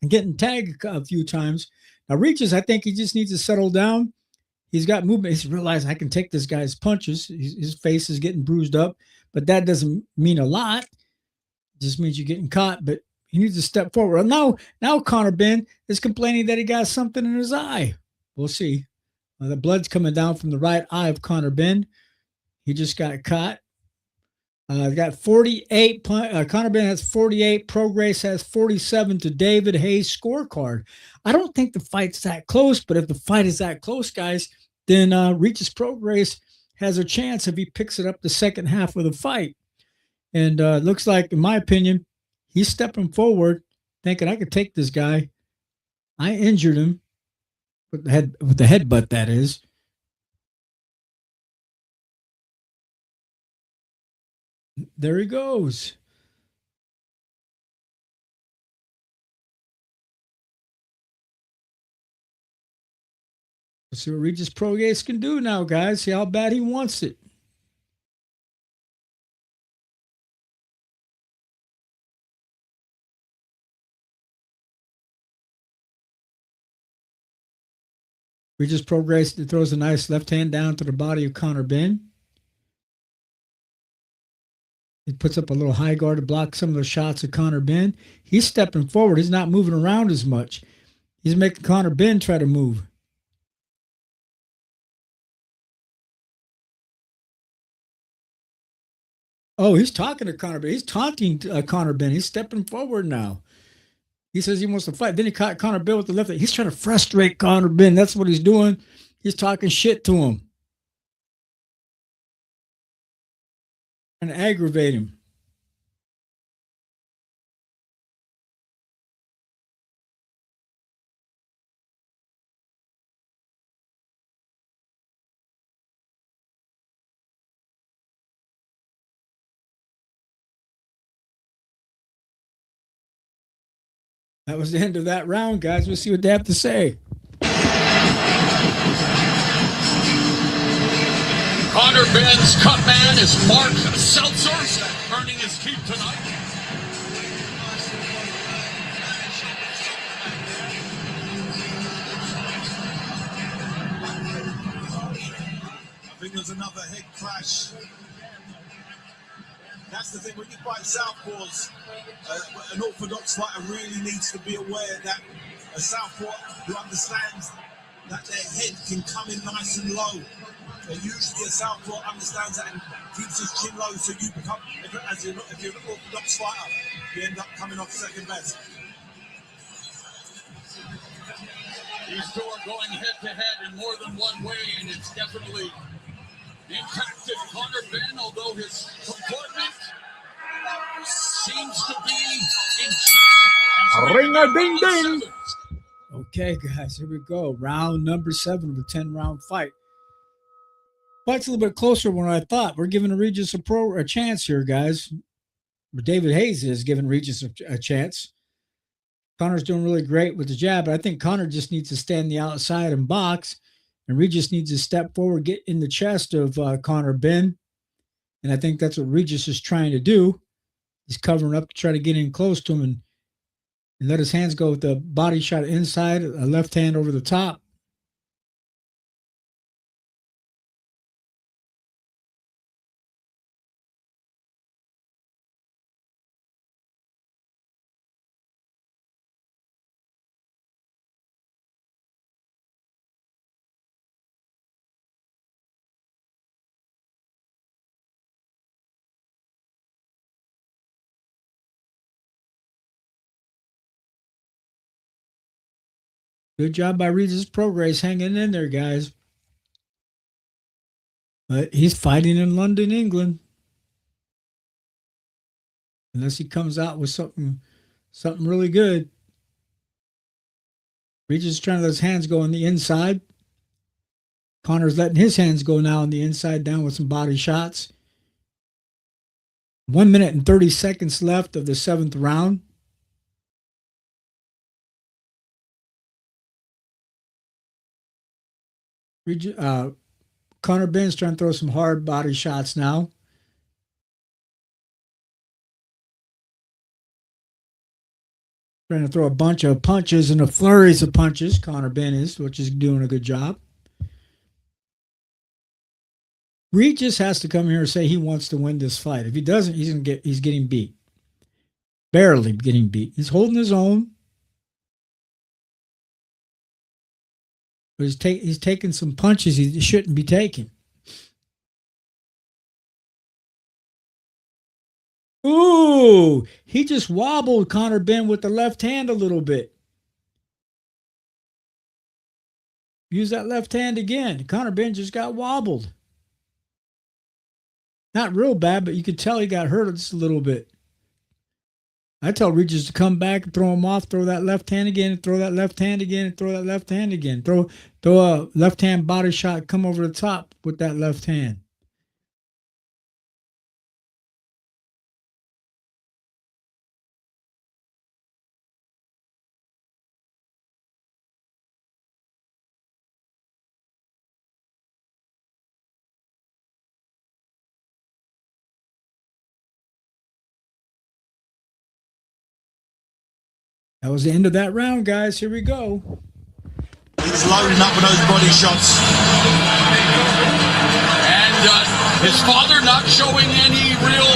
S2: getting tagged a few times. Now, Regis, I think he just needs to settle down. He's got movement. He's realized I can take this guy's punches. His face is getting bruised up, but that doesn't mean a lot. It just means you're getting caught, but he needs to step forward. Now Conor Benn is complaining that he got something in his eye. We'll see. The blood's coming down from the right eye of Conor Benn. He just got caught. Got 48. Conor Benn has 48. Prograis has 47 to David Hayes' scorecard. I don't think the fight's that close, but if the fight is that close, guys, then Regis Prograis has a chance if he picks it up the second half of the fight. And looks like, in my opinion, he's stepping forward, thinking I could take this guy. I injured him with the headbutt, that is. There he goes. Let's see what Regis Prograis can do now, guys. See how bad he wants it. Regis Prograis throws a nice left hand down to the body of Conor Benn. He puts up a little high guard to block some of the shots of Conor Benn. He's stepping forward. He's not moving around as much. He's making Conor Benn try to move. Oh, he's talking to Conor Benn. He's taunting Conor Benn. He's stepping forward now. He says he wants to fight. Then he caught Conor Benn with the left hand. He's trying to frustrate Conor Benn. That's what he's doing. He's talking shit to him. And aggravate him. That was the end of that round, guys. We'll see what they have to say.
S4: Conor Benn's cut man is Mark Seltzer, earning his keep tonight.
S3: I think there's another head clash. That's the thing, when you fight southpaws, an orthodox fighter really needs to be aware that a southpaw who understands that their head can come in nice and low. And usually a southpaw understands that and keeps his chin low, so you become, if you're an orthodox fighter, you end up coming off second best.
S4: These two are going head-to-head in more than one way, and it's definitely impacted Conor Benn, although his comportment seems to be in check.
S7: Ring-a-ding-ding.
S2: Okay, guys, here we go. Round number 7 of a 10-round fight. Fight's a little bit closer than what I thought. We're giving Regis a chance here, guys. David Hayes is giving Regis a chance. Conor's doing really great with the jab, but I think Conor just needs to stand the outside and box, and Regis needs to step forward, get in the chest of Conor Benn, and I think that's what Regis is trying to do. He's covering up to try to get in close to him and let his hands go with the body shot inside, a left hand over the top. Good job by Regis Prograis hanging in there, guys. But he's fighting in London, England. Unless he comes out with something really good. Regis is trying to let his hands go on the inside. Connor's letting his hands go now on the inside down with some body shots. 1 minute and 30 seconds left of the 7th round. Connor Ben's trying to throw some hard body shots now. Trying to throw a bunch of punches and a flurries of punches. Connor Ben is, which is doing a good job. Regis has to come here and say he wants to win this fight. If he doesn't, he's getting beat. Barely getting beat. He's holding his own. But he's taking some punches he shouldn't be taking. Ooh, he just wobbled Connor Ben with the left hand a little bit. Use that left hand again. Connor Ben just got wobbled. Not real bad, but you could tell he got hurt just a little bit. I tell Regis to come back and throw him off, throw that left hand again, and throw that left hand again, and throw that left hand again. Throw a left hand body shot, come over the top with that left hand. That was the end of that round, guys. Here we go.
S3: He's loading up with those body shots.
S4: And his father not showing any real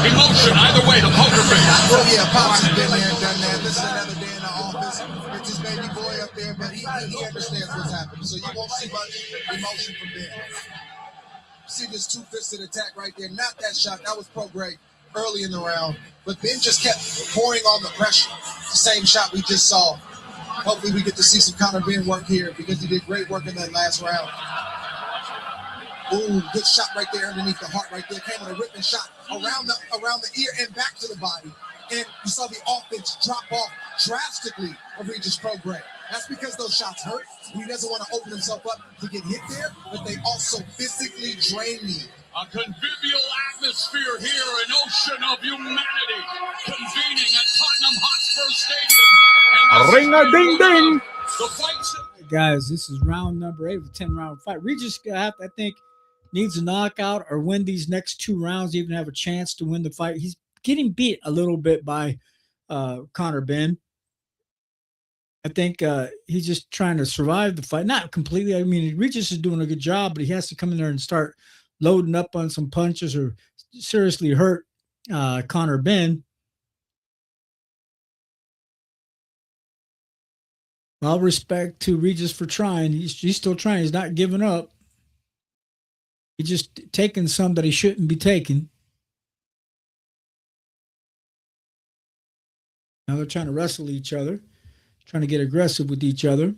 S4: emotion either way, the poker face.
S5: Well, yeah, Pops has been there and done that. This is another day in the office. It's his baby boy up there, but he understands what's happening. So you won't see much emotion from Ben. See this two-fisted attack right there. Not that shot. That was Prograis early in the round. But Ben just kept pouring on the pressure. The same shot we just saw. Hopefully we get to see some Connor Ben work here because he did great work in that last round. Ooh, good shot right there underneath the heart right there. Came with a ripping shot around the ear and back to the body. And you saw the offense drop off drastically of Regis Prograis. That's because those shots hurt. He doesn't want to open himself up to get hit there, but they also physically drain you.
S4: A convivial atmosphere here, an ocean of humanity convening at Tottenham Hotspur Stadium.
S7: Ring a ding ding.
S4: The fights.
S2: Guys, this is round number 8 of the 10-round fight. Regis, I think, needs a knockout or win these next 2 rounds, even have a chance to win the fight. He's getting beat a little bit by Connor Ben. I think he's just trying to survive the fight. Not completely. I mean, Regis is doing a good job, but he has to come in there and start loading up on some punches or seriously hurt Connor Ben. All respect to Regis for trying. He's still trying. He's not giving up. He's just taking some that he shouldn't be taking. Now they're trying to wrestle each other, trying to get aggressive with each other.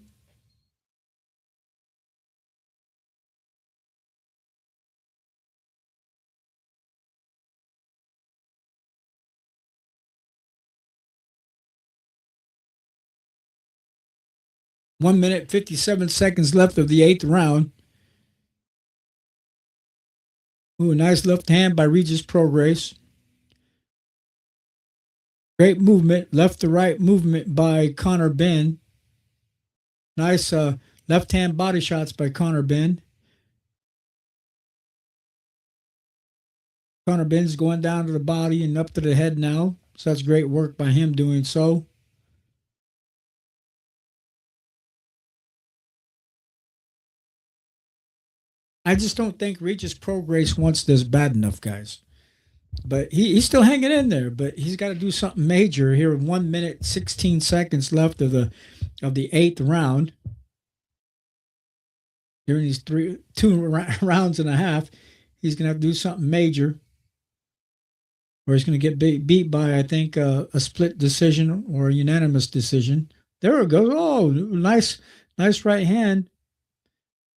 S2: One minute, 57 seconds left of the 8th round. Ooh, a nice left hand by Regis Prograis. Great movement, left to right movement by Connor Ben. Nice left hand body shots by Connor Ben. Connor Ben's going down to the body and up to the head now. So that's great work by him doing so. I just don't think Regis Prograis wants this bad enough, guys. But he's still hanging in there, but he's got to do something major here. 1 minute, 16 seconds left of the 8th round. During these 2 rounds and a half, he's going to have to do something major. Or he's going to get beat by, I think, a split decision or a unanimous decision. There it goes. Oh, nice right hand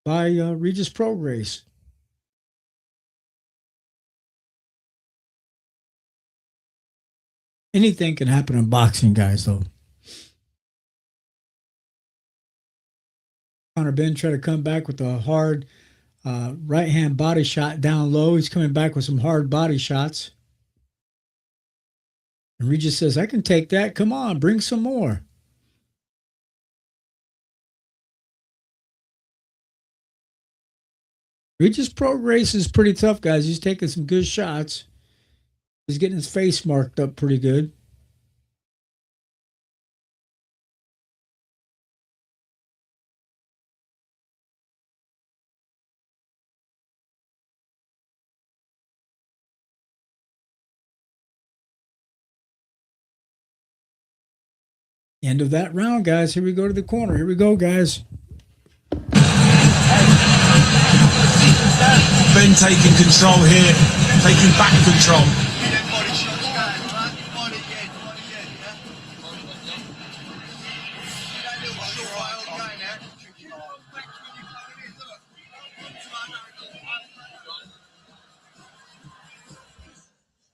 S2: by Regis Prograis. Anything can happen in boxing, guys, though. Conor Benn tried to come back with a hard right hand body shot down low. He's coming back with some hard body shots. And Regis says, I can take that. Come on, bring some more. Regis Prograis is pretty tough, guys. He's taking some good shots. He's getting his face marked up pretty good. End of that round, guys. Here we go to the corner. Here we go, guys.
S3: Ben taking control here, taking back control.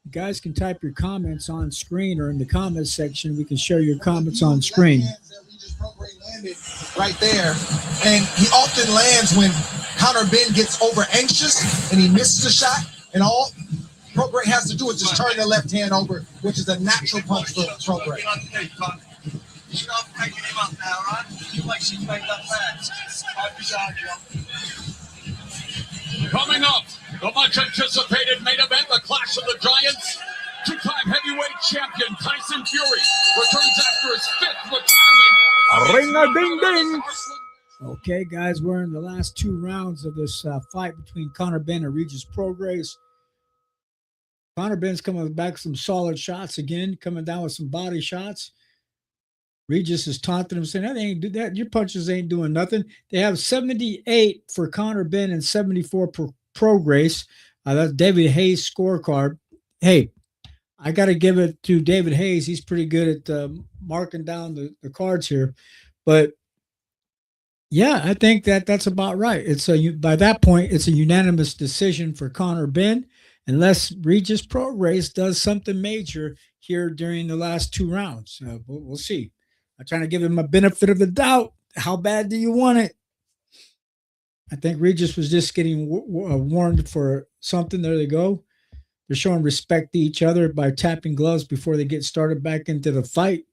S2: You guys can type your comments on screen, or in the comments section. We can share your comments on screen.
S5: Right there, and he often lands when Conor Benn gets over anxious and he misses a shot, and all Prograis has to do is just turn the left hand over, which is a natural punch for Prograis.
S6: Stop picking him up now, right? You like she's made that bad.
S4: Coming up, the much anticipated main event, the Clash of the Giants. Two-time heavyweight champion Tyson Fury returns after his 5th retirement.
S7: Ring-a-ding-ding.
S2: Okay, guys, we're in the last 2 rounds of this fight between Conor Benn and Regis Prograis. Conor Benn's coming back with some solid shots again, coming down with some body shots. Regis is taunting him, saying, "That ain't do that. Your punches ain't doing nothing." They have 78 for Conor Benn and 74 for Prograis. That's David Hayes' scorecard. Hey, I got to give it to David Hayes. He's pretty good at marking down the cards here. But yeah, I think that's about right. It's by that point, it's a unanimous decision for Conor Benn, unless Regis Prograis does something major here during the last 2 rounds. We'll see. I'm trying to give him a benefit of the doubt. How bad do you want it? I think Regis was just getting warned for something. There they go. They're showing respect to each other by tapping gloves before they get started back into the fight.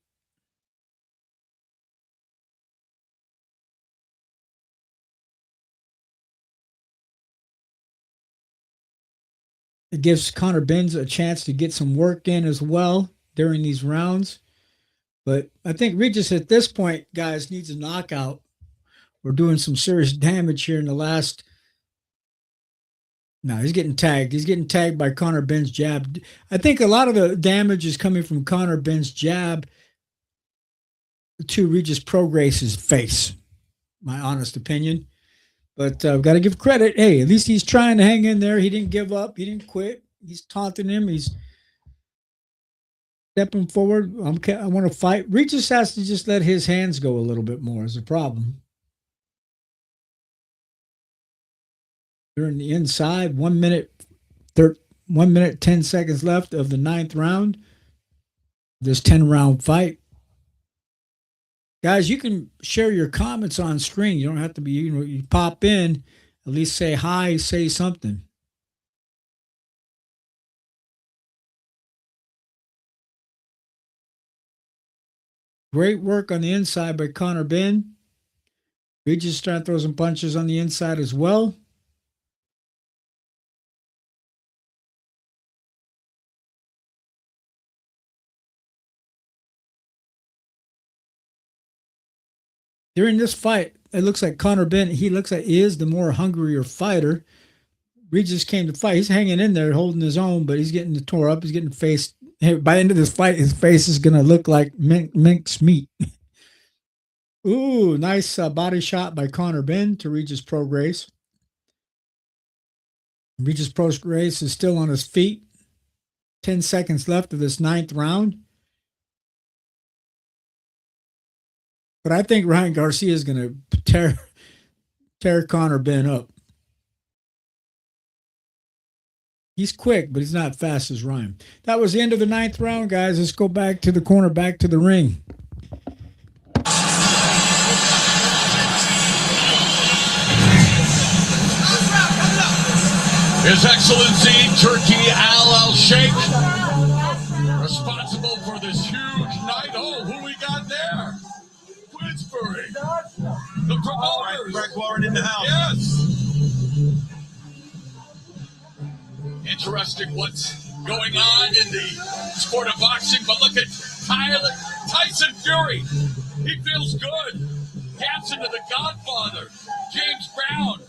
S2: It gives Conor Benn a chance to get some work in as well during these rounds. But I think Regis at this point, guys, needs a knockout. We're doing some serious damage here in the last. No, he's getting tagged. He's getting tagged by Conor Benn's jab. I think a lot of the damage is coming from Conor Benn's jab to Regis Prograis' face, my honest opinion. But I've got to give credit. Hey, at least he's trying to hang in there. He didn't give up. He didn't quit. He's taunting him. He's stepping forward. I want to fight. Regis has to just let his hands go a little bit more is the problem. They're in the inside. 1 minute, 10 seconds left of the 9th round. This 10-round fight. Guys, you can share your comments on screen. You don't have to be, you pop in, at least say hi, say something. Great work on the inside by Conor Benn. Regis trying to throw some punches on the inside as well. During this fight, it looks like Conor Benn, he is the more hungrier fighter. Regis came to fight. He's hanging in there, holding his own, but he's getting tore up. He's getting faced. By the end of this fight, his face is going to look like minced meat. Ooh, nice body shot by Conor Benn to Regis Prograis. Regis Prograis is still on his feet. 10 seconds left of this 9th round. But I think Ryan Garcia is going to tear Conor Ben up. He's quick, but he's not fast as Ryan. That was the end of the 9th round, guys. Let's go back to the corner, back to the ring.
S4: His Excellency Turkey Al-Sheikh, responsible for this huge night. Oh, who we got there? Queensbury. The promoters.
S3: Greg Warren in the house.
S4: Yes. Interesting what's going on in the sport of boxing, but look at Tyson Fury. He feels good. Taps into the Godfather, James Brown.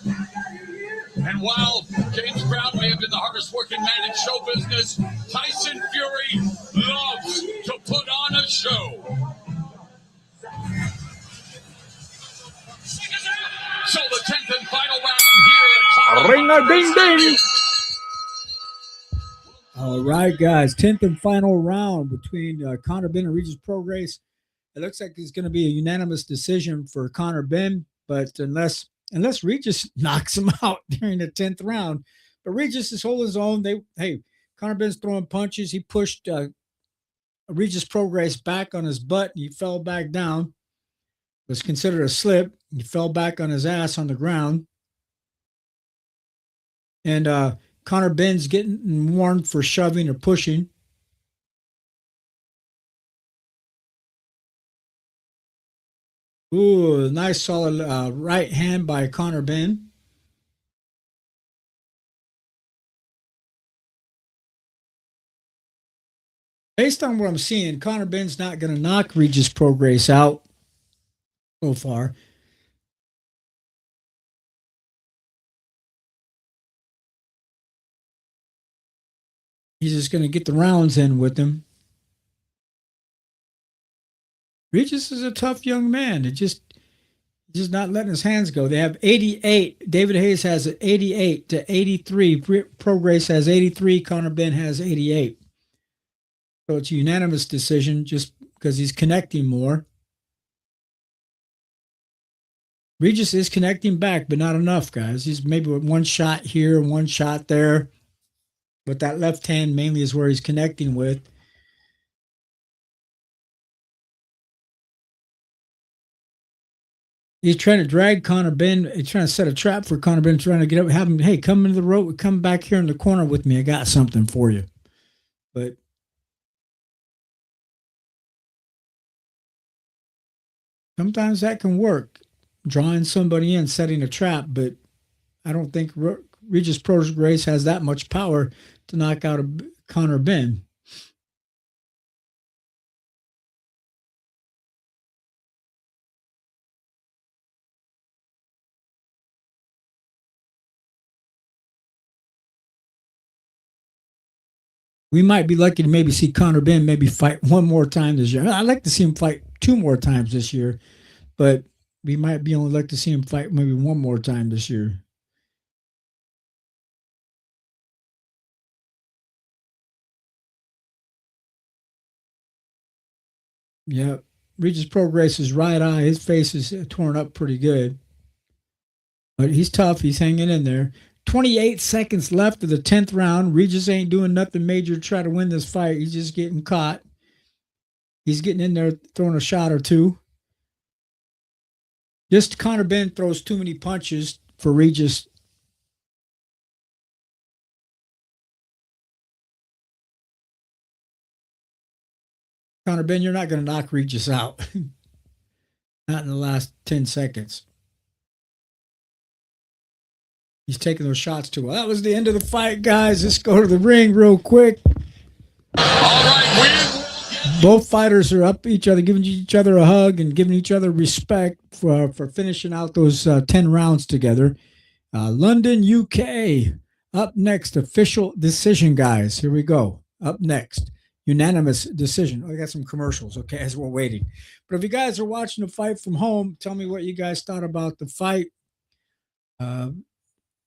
S4: And while James Brown may have been the hardest working man in show business, Tyson Fury loves to put on a show. So the 10th and final round here at
S7: Ring-a-ding-ding.
S2: All right, guys. 10th and final round between Conor Ben and Regis Prograis. It looks like it's going to be a unanimous decision for Conor Ben, but unless Regis knocks him out during the 10th round. But Regis is holding his own. Conor Ben's throwing punches. He pushed Regis Prograis back on his butt, and he fell back down. It was considered a slip. He fell back on his ass on the ground. And Conor Ben's getting warned for shoving or pushing. Ooh, nice solid right hand by Conor Ben. Based on what I'm seeing, Conor Ben's not going to knock Regis Prograis out so far. He's just going to get the rounds in with him. Regis is a tough young man. He's just not letting his hands go. They have 88. David Hayes has 88 to 83. Prograis has 83. Conor Ben has 88. So it's a unanimous decision just because he's connecting more. Regis is connecting back, but not enough, guys. He's maybe with one shot here, one shot there. But that left hand mainly is where he's connecting with. He's trying to drag Conor Ben. He's trying to set a trap for Conor Ben, trying to get up, have him, hey, come into the road, come back here in the corner with me. I got something for you. But sometimes that can work, drawing somebody in, setting a trap. But I don't think Regis Prograis has that much power to knock out Conor Ben. We might be lucky to maybe see Conor Ben maybe fight one more time this year. I'd like to see him fight 2 more times this year, but we might be only like to see him fight maybe 1 more time this year. Yeah, Regis Prograis' right eye, his face is torn up pretty good. But he's tough. He's hanging in there. 28 seconds left of the 10th round. Regis ain't doing nothing major to try to win this fight. He's just getting caught. He's getting in there, throwing a shot or two. Just Conor Ben throws too many punches for Regis. Conor Ben, you're not going to knock Regis out. Not in the last 10 seconds. He's taking those shots too well. That was the end of the fight, guys. Let's go to the ring real quick.
S4: All right,
S2: both fighters are up each other, giving each other a hug and giving each other respect for finishing out those 10 rounds together. London, UK. Up next, official decision, guys. Here we go. Up next, unanimous decision. I got some commercials, okay, as we're waiting. But if you guys are watching the fight from home, tell me what you guys thought about the fight.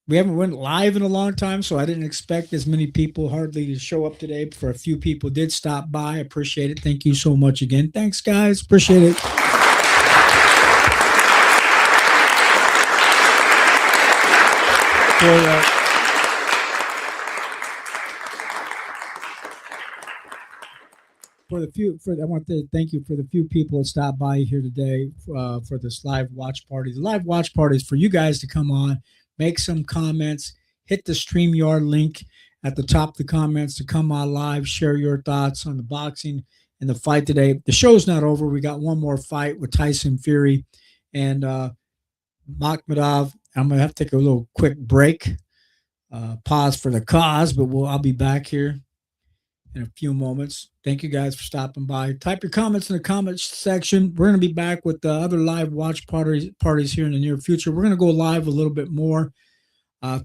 S2: We haven't went live in a long time, so I didn't expect as many people hardly to show up today. For a few people did stop by. I appreciate it. Thank you so much again. Thanks, guys. Appreciate it. I want to thank you for the few people that stopped by here today for this live watch party. The live watch party is for you guys to come on, make some comments, hit the StreamYard link at the top of the comments to come on live, share your thoughts on the boxing and the fight today. The show's not over. We got one more fight with Tyson Fury and Makhmudov. I'm gonna have to take a little quick break, pause for the cause, but I'll be back here in a few moments. Thank you guys for stopping by. Type your comments in the comments section. We're going to be back with the other live watch parties here in the near future. We're going to go live a little bit more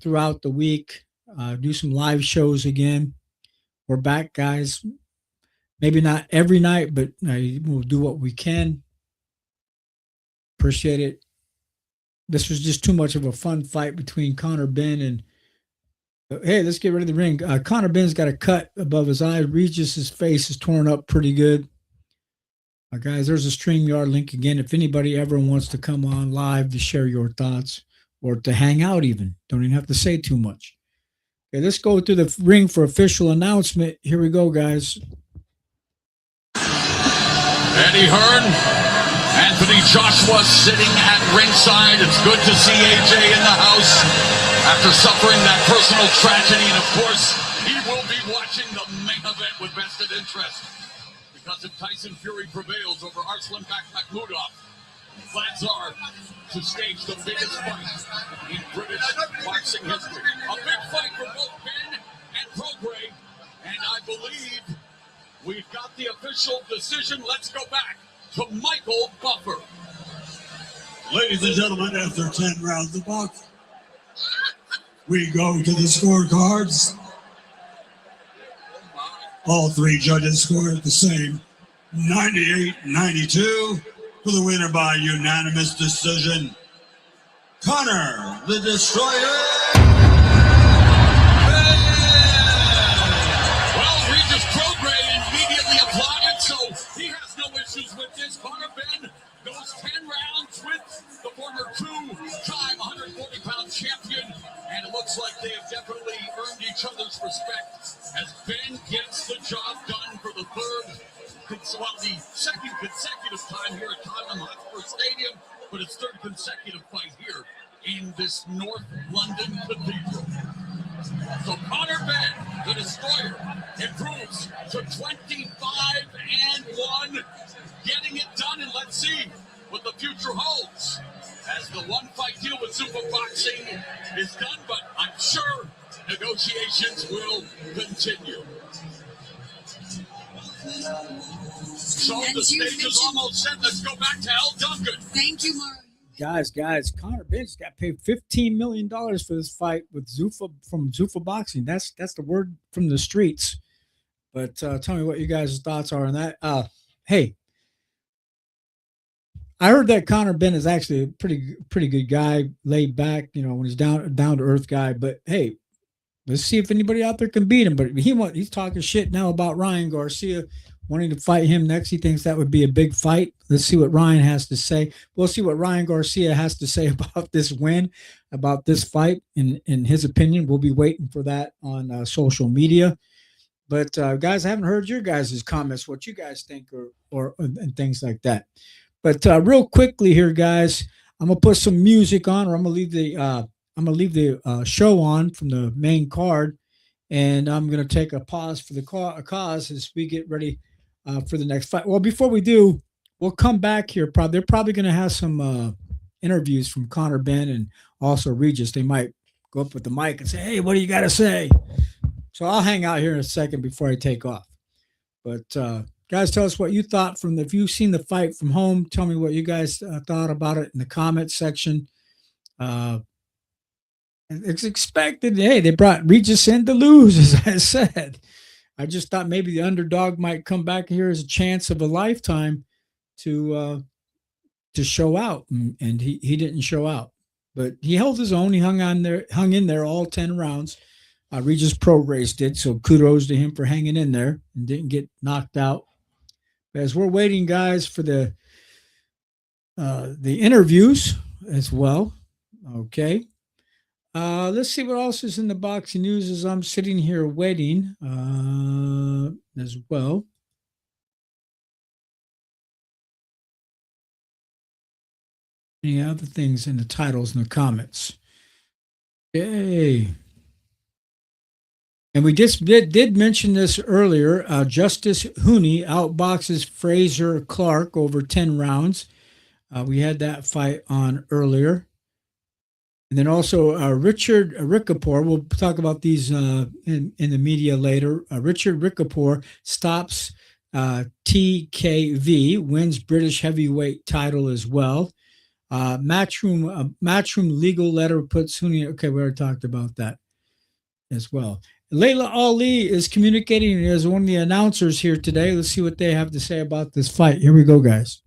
S2: throughout the week, do some live shows again. We're back, guys. Maybe not every night, but we'll do what we can. Appreciate it. This was just too much of a fun fight between Conor Benn and hey, let's get rid of the ring. Conor Benn's got a cut above his eye. Regis's face is torn up pretty good. Guys, there's a StreamYard link again. If anybody ever wants to come on live to share your thoughts or to hang out even, don't even have to say too much. Okay, let's go to the ring for official announcement. Here we go, guys.
S4: Eddie Hearn, Anthony Joshua sitting at ringside. It's good to see AJ in the house after suffering that personal tragedy. And of course, he will be watching the main event with vested interest. Because if Tyson Fury prevails over Arslanbek Makhmudov, plans are to stage the biggest fight in British boxing history. A big fight for both Ben and Prograis. And I believe we've got the official decision. Let's go back to Michael Buffer.
S1: Ladies and gentlemen, after 10 rounds of boxing, we go to the scorecards. All three judges scored the same, 98-92, for the winner by unanimous decision, Conor the Destroyer.
S4: Well, Regis Prograis immediately applauded, so he has no issues with this. Conor Benn goes 10 rounds with the former two-time 140-pound champion, and it looks like they have definitely earned each other's respect as Ben gets the job done for the second consecutive time here at Tottenham Hotspur Stadium, but its third consecutive fight here in this North London cathedral. So Conor Benn, the Destroyer, improves to 25-1, getting it done, and let's see what the future holds as the one-fight deal with Super Boxing is done, but I'm sure negotiations will continue. So the stage is almost set. Let's go back to Al Duncan.
S11: Thank you, Mark.
S2: Guys, Conor Benn's got paid $15 million for this fight with Zuffa from Zuffa Boxing. That's the word from the streets. But tell me what you guys' thoughts are on that. Hey, I heard that Conor Benn is actually a pretty good guy, laid back, when he's down to earth guy. But hey, let's see if anybody out there can beat him. But he's talking shit now about Ryan Garcia wanting to fight him next. He thinks that would be a big fight. Let's see what Ryan has to say. We'll see what Ryan Garcia has to say about this win, about this fight. In his opinion, we'll be waiting for that on social media. But guys, I haven't heard your guys' comments, what you guys think, or and things like that. But real quickly here, guys, I'm gonna put some music on, or I'm gonna leave the show on from the main card, and I'm gonna take a pause for the cause as we get ready for the next fight. Well, before we do, we'll come back here. They're probably gonna have some interviews from Conor Benn and also Regis. They might go up with the mic and say, "Hey, what do you got to say?" So I'll hang out here in a second before I take off. But guys, tell us what you thought if you've seen the fight from home. Tell me what you guys thought about it in the comments section. It's expected. Hey, they brought Regis in to lose, as I said. I just thought maybe the underdog might come back here as a chance of a lifetime to show out, and he didn't show out, but he held his own. He hung in there all 10 rounds. Regis Prograis did, so kudos to him for hanging in there and didn't get knocked out. As we're waiting, guys, for the interviews as well. Okay. Let's see what else is in the boxing news as I'm sitting here waiting as well. Any other things in the titles and the comments? Yay. And we just did mention this earlier. Justice Hooney outboxes Fraser Clark over 10 rounds. We had that fight on earlier. And then also Richard Rickapour, we'll talk about these in the media later. Richard Rickapour stops TKV, wins British heavyweight title as well. Matchroom legal letter puts Hooney. Okay, we already talked about that as well. Layla Ali is communicating as one of the announcers here today. Let's see what they have to say about this fight. Here we go, guys.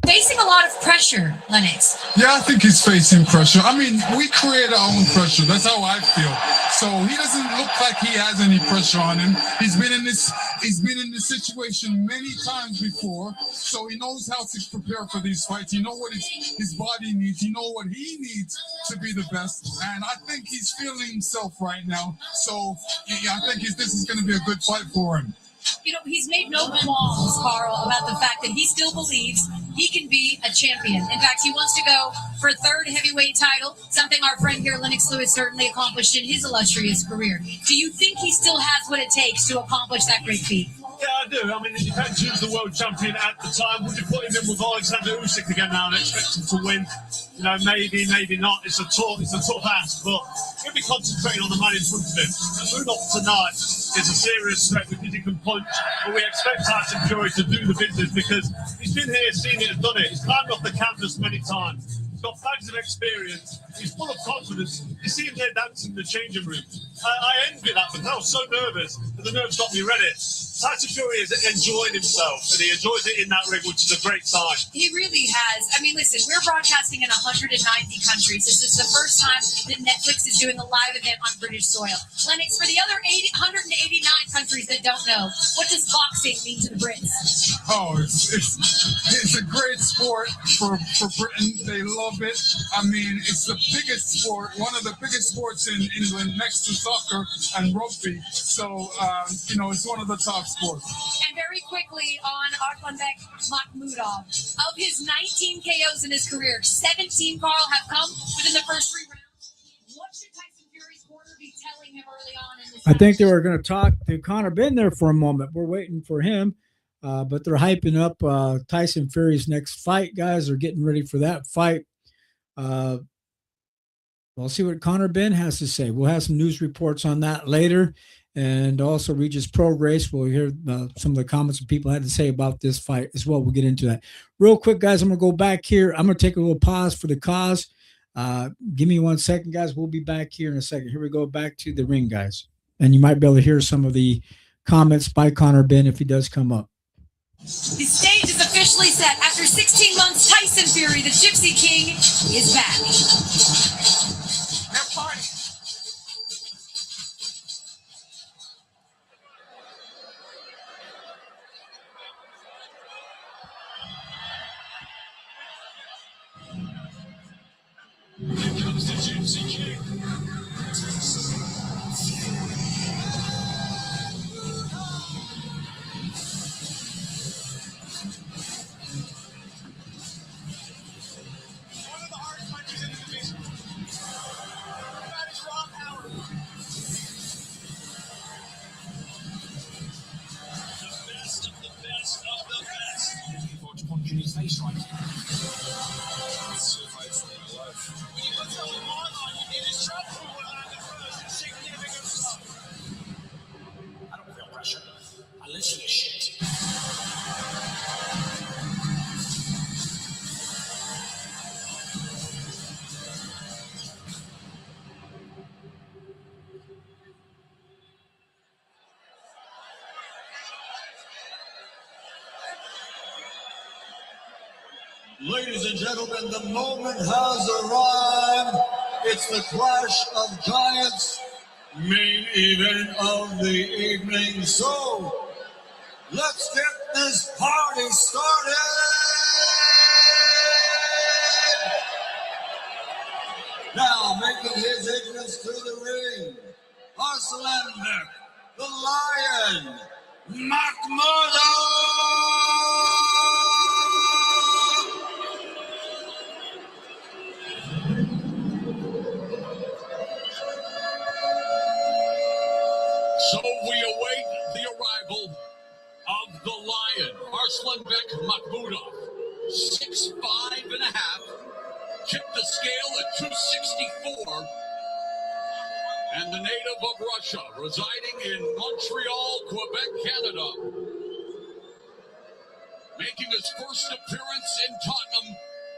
S11: Facing a lot of pressure, Lennox.
S10: Yeah, I think he's facing pressure. I mean, we create our own pressure. That's how I feel. So he doesn't look like he has any pressure on him. He's been in this situation many times before, so he knows how to prepare for these fights. He knows what his body needs. He knows what he needs to be the best. And I think he's feeling himself right now. So yeah, I think this is going to be a good fight for him.
S11: You know, he's made no qualms, Carl, about the fact that he still believes he can be a champion. In fact, he wants to go for a third heavyweight title, something our friend here, Lennox Lewis, certainly accomplished in his illustrious career. Do you think he still has what it takes to accomplish that great feat?
S14: Yeah, I do. I mean, it depends who's the world champion at the time. Would you put him in with Alexander Usyk again now and expect him to win? You know, maybe not. It's a tough ask, but he'll be concentrating on the man in front of him. Makhmudov tonight is a serious threat because he can punch, but we expect Tyson Fury to do the business because he's been here, seen it, and done it. He's climbed off the canvas many times. He's got bags of experience. He's full of confidence. You see him there dancing in the changing room. I envy that, but I was so nervous, and the nerves got me ready. Tyson Fury is enjoying himself, and he enjoys it in that ring, which is a great sign.
S11: He really has. I mean, listen, we're broadcasting in 190 countries. This is the first time that Netflix is doing a live event on British soil. Lennox, for the other 189 countries that don't know, what does boxing mean to the Brits?
S10: Oh, it's a great sport for Britain. They love it. I mean, it's the biggest sport, one of the biggest sports in England next to soccer and rugby. So, it's one of the top sports.
S11: And very quickly on Arslanbek Makhmudov. Of his 19 KOs in his career, 17, Carl, have come within the first 3 rounds. What should Tyson Fury's corner be telling him early on in this
S2: I think they were going to talk to Conor Ben there for a moment. We're waiting for him, but they're hyping up Tyson Fury's next fight, guys. They're getting ready for that fight. We'll see what Conor Ben has to say. We'll have some news reports on that later. And also Regis Prograis. We'll hear some of the comments that people had to say about this fight as well. We'll get into that. Real quick, guys, I'm going to go back here. I'm going to take a little pause for the cause. Give me 1 second, guys. We'll be back here in a second. Here we go, back to the ring, guys. And you might be able to hear some of the comments by Conor Ben if he does come up.
S11: The stage is officially set. After 16 months, Tyson Fury, the Gypsy King, is back.
S14: They're fighting. Here comes the Gypsy King. One of the hardest punches in the division. That is raw power. The best of the best of the best. Watch punch in his face right now. When you put something on you, it is trouble for one on the first. It's significant stuff. I don't feel pressure. I listen to shit.
S1: Ladies and gentlemen, the moment has arrived. It's the Clash of Giants, main event of the evening. So, let's get this party started. Now making his entrance to the ring, Arslanbek, the Lion, Makhmudov!
S4: So we await the arrival of the Lion, Arslanbek Makhmudov, 6'5.5", tipped the scale at 264, and the native of Russia, residing in Montreal, Quebec, Canada. Making his first appearance in Tottenham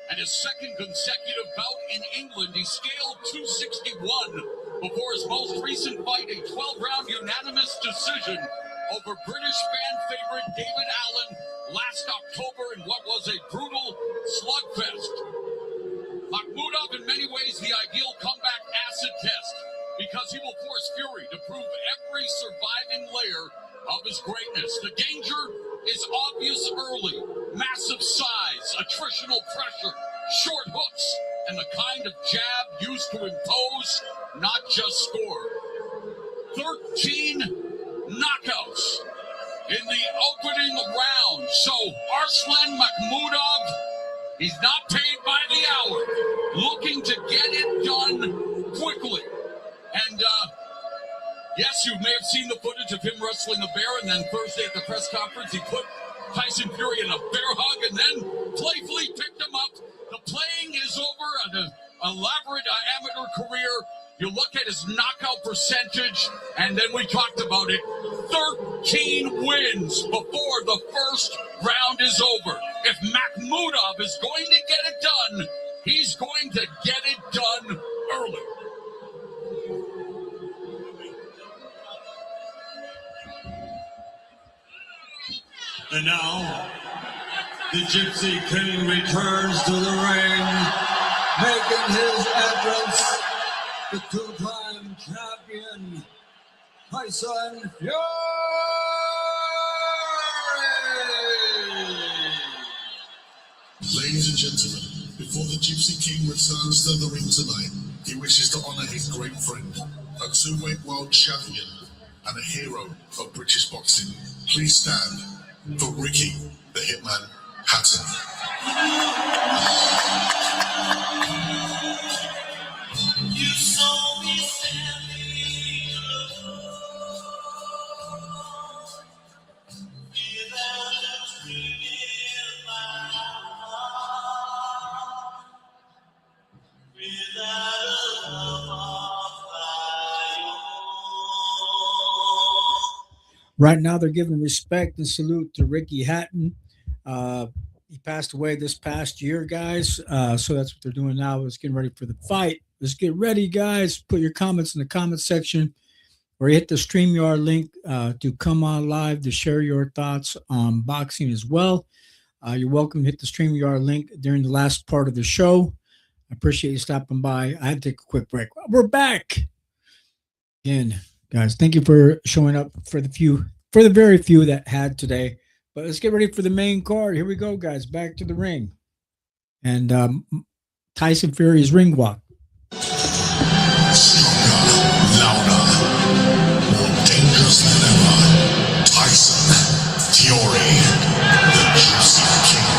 S4: and his second consecutive bout in England, he scaled 261 before his most recent fight, a 12-round unanimous decision over British fan favorite David Allen last October in what was a brutal slugfest. Makhmudov, in many ways, the ideal comeback acid test, because he will force Fury to prove every surviving layer of his greatness. The danger is obvious early: massive size, attritional pressure, short hooks, and the kind of jab used to impose, not just score. 13 knockouts in the opening round. So Arslan Makhmudov, he's not paid by the hour, looking to get it done quickly. And yes, you may have seen the footage of him wrestling a bear, and then Thursday at the press conference, he put Tyson Fury in a bear hug and then playfully picked him up. The playing is over, an elaborate amateur career. You look at his knockout percentage, and then we talked about it, 13 wins before the first round is over. If Makhmudov is going to get it done, he's going to get it done early.
S1: And now, the Gypsy King returns to the ring, making his entrance, the two-time champion, Tyson Fury!
S12: Ladies and gentlemen, before the Gypsy King returns to the ring tonight, he wishes to honor his great friend, a two-weight world champion, and a hero of British boxing. Please stand for Ricky, the Hitman Hatton.
S9: You saw me standing alone, without a dream in my heart, without a love of my own.
S2: Right now, they're giving respect and salute to Ricky Hatton. He passed away this past year, guys. So that's what they're doing now, is getting ready for the fight. Let's get ready, guys. Put your comments in the comment section, or hit the StreamYard link to come on live to share your thoughts on boxing as well. You're welcome to hit the StreamYard link during the last part of the show. I appreciate you stopping by. I had to take a quick break. We're back again, guys. Thank you for showing up for the very few that had today. But let's get ready for the main card. Here we go, guys. Back to the ring. And Tyson Fury's ring walk.
S12: Stronger, louder, more dangerous than ever. Tyson Fury, the Gypsy King.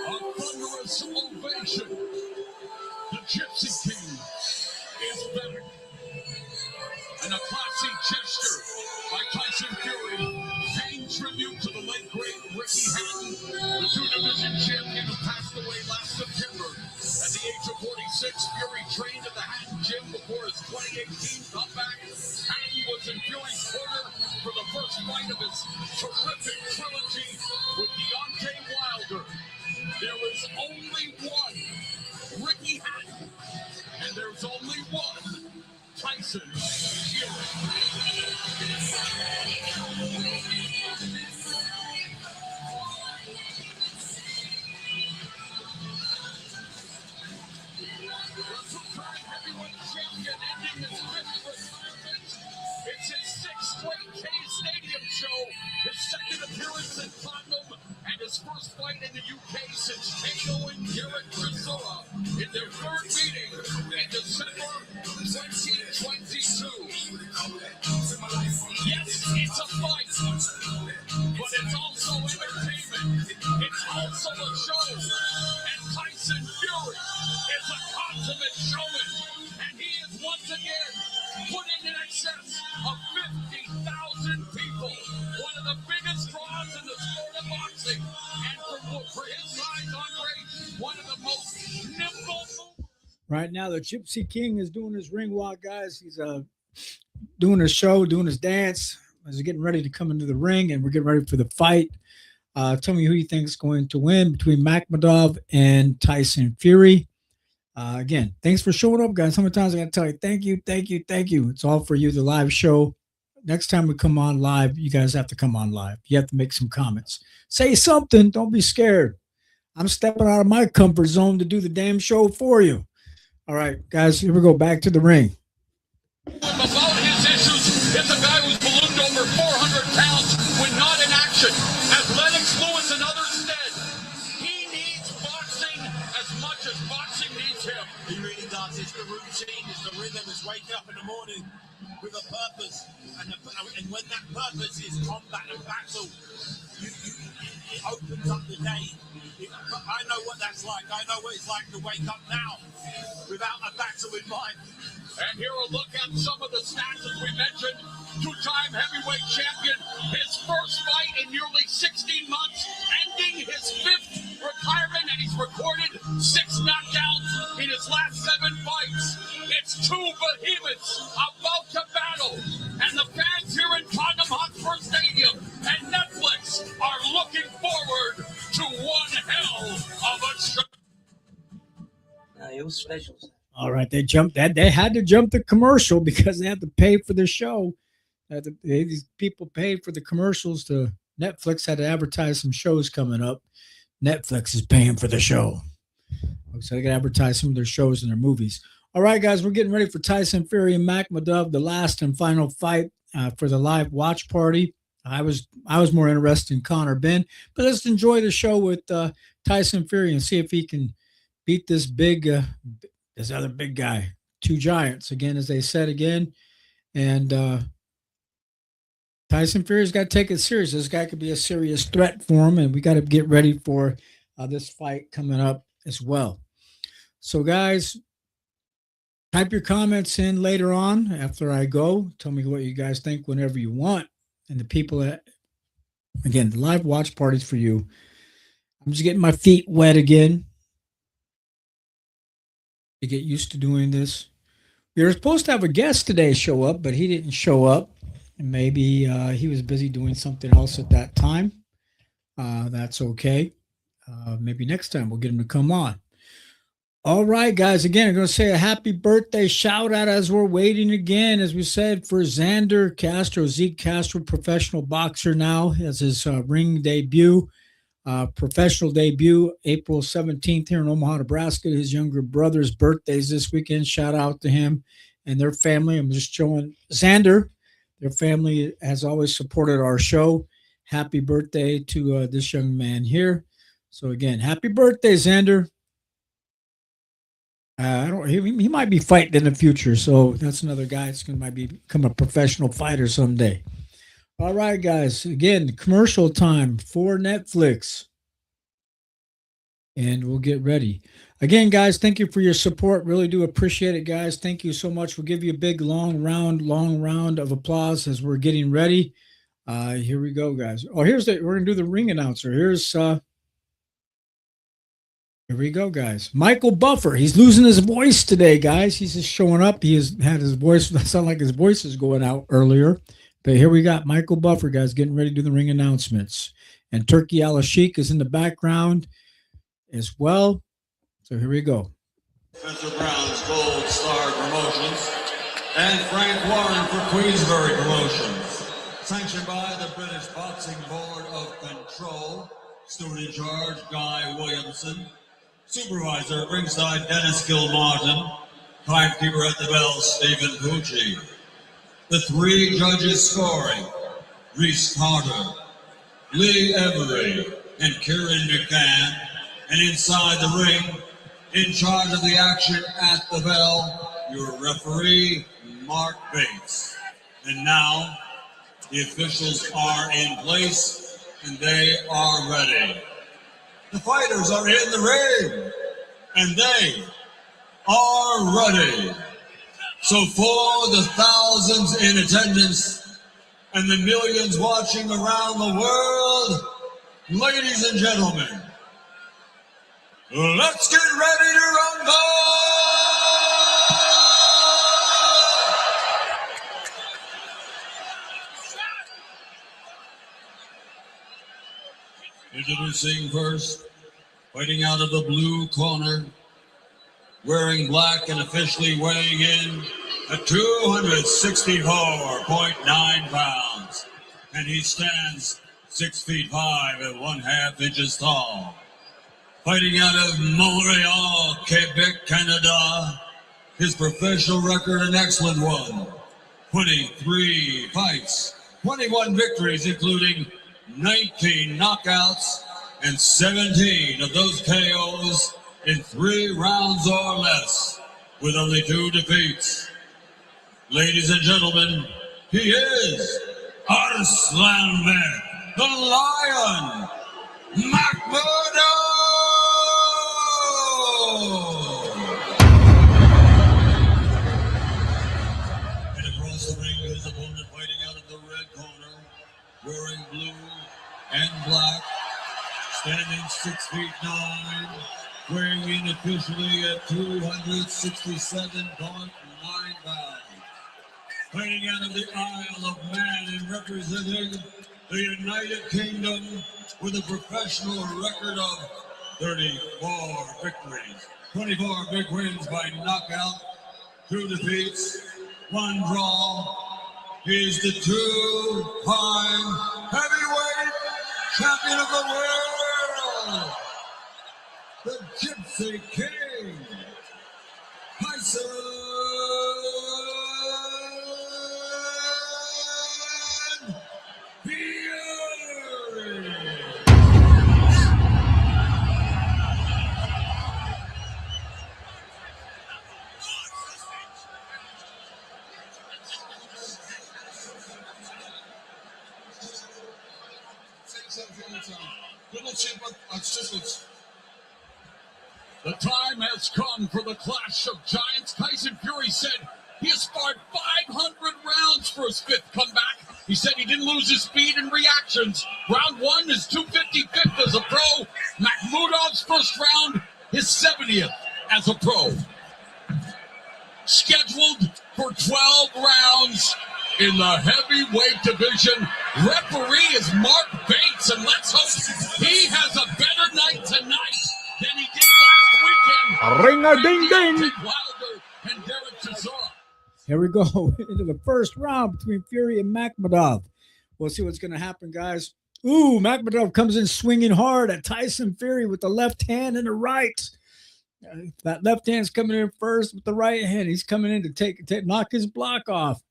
S4: A thunderous ovation. The Gypsy King is better. And a classy gesture by Tyson Fury, paying tribute to the late great Ricky Hatton, the two-division champion who passed away last September. At the age of 46, Fury trained at the Hatton Gym before his 2018 comeback. Hatton was in Fury's corner for the first fight of his terrific trilogy with Deontay Wilder. There is only one Ricky Hatton, and there's only one Tyson Fury. Two-time heavyweight champion ending his fifth retirement. It's his sixth straight Cage Stadium show, his second appearance in Tottenham, and his first fight in the UK 2022. Yes, it's a fight, but it's also entertainment. It's also a show. And Tyson Fury is a consummate showman. And he is once again putting in excess of 50,000 people. One of the biggest draws in the sport of boxing. And for his size, Andre, one of the most nimble movers.
S2: Right now, the Gypsy King is doing his ring walk, guys. He's doing his show, doing his dance. He's getting ready to come into the ring, and we're getting ready for the fight. Tell me who you think is going to win between Makhmudov and Tyson Fury. Again, thanks for showing up, guys. How many times I got to tell you, thank you, thank you, thank you. It's all for you, the live show. Next time we come on live, you guys have to come on live. You have to make some comments. Say something. Don't be scared. I'm stepping out of my comfort zone to do the damn show for you. All right, guys, here we go. Back to the ring.
S4: About his issues is a guy who's ballooned over 400 pounds when not in action. As Lennox Lewis and others said, he needs boxing as much as boxing needs him.
S3: He really does. It's the routine, it's the rhythm, it's waking up in the morning with a purpose. And when that purpose is combat and battle, it opens up the day. I know what that's like. I know what it's like to wake up now without a battle in mind.
S4: And here a look at some of the stats as we mentioned. Two-time heavyweight champion, his first fight in nearly 16 months, ending his 5th retirement, and he's recorded 6 knockdowns in his last 7 fights. It's 2 behemoths about to battle, and the fans here in Tottenham Hotspur Stadium and Netflix are looking forward to one hell of a show.
S9: It was special.
S2: All right, they jumped that. They had to jump the commercial because they had to pay for the show. These people paid for the commercials. To Netflix had to advertise some shows coming up. Netflix is paying for the show, so they got to advertise some of their shows and their movies. All right, guys, we're getting ready for Tyson Fury and Makhmudov, the last and final fight for the live watch party. I was more interested in Conor Ben, but let's enjoy the show with Tyson Fury and see if he can beat this this other big guy. 2 giants, again, as they said again. And Tyson Fury's got to take it serious. This guy could be a serious threat for him, and we got to get ready for this fight coming up as well. So, guys, type your comments in later on after I go. Tell me what you guys think whenever you want. And the people that, again, the live watch parties for you. I'm just getting my feet wet again to get used to doing this. We were supposed to have a guest today show up, but he didn't show up. And maybe he was busy doing something else at that time. That's okay. Maybe next time we'll get him to come on. All right, guys. Again, I'm going to say a happy birthday shout out as we're waiting again, as we said, for Xander Castro, Zeke Castro, professional boxer now, has his ring debut, professional debut, April 17th here in Omaha, Nebraska. His younger brother's birthday's this weekend. Shout out to him and their family. I'm just showing Xander. Their family has always supported our show. Happy birthday to this young man here. So again, happy birthday, Xander. He might be fighting in the future, so that's another guy that's going to become a professional fighter someday. All right, guys. Again, commercial time for Netflix. And we'll get ready. Again, guys, thank you for your support. Really do appreciate it, guys. Thank you so much. We'll give you a big, long round of applause as we're getting ready. Here we go, guys. Oh, we're going to do the ring announcer. Here we go, guys. Michael Buffer. He's losing his voice today, guys. He's just showing up. He has had his voice. That sounded like his voice is going out earlier. But here we got Michael Buffer, guys, getting ready to do the ring announcements. And Turkey Al-Sheikh is in the background as well. So here we go.
S1: Spencer Brown's Gold Star Promotions and Frank Warren for Queensbury Promotions. Sanctioned by the British Boxing Board of Control. Steward in charge, Guy Williamson. Supervisor at ringside, Dennis Gilmartin. Timekeeper at the bell, Stephen Pucci. The 3 judges scoring, Reese Carter, Lee Every, and Kieran McCann. And inside the ring, in charge of the action at the bell, your referee, Mark Bates. And now, the officials are in place, and they are ready. The fighters are in the ring, and they are ready. So for the thousands in attendance and the millions watching around the world, ladies and gentlemen, let's get ready to rumble! Introducing first, fighting out of the blue corner, wearing black and officially weighing in at 264.9 pounds. And he stands 6 feet 5 and 1/2 inches tall. Fighting out of Montreal, Quebec, Canada, his professional record an excellent one. 23 fights, 21 victories, including 19 knockouts and 17 of those KOs in 3 rounds or less, with only 2 defeats. Ladies and gentlemen, he is Arslanbek, the Lion, Makhmudov! And across the ring, his opponent fighting out of the red corner, wearing blue and black, standing 6 feet 9, weighing in officially at 267.9 pounds. Fighting out of the Isle of Man and representing the United Kingdom with a professional record of 34 victories, 24 big wins by knockout, 2 defeats, 1 draw. He's the 2-time heavyweight champion of the world, the Gypsy King, Tyson Fury.
S4: The time has come for the clash of giants. Tyson Fury said he has sparred 500 rounds for his 5th comeback. He said he didn't lose his speed and reactions. Round 1 is 255th as a pro. Makhmudov's first round, his 70th as a pro. Scheduled for 12 rounds in the heavyweight division. Referee is Mark Bates, and let's hope he has a better night tonight than he did last weekend.
S7: Ring-a-ding-ding.
S4: Wilder and Derek Chisora.
S2: Here we go into the first round between Fury and Makhmudov. We'll see what's going to happen, guys. Ooh, Makhmudov comes in swinging hard at Tyson Fury with the left hand and the right. That left hand's coming in first with the right hand. He's coming in to knock his block off.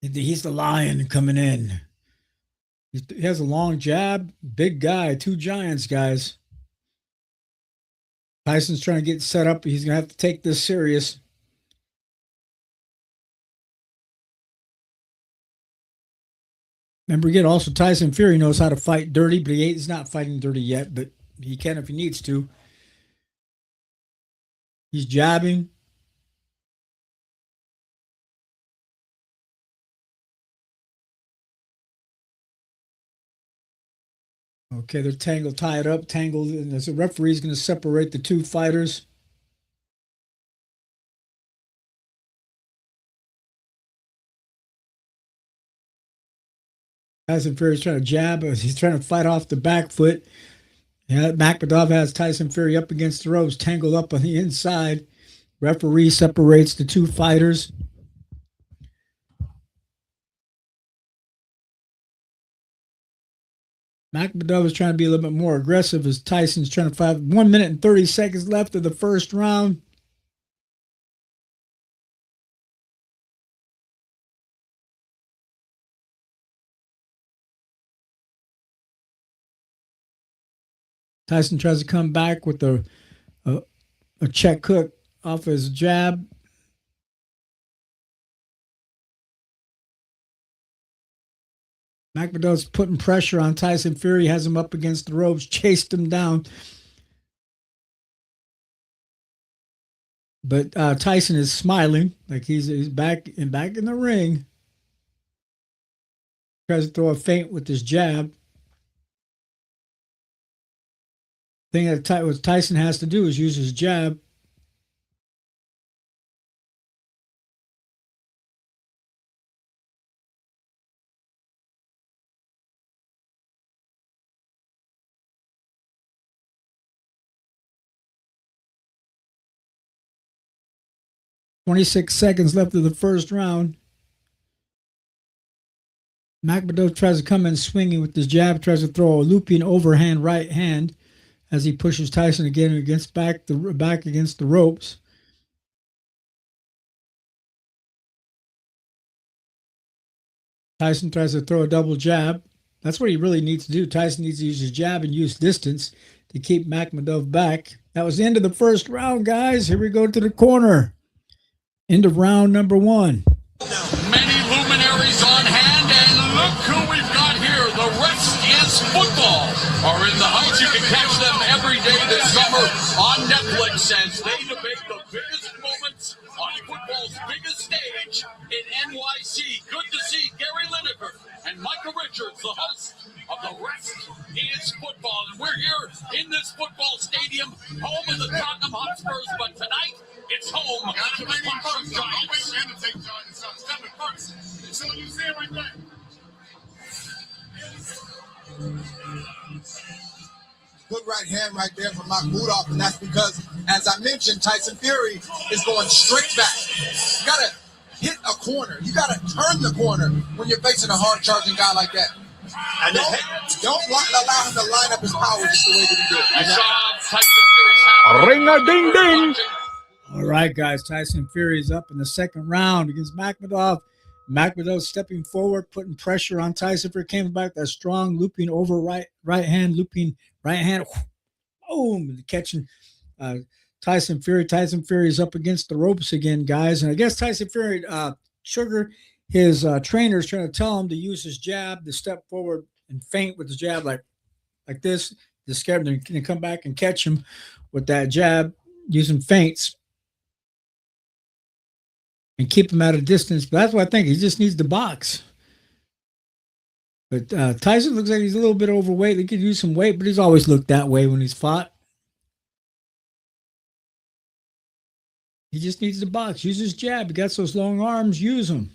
S2: He's the Lion coming in. He has a long jab. Big guy. 2 giants, guys. Tyson's trying to get set up. He's going to have to take this serious. Remember, again, also Tyson Fury knows how to fight dirty, but he's not fighting dirty yet, but he can if he needs to. He's jabbing. Okay, they're tied up, and the referee's going to separate the 2 fighters. Tyson Fury's trying to jab. He's trying to fight off the back foot. Yeah, Makhmudov has Tyson Fury up against the ropes, tangled up on the inside. Referee separates the 2 fighters. Makhmudov is trying to be a little bit more aggressive as Tyson's trying to fight. 1 minute and 30 seconds left of the first round. Tyson tries to come back with a check hook off his jab. Makhmudov's putting pressure on Tyson Fury, has him up against the ropes, chased him down. But Tyson is smiling like he's back in the ring. Tries to throw a feint with his jab. Thing that what Tyson has to do is use his jab. .26 left of the first round. Makhmudov tries to come in swinging with his jab, tries to throw a looping overhand right hand as he pushes Tyson again against back against the ropes. Tyson tries to throw a double jab. That's what he really needs to do. Tyson needs to use his jab and use distance to keep Makhmudov back. That was the end of the first round, guys. Here we go to the corner. End of round number 1.
S4: Many luminaries on hand, and look who we've got here. The rest is football. Are in the Heights. You can catch them every day this summer on Netflix as they debate the biggest moments on football's biggest stage in NYC. Good to see Gary Lineker and Micah Richards, the host of The Rest is Football. And we're here in this football stadium, home of the Tottenham Hotspurs, but tonight it's home to the Foxborough Giants.
S10: So you see it right there.
S5: Good right hand right there from Makhmudov, and that's because, as I mentioned, Tyson Fury is going straight back. You gotta hit a corner. You gotta turn the corner when you're facing a hard-charging guy like that. And don't allow him to line up his power just the way that he did.
S7: Ring-a-ding-ding.
S2: All right, guys. Tyson Fury is up in the second round against Makhmudov. Makhmudov stepping forward, putting pressure on Tyson Fury. Came back that strong looping over right hand, looping right hand. Boom, catching Tyson Fury. Tyson Fury is up against the ropes again, guys. And I guess Tyson Fury, Sugar, his trainer is trying to tell him to use his jab, to step forward and feint with his jab like this, to scare him. They're going to come back and catch him with that jab, using feints and keep him at a distance. But that's what I think. He just needs to box. But Tyson looks like he's a little bit overweight. He could use some weight, but he's always looked that way when he's fought. He just needs to box. Use his jab. He got those long arms. Use them.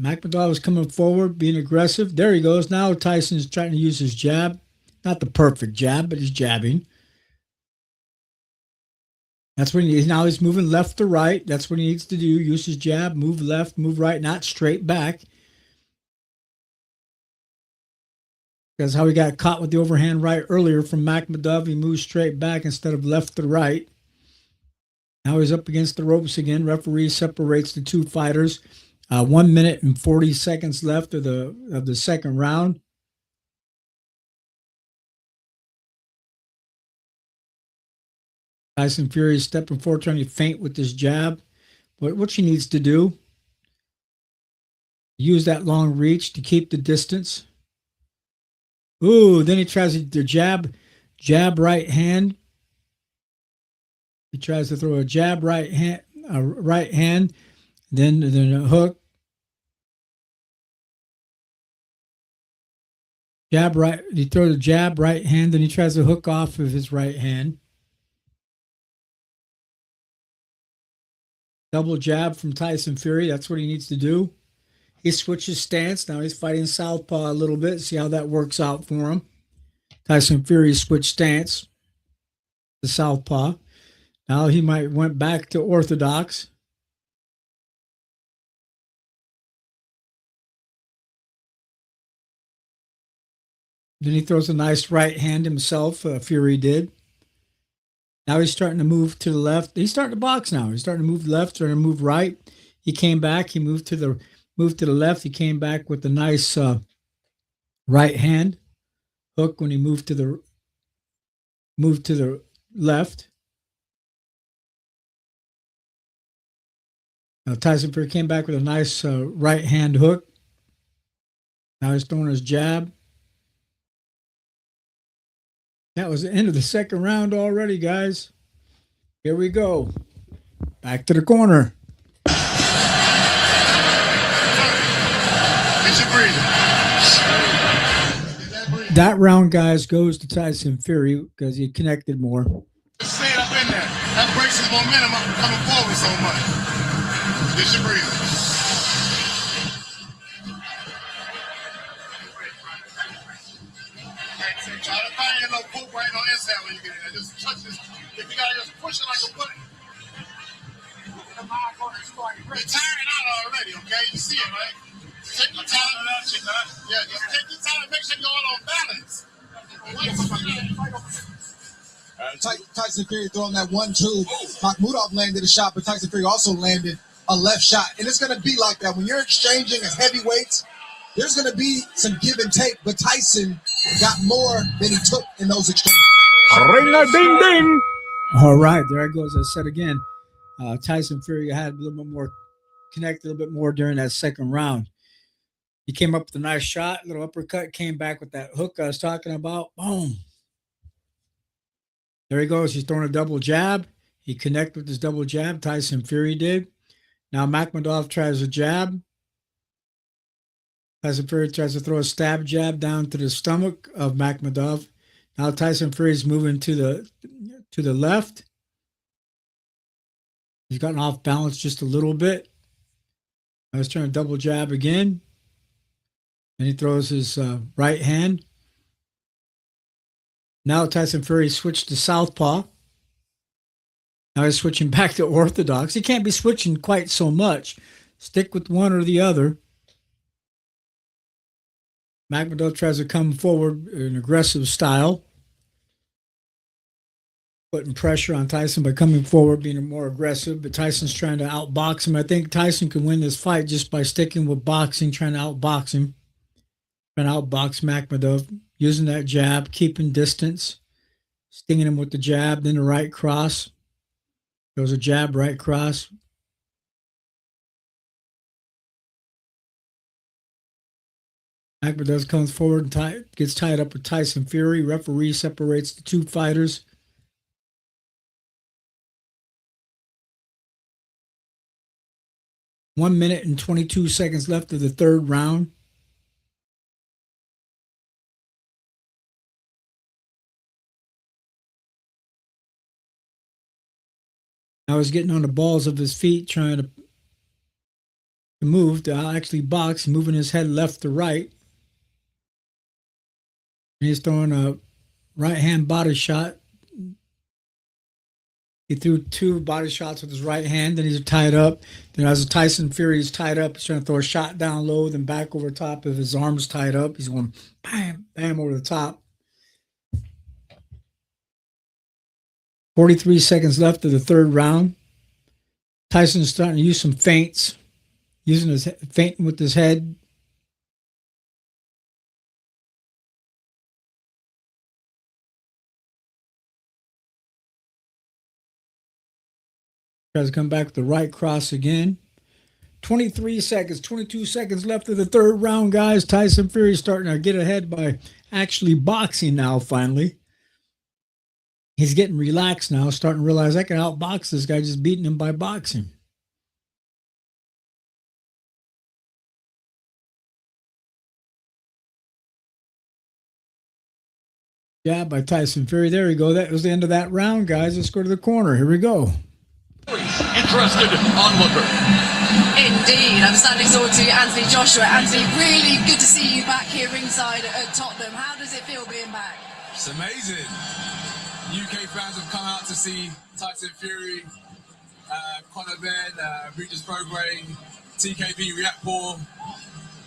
S2: Makhmudov is coming forward, being aggressive. There he goes. Now Tyson's trying to use his jab. Not the perfect jab, but he's jabbing. That's when now he's moving left to right. That's what he needs to do. Use his jab, move left, move right, not straight back. That's how he got caught with the overhand right earlier from Makhmudov. He moves straight back instead of left to right. Now he's up against the ropes again. Referee separates the two fighters. 1 minute and 40 seconds left of the second round. Tyson Fury is stepping forward, trying to feint with his jab. But what she needs to do, use that long reach to keep the distance. Ooh, then he tries to jab right hand. He tries to throw a jab right hand, then a hook. Jab right. He throws a jab right hand, then he tries to hook off of his right hand. Double jab from Tyson Fury. That's what he needs to do. He switches stance. Now he's fighting southpaw a little bit. See how that works out for him. Tyson Fury switched stance to southpaw. Now he went back to orthodox. Then he throws a nice right hand himself. Fury did. Now he's starting to move to the left. He's starting to box now. He's starting to move left, starting to move right. He came back. He moved to the left. He came back with a nice right hand hook when he moved to the left. Tyson Fury came back with a nice right hand hook. Now he's throwing his jab. That was the end of the second round already, guys. Here we go. Back to the corner. That round, guys, goes to Tyson Fury because he connected more.
S12: Stay up in there. That breaks his momentum up from coming forward so much. Get your breathing. Try to find your little poop right on inside when you get in there. Just touch this. If you gotta just push it like a button. You're tiring out already, okay? You see it, right? Take your time. Yeah, just take your time and make sure you're all on balance.
S5: Tyson Fury throwing that 1-2. Makhmudov landed a shot, but Tyson Fury also landed a left shot. And it's going to be like that. When you're exchanging as heavyweights, there's going to be some give and take, but Tyson got more than he took in those exchanges.
S7: Ring-a-ding-ding.
S2: All right, there it goes. I said again, Tyson Fury had a little bit more, connected a little bit more during that second round. He came up with a nice shot, little uppercut, came back with that hook I was talking about. Boom. There he goes. He's throwing a double jab. He connected with his double jab. Tyson Fury did. Now Makhmudov tries a jab. Tyson Fury tries to throw a stab jab down to the stomach of Makhmudov. Now Tyson Fury's moving to the left. He's gotten off balance just a little bit. I was trying to double jab again. And he throws his right hand. Now Tyson Fury switched to southpaw. Now he's switching back to orthodox. He can't be switching quite so much. Stick with one or the other. Makhmudov tries to come forward in an aggressive style, putting pressure on Tyson by coming forward, being more aggressive. But Tyson's trying to outbox him. I think Tyson can win this fight just by sticking with boxing, trying to outbox him. Trying to outbox Makhmudov, using that jab, keeping distance, stinging him with the jab, then the right cross. Goes a jab, right cross. Makhmudov comes forward and gets tied up with Tyson Fury. Referee separates the two fighters. One minute and 22 seconds left of the third round. I was getting on the balls of his feet, trying to move, to actually box, moving his head left to right. And he's throwing a right-hand body shot. He threw two body shots with his right hand, then he's tied up. Then as Tyson Fury is tied up, he's trying to throw a shot down low, then back over top of his arms tied up. He's going bam, bam over the top. 43 seconds left of the third round. Tyson's starting to use some feints, feinting with his head. Tries to come back with the right cross again. 23 seconds, 22 seconds left of the third round, guys. Tyson Fury starting to get ahead by actually boxing now, finally. He's getting relaxed now, starting to realize I can outbox this guy, just beating him by boxing. Jab by Tyson Fury. There we go. That was the end of that round, guys. Let's go to the corner. Here we go.
S4: Interested onlooker.
S11: Indeed. I'm standing forward to Anthony Joshua. Anthony, really good to see you back here ringside at Tottenham. How does it feel being back?
S13: It's amazing. UK fans have come out to see Tyson Fury, Conor Ben, Regis Prograis, TKB, React Paul.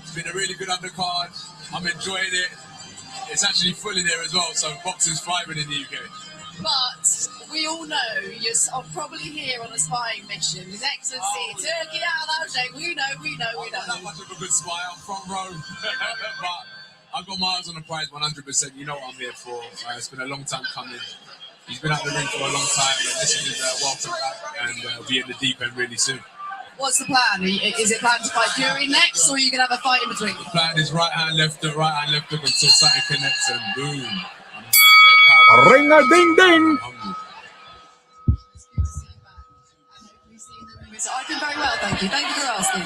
S13: It's been a really good undercard. I'm enjoying it. It's actually full in here as well, so boxing's thriving in the UK.
S11: But we all know you're probably here on a spying mission. His Excellency, Turkey out of that shape. We know.
S13: Not much of a good spy. I'm front row. But I've got my eyes on the prize 100%. You know what I'm here for. It's been a long time coming. He's been out the ring for a long time, but this is welcome back, and we'll be in the deep end really soon.
S11: What's the plan? Is it planned to fight Fury next, or are you going to have a fight in between?
S13: The plan is right hand, left hook until something connects and boom.
S7: Ring a ding ding.
S11: I've been very well, thank you. Thank you for asking.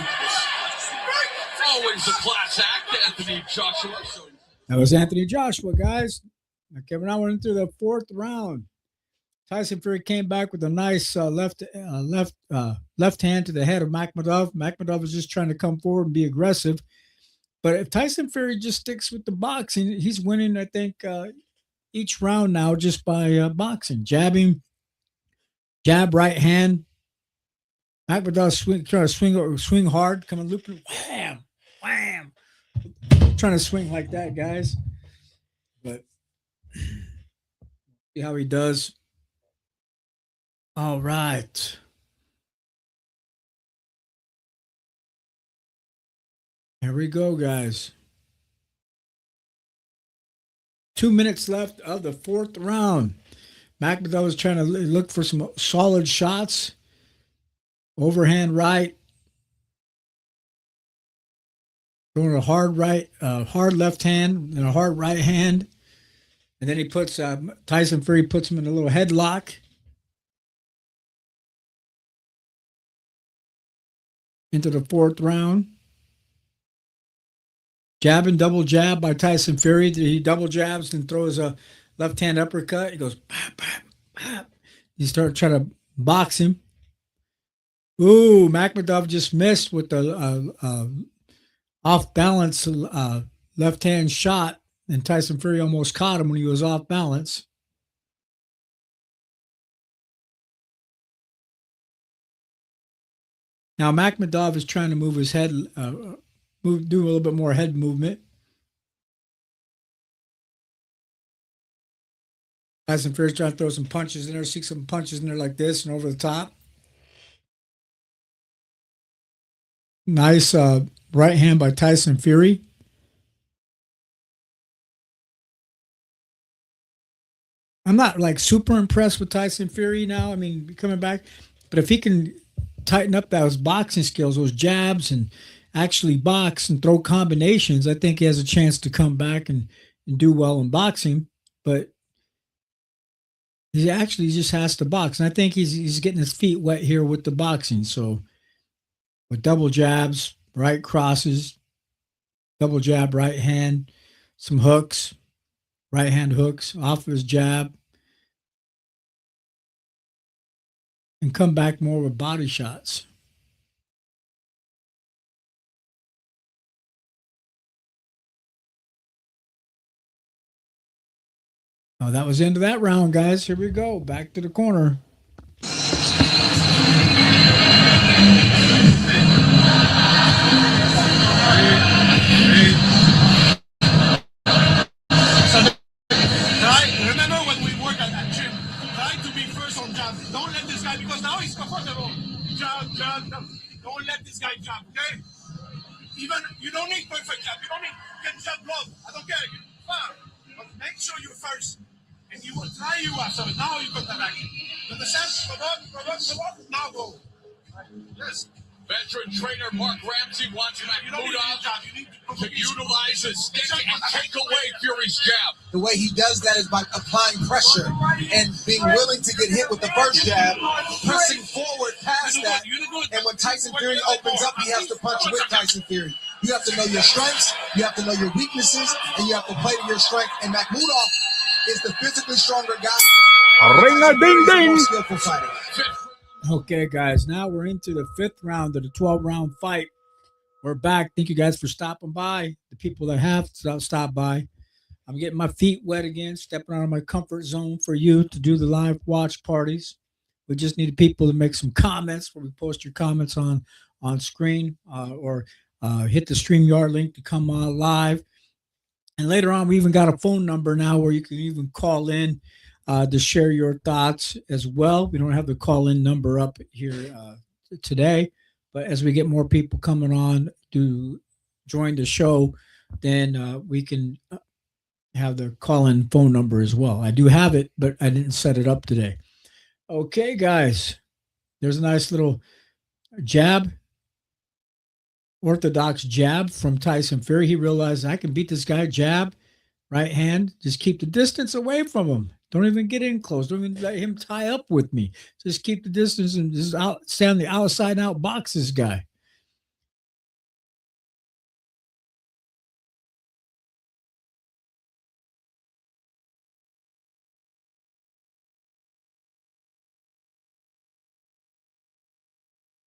S4: Always a class act, Anthony Joshua.
S2: That was Anthony Joshua, guys. Okay, we're now into the fourth round. Tyson Fury came back with a nice left hand to the head of Makhmudov. Makhmudov was just trying to come forward and be aggressive. But if Tyson Fury just sticks with the boxing, he's winning, I think, each round now just by boxing. Jabbing, jab, right hand. Makhmudov trying to swing hard, coming looping, wham, wham. Trying to swing like that, guys. But see how he does. All right. Here we go, guys. 2 minutes left of the fourth round. Makhmudov was trying to look for some solid shots. Overhand right. Going a hard right, hard left hand, and a hard right hand. And then he puts, Tyson Fury puts him in a little headlock. Into the fourth round. Jab and double jab by Tyson Fury. He double jabs and throws a left hand uppercut. He goes, bap, bap, bap. He starts trying to box him. Ooh, Makhmudov just missed with the off balance left hand shot, and Tyson Fury almost caught him when he was off balance. Now Makhmudov is trying to move his head, do a little bit more head movement. Tyson Fury's trying to throw some punches in there, see some punches in there like this and over the top. Nice right hand by Tyson Fury. I'm not like super impressed with Tyson Fury now. I mean, coming back, but if he can tighten up those boxing skills, those jabs, and actually box and throw combinations, I think he has a chance to come back and do well in boxing. But he actually just has to box. And I think he's getting his feet wet here with the boxing. So with double jabs, right crosses, double jab, right hand, some hooks, right hand hooks off of his jab, and come back more with body shots. Oh, that was the end of that round, guys. Here we go. Back to the corner.
S6: Remember when we work at gym, try to be first on jab. Don't let this guy, because now he's comfortable. Jab, jab, jab. Don't let this guy jab, okay? Even, you don't need perfect jab. You don't need, get jab block. I don't care. But make sure you're first. And you will try you after. Now you got the back. You understand? Come on. Now go. Yes.
S4: Veteran trainer Mark Ramsey wants Makhmudov to utilize his stick and take away Fury's jab.
S5: The way he does that is by applying pressure and being willing to get hit with the first jab, pressing forward past that. And when Tyson Fury opens up, he has to punch with Tyson Fury. You have to know your strengths, you have to know your weaknesses, and you have to play to your strength. And Makhmudov is the physically stronger guy.
S7: Ring a ding ding.
S5: More skillful fighter.
S2: Okay, guys, now we're into the fifth round of the 12-round fight. We're back. Thank you guys for stopping by. The people that have stopped by. I'm getting my feet wet again, stepping out of my comfort zone for you to do the live watch parties. We just need people to make some comments where we post your comments on screen or hit the StreamYard link to come on live. And later on, we even got a phone number now where you can even call in to share your thoughts as well. We don't have the call-in number up here today, but as we get more people coming on to join the show, then we can have the call-in phone number as well. I do have it, but I didn't set it up today. Okay, guys, there's a nice little jab orthodox jab from Tyson Fury. He realized I can beat this guy jab, right hand. Just keep the distance away from him. Don't even get in close. Don't even let him tie up with me. Just keep the distance and just stay on the outside and outbox this guy.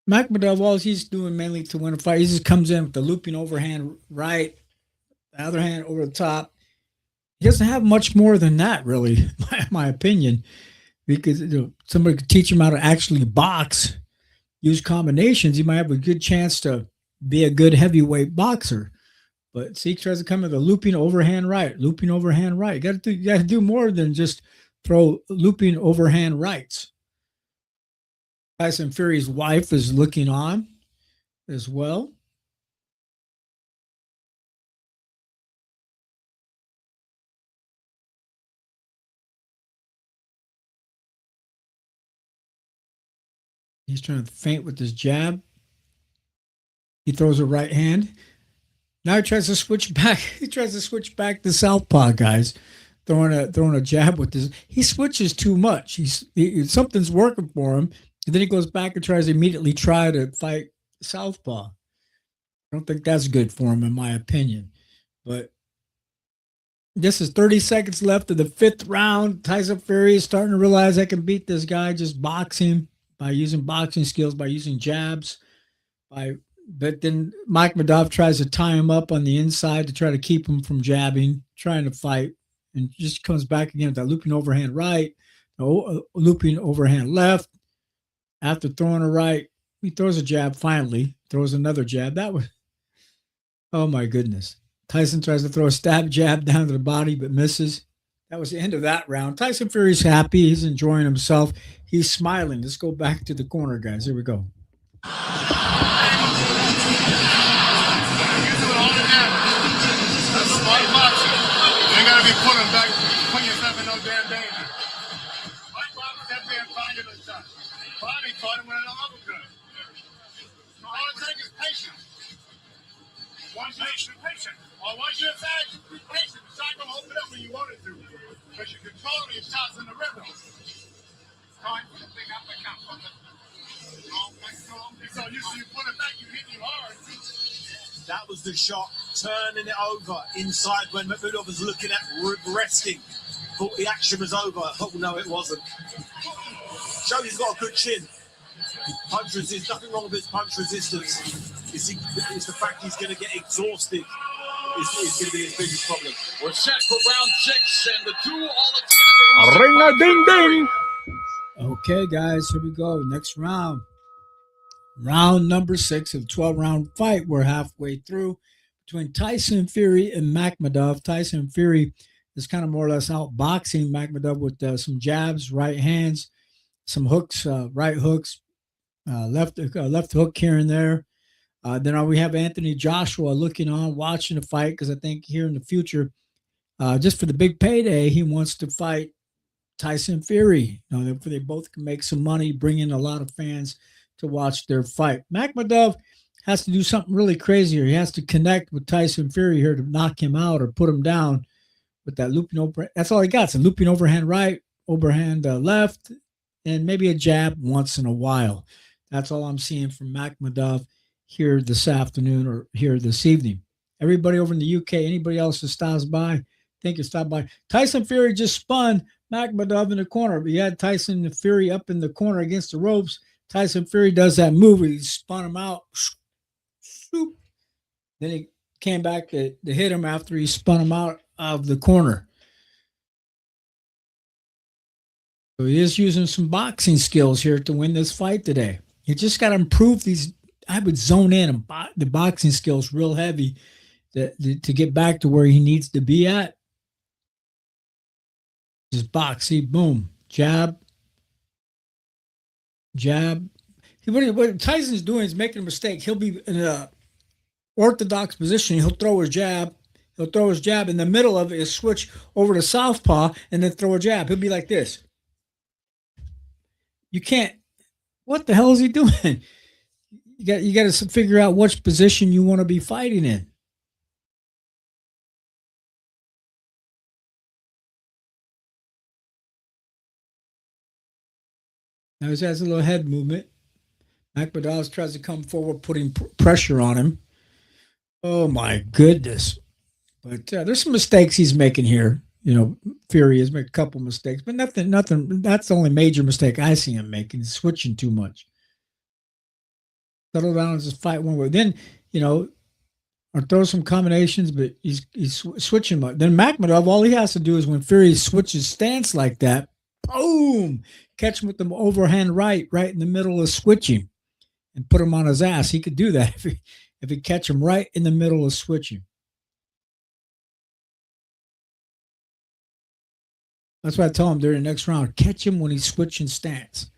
S2: Makhmudov, all he's doing mainly to win a fight, he just comes in with the looping overhand right, the other hand over the top. He doesn't have much more than that, really, in my opinion, because somebody could teach him how to actually box, use combinations. He might have a good chance to be a good heavyweight boxer. But see, he tries to come with a looping overhand right, looping overhand right. You got to do more than just throw looping overhand rights. Tyson Fury's wife is looking on as well. He's trying to feint with his jab. He throws a right hand. Now he tries to switch back. He tries to switch back to southpaw, guys. Throwing a jab with this. He switches too much. Something's working for him. And then he goes back and tries to immediately try to fight southpaw. I don't think that's good for him, in my opinion. But this is 30 seconds left of the 5th round. Tyson Fury is starting to realize I can beat this guy just boxing, by using boxing skills, by using jabs. But then Makhmudov tries to tie him up on the inside to try to keep him from jabbing, trying to fight, and just comes back again with that looping overhand right, looping overhand left. After throwing a right, he throws a jab finally, throws another jab. That was, oh my goodness. Tyson tries to throw a stab jab down to the body, but misses. That was the end of that round. Tyson Fury's happy. He's enjoying himself. He's smiling. Let's go back to the corner, guys. Here we go.
S15: You ain't got to be putting yourself in no damn danger. Mike Roberts has been finding the shot. Bobby caught him with an uppercut. All it takes is patience. Once you're patient, or once you're fast, be patient. The shot gonna open up when you want it to. Because you're controlling your shots in the rhythm. Time for the big uppercut from the long way strong. So you put it back, you hit you hard.
S3: That was the shot, turning it over inside when Makhmudov was looking at resting. Thought the action was over. Oh, no, it wasn't. Shows he's got a good chin. Punch resistance, nothing wrong with his punch resistance. It's the fact he's going to get exhausted is going to be his biggest problem.
S4: We're set for round 6, and the two all
S7: Ring a ding ding.
S2: Okay, guys, here we go. Next round. Round number 6 of the 12-round fight. We're halfway through between Tyson Fury and Makhmudov. Tyson Fury is kind of more or less outboxing Makhmudov with some jabs, right hands, some hooks, right hooks, left hook here and there. Then we have Anthony Joshua looking on, watching the fight, because I think here in the future, just for the big payday, he wants to fight Tyson Fury. They both can make some money, bring in a lot of fans to watch their fight. Makhmudov has to do something really crazy here. He has to connect with Tyson Fury here to knock him out or put him down with that looping over. That's all he got. It's a looping overhand right, overhand left, and maybe a jab once in a while. That's all I'm seeing from Makhmudov here this afternoon or here this evening. Everybody over in the UK, anybody else that stops by, thank you, stop by. Tyson Fury just spun Makhmudov in the corner. He had Tyson Fury up in the corner against the ropes. Tyson Fury does that move. He spun him out. Then he came back to hit him after he spun him out of the corner. So he is using some boxing skills here to win this fight today. You just got to improve these. I would zone in the boxing skills real heavy to get back to where he needs to be at. Just boxing, boom, jab. What Tyson's doing is making a mistake. He'll be in an orthodox position. He'll throw his jab. In the middle of it is switch over to southpaw and then throw a jab. He'll be like this. You can't. What the hell is he doing? you got to figure out which position you want to be fighting in. Now he has a little head movement. Makhmudov tries to come forward, putting pressure on him. Oh my goodness! But there's some mistakes he's making here. Fury has made a couple mistakes, but nothing. That's the only major mistake I see him making. He's switching too much. Settle down and just fight one way. Then, or throw some combinations, but he's switching much. Then Makhmudov, all he has to do is when Fury switches stance like that, boom, catch him with the overhand right in the middle of switching, and put him on his ass. He could do that if he catch him right in the middle of switching. That's why I tell him during the next round, catch him when he's switching stance.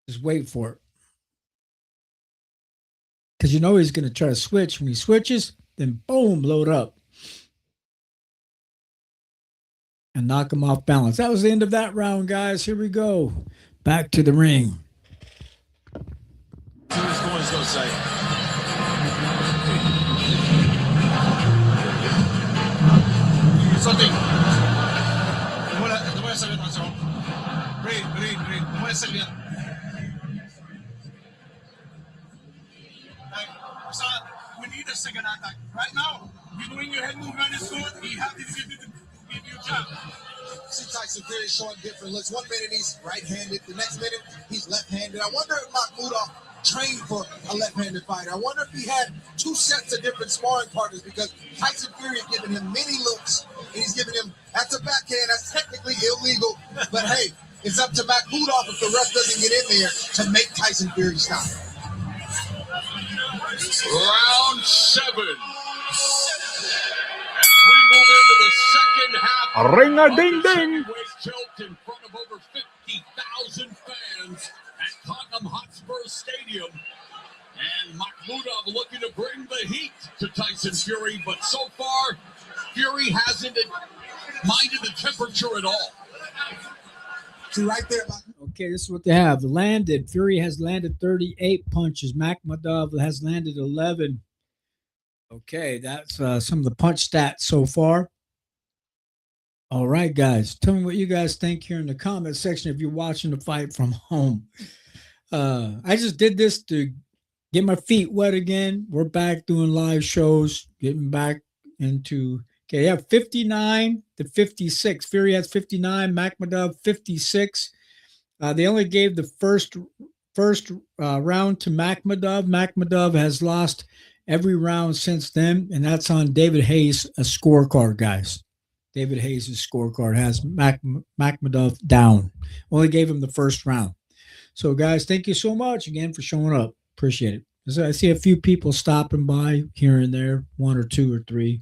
S2: Just wait for it. Because he's going to try to switch. When he switches, then boom, load up. And knock him off balance. That was the end of that round, guys. Here we go. Back to the ring.
S3: See what Score's going to say. Something. Te voy a servir, Nacho. Breathe. Te voy a servir. We need a second attack. Right now, you're doing your head movement is good. He has to give you a jab.
S5: See Tyson Fury showing different looks. 1 minute he's right-handed. The next minute he's left-handed. I wonder if Makhmudov trained for a left-handed fighter. I wonder if he had 2 sets of different sparring partners because Tyson Fury is giving him many looks. And he's giving him, that's a backhand. That's technically illegal. But hey, it's up to Makhmudov if the ref doesn't get in there to make Tyson Fury stop.
S4: Round 7. As we move into the second half.
S7: Ring a ding ding.
S4: Tilt in front of over 50,000 fans at Tottenham Hotspur Stadium. And Makhmudov looking to bring the heat to Tyson Fury, but so far, Fury hasn't minded the temperature at all.
S5: Right there.
S2: Okay, this is what they have. Landed. Fury has landed 38 punches. Makhmudov has landed 11. Okay, that's some of the punch stats so far. All right, guys. Tell me what you guys think here in the comment section if you're watching the fight from home. I just did this to get my feet wet again. We're back doing live shows, getting back into... Okay, yeah, 59 to 56. Fury has 59, Makhmudov 56. They only gave the first round to Makhmudov. Makhmudov has lost every round since then, and that's on David Hayes' scorecard, guys. David Hayes' scorecard has Makhmudov down. Only gave him the first round. So, guys, thank you so much again for showing up. Appreciate it. I see a few people stopping by here and there, 1 or 2 or 3.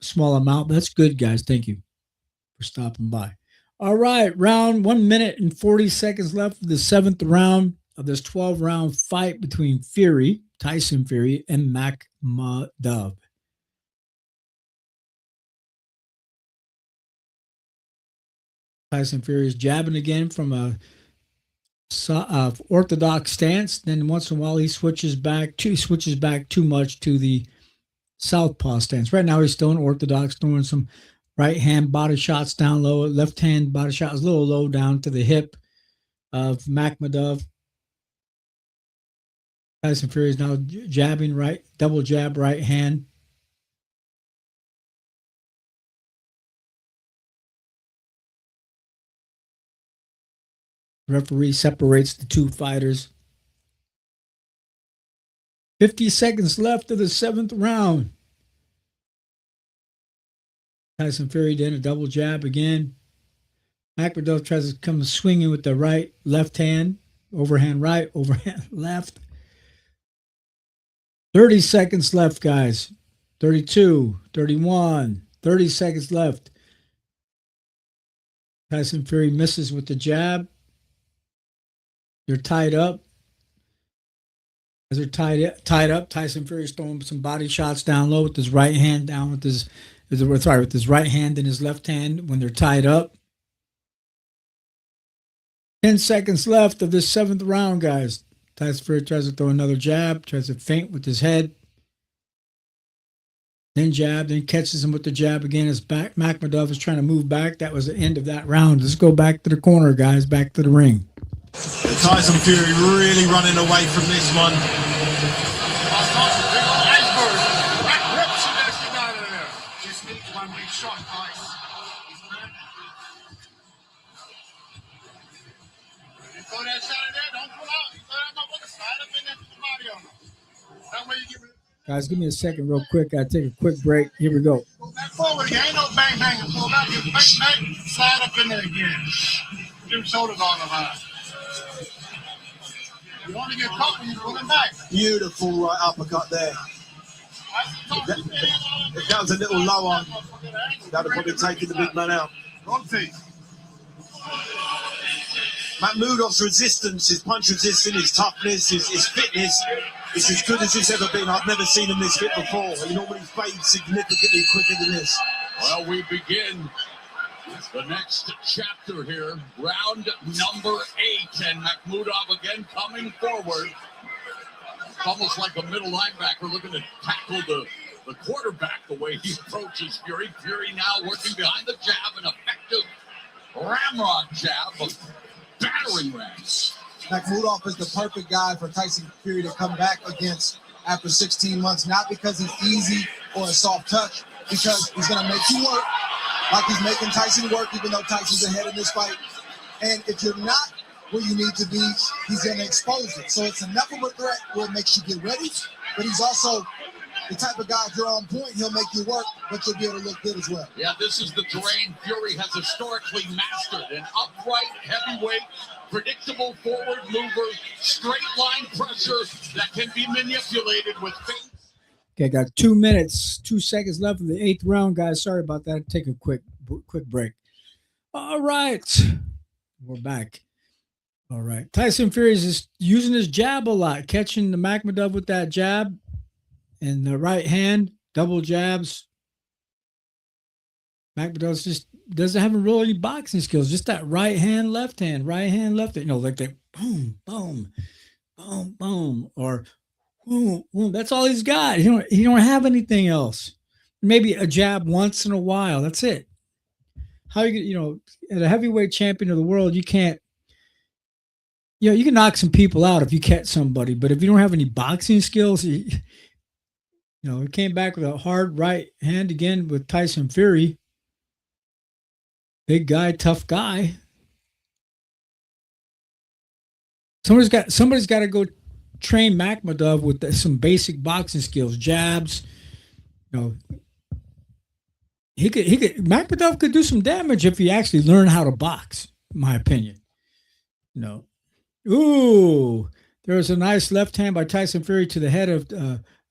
S2: Small amount. That's good, guys. Thank you for stopping by. All right, round 1 minute and 40 seconds left of the 7th round of this 12-round fight between Tyson Fury, and Makhmudov. Tyson Fury is jabbing again from a orthodox stance. Then once in a while he switches back too much to the southpaw stance. Right now he's still in orthodox, throwing some right hand body shots down low. Left hand body shot is a little low down to the hip of Makhmudov. Tyson Fury is now jabbing right, double jab right hand. Referee separates the two fighters. 50 seconds left of the 7th round. Tyson Fury did a double jab again. Makhmudov tries to come swinging with the left hand, overhand right, overhand left. 30 seconds left, guys. 32, 31, 30 seconds left. Tyson Fury misses with the jab. They're tied up. As they're tied up, Tyson Fury's throwing some body shots down low with his right hand down with his right hand and his left hand when they're tied up. 10 seconds left of this 7th round, guys. Tyson Fury tries to throw another jab, tries to feint with his head. Then jab, then catches him with the jab again. His back. Makhmudov is trying to move back. That was the end of that round. Let's go back to the corner, guys. Back to the ring.
S3: Tyson Fury really running away from this one.
S15: Just needs one big shot, guys. You throw that shot in there, don't pull out. You throw that motherfucker slide up in there to the body on him. That way you get rid of.
S2: Guys, give me a second real quick. I take a quick break. Here we go.
S15: Go back forward again. Ain't no bang bang. Pull back, bang bang, slide up in there again. Them shoulders on the line. You only get caught when you pull it back.
S3: Beautiful right uppercut there. If that was a little low on, that would have probably taken the big man out. Makhmudov's resistance, his punch resistance, his toughness, his fitness is as good as it's ever been. I've never seen him this fit before. He normally fades significantly quicker than this.
S4: Well, we begin the next chapter here, round number 8, and Makhmudov again coming forward. It's almost like a middle linebacker looking to tackle the quarterback the way he approaches Fury. Fury now working behind the jab, an effective ramrod jab of battering rams.
S5: Makhmudov is the perfect guy for Tyson Fury to come back against after 16 months, not because he's easy or a soft touch, because he's going to make you work like he's making Tyson work, even though Tyson's ahead in this fight. And if you're not where you need to be, he's going to expose it. So it's enough of a threat where it makes you get ready, but he's also the type of guy, if you're on point, he'll make you work, but you'll be able to look good as well.
S4: Yeah, this is the terrain Fury has historically mastered. An upright, heavyweight, predictable forward mover, straight line pressure that can be manipulated with feint.
S2: Okay, got 2 minutes, 2 seconds left of the 8th round, guys. Sorry about that. Take a quick break. All right. We're back. All right. Tyson Fury is just using his jab a lot, catching the Makhmudov with that jab in the right hand, double jabs. Makhmudov just doesn't have really any boxing skills, just that right hand, left hand, you know, like that boom, boom, boom, boom, or boom, boom. That's all he's got. He don't have anything else. Maybe a jab once in a while. That's it. How at a heavyweight champion of the world, you can't. You can knock some people out if you catch somebody, but if you don't have any boxing skills, he came back with a hard right hand again with Tyson Fury. Big guy, tough guy. Somebody's got to go train Makhmudov with some basic boxing skills, jabs. Makhmudov could do some damage if he actually learned how to box, in my opinion. Ooh, there was a nice left hand by Tyson Fury to the head of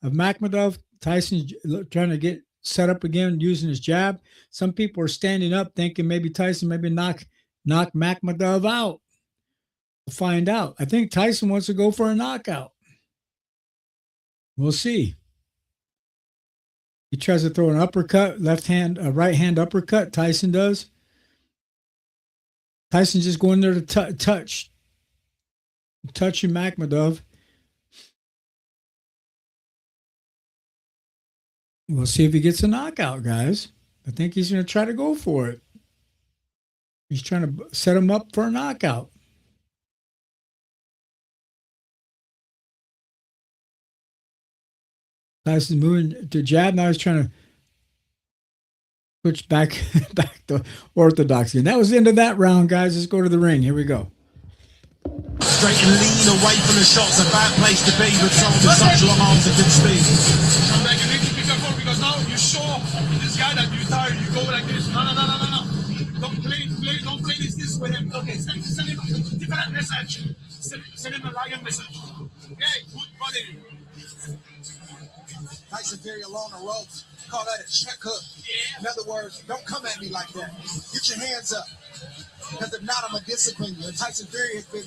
S2: Makhmudov. Tyson's trying to get set up again using his jab. Some people are standing up thinking maybe Tyson knock Makhmudov out. We'll find out. I think Tyson wants to go for a knockout. We'll see. He tries to throw an uppercut, right hand uppercut. Tyson does. Tyson's just going there to touching Makhmudov. We'll see if he gets a knockout, guys. I think he's going to try to go for it. He's trying to set him up for a knockout. Tyson's moving to jab. Now he's trying to switch back to orthodoxy. And that was the end of that round, guys. Let's go to the ring. Here we go.
S3: Straight and lean away from the shots. A bad place to be with someone with such long arms and good speed.
S6: Come back, you need to be careful because now you show this guy that you tired. You go like this. No. Don't play this with him. Okay, send him a different message. Send him a lion message. Okay, good body.
S5: Tyson Fury along the ropes. Call that a check hook. In other words, don't come at me like that. Get your hands up. Because if not, I'm going to discipline you. And Tyson Fury has been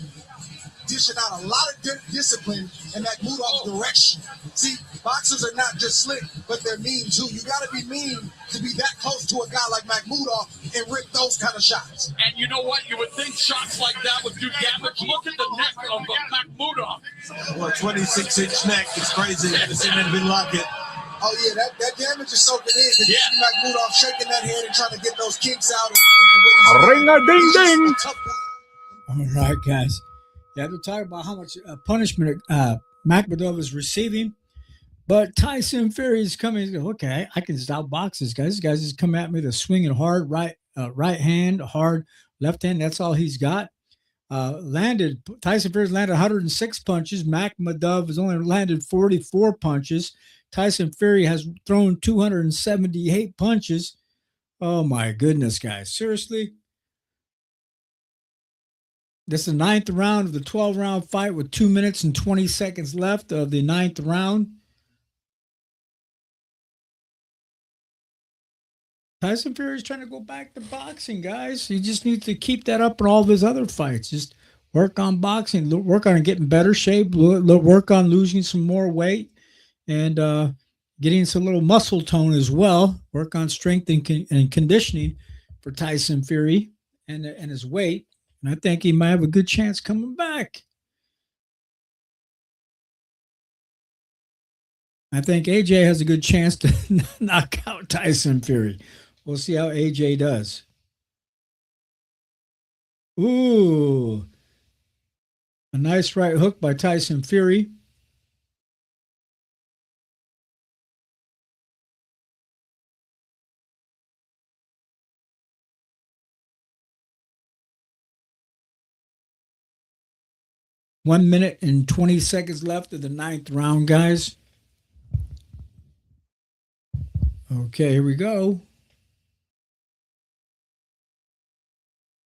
S5: dishing out a lot of discipline in Makhmudov's direction. See, boxers are not just slick, but they're mean too. You got to be mean to be that close to a guy like Makhmudov and rip those kind of shots.
S4: And you know what? You would think shots like that would do damage. Look at the neck of Makhmudov.
S3: What, 26-inch neck? It's crazy. I've never seen anything like it.
S5: Oh yeah, that damage is soaking in. Because Makhmudov shaking that head and trying to get those kinks out.
S7: Ring a ding ding.
S2: All right, guys. Yeah, we're talking about how much punishment Makhmudov is receiving. But Tyson Fury is coming. Okay, I can stop box this guy. This guy's just come at me with a swinging hard right hand, hard left hand. That's all he's got. Tyson Fury's landed 106 punches. Makhmudov has only landed 44 punches. Tyson Fury has thrown 278 punches. Oh my goodness, guys! Seriously. This is the 9th round of the 12-round fight with 2 minutes and 20 seconds left of the 9th round. Tyson Fury is trying to go back to boxing, guys. He just needs to keep that up in all of his other fights. Just work on boxing, work on getting better shape, work on losing some more weight, and getting some little muscle tone as well. Work on strength and conditioning for Tyson Fury and his weight. And I think he might have a good chance coming back. I think AJ has a good chance to knock out Tyson Fury. We'll see how AJ does. Ooh. A nice right hook by Tyson Fury. One minute and 20 seconds left of the 9th round, guys. Okay, here we go.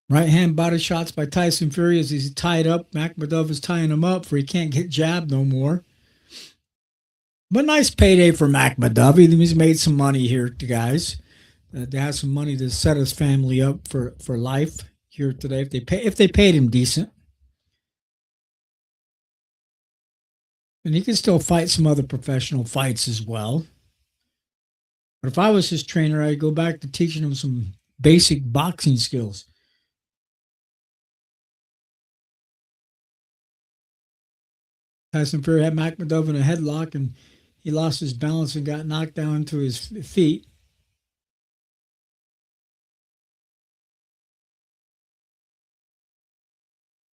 S2: Right hand body shots by Tyson Fury as he's tied up. Makhmudov is tying him up for he can't get jabbed no more. But nice payday for Makhmudov. He's made some money here, guys. They have some money to set his family up for life here today if they paid him decent. And he can still fight some other professional fights as well. But if I was his trainer, I'd go back to teaching him some basic boxing skills. Tyson Fury had Makhmudov in a headlock, and he lost his balance and got knocked down to his feet.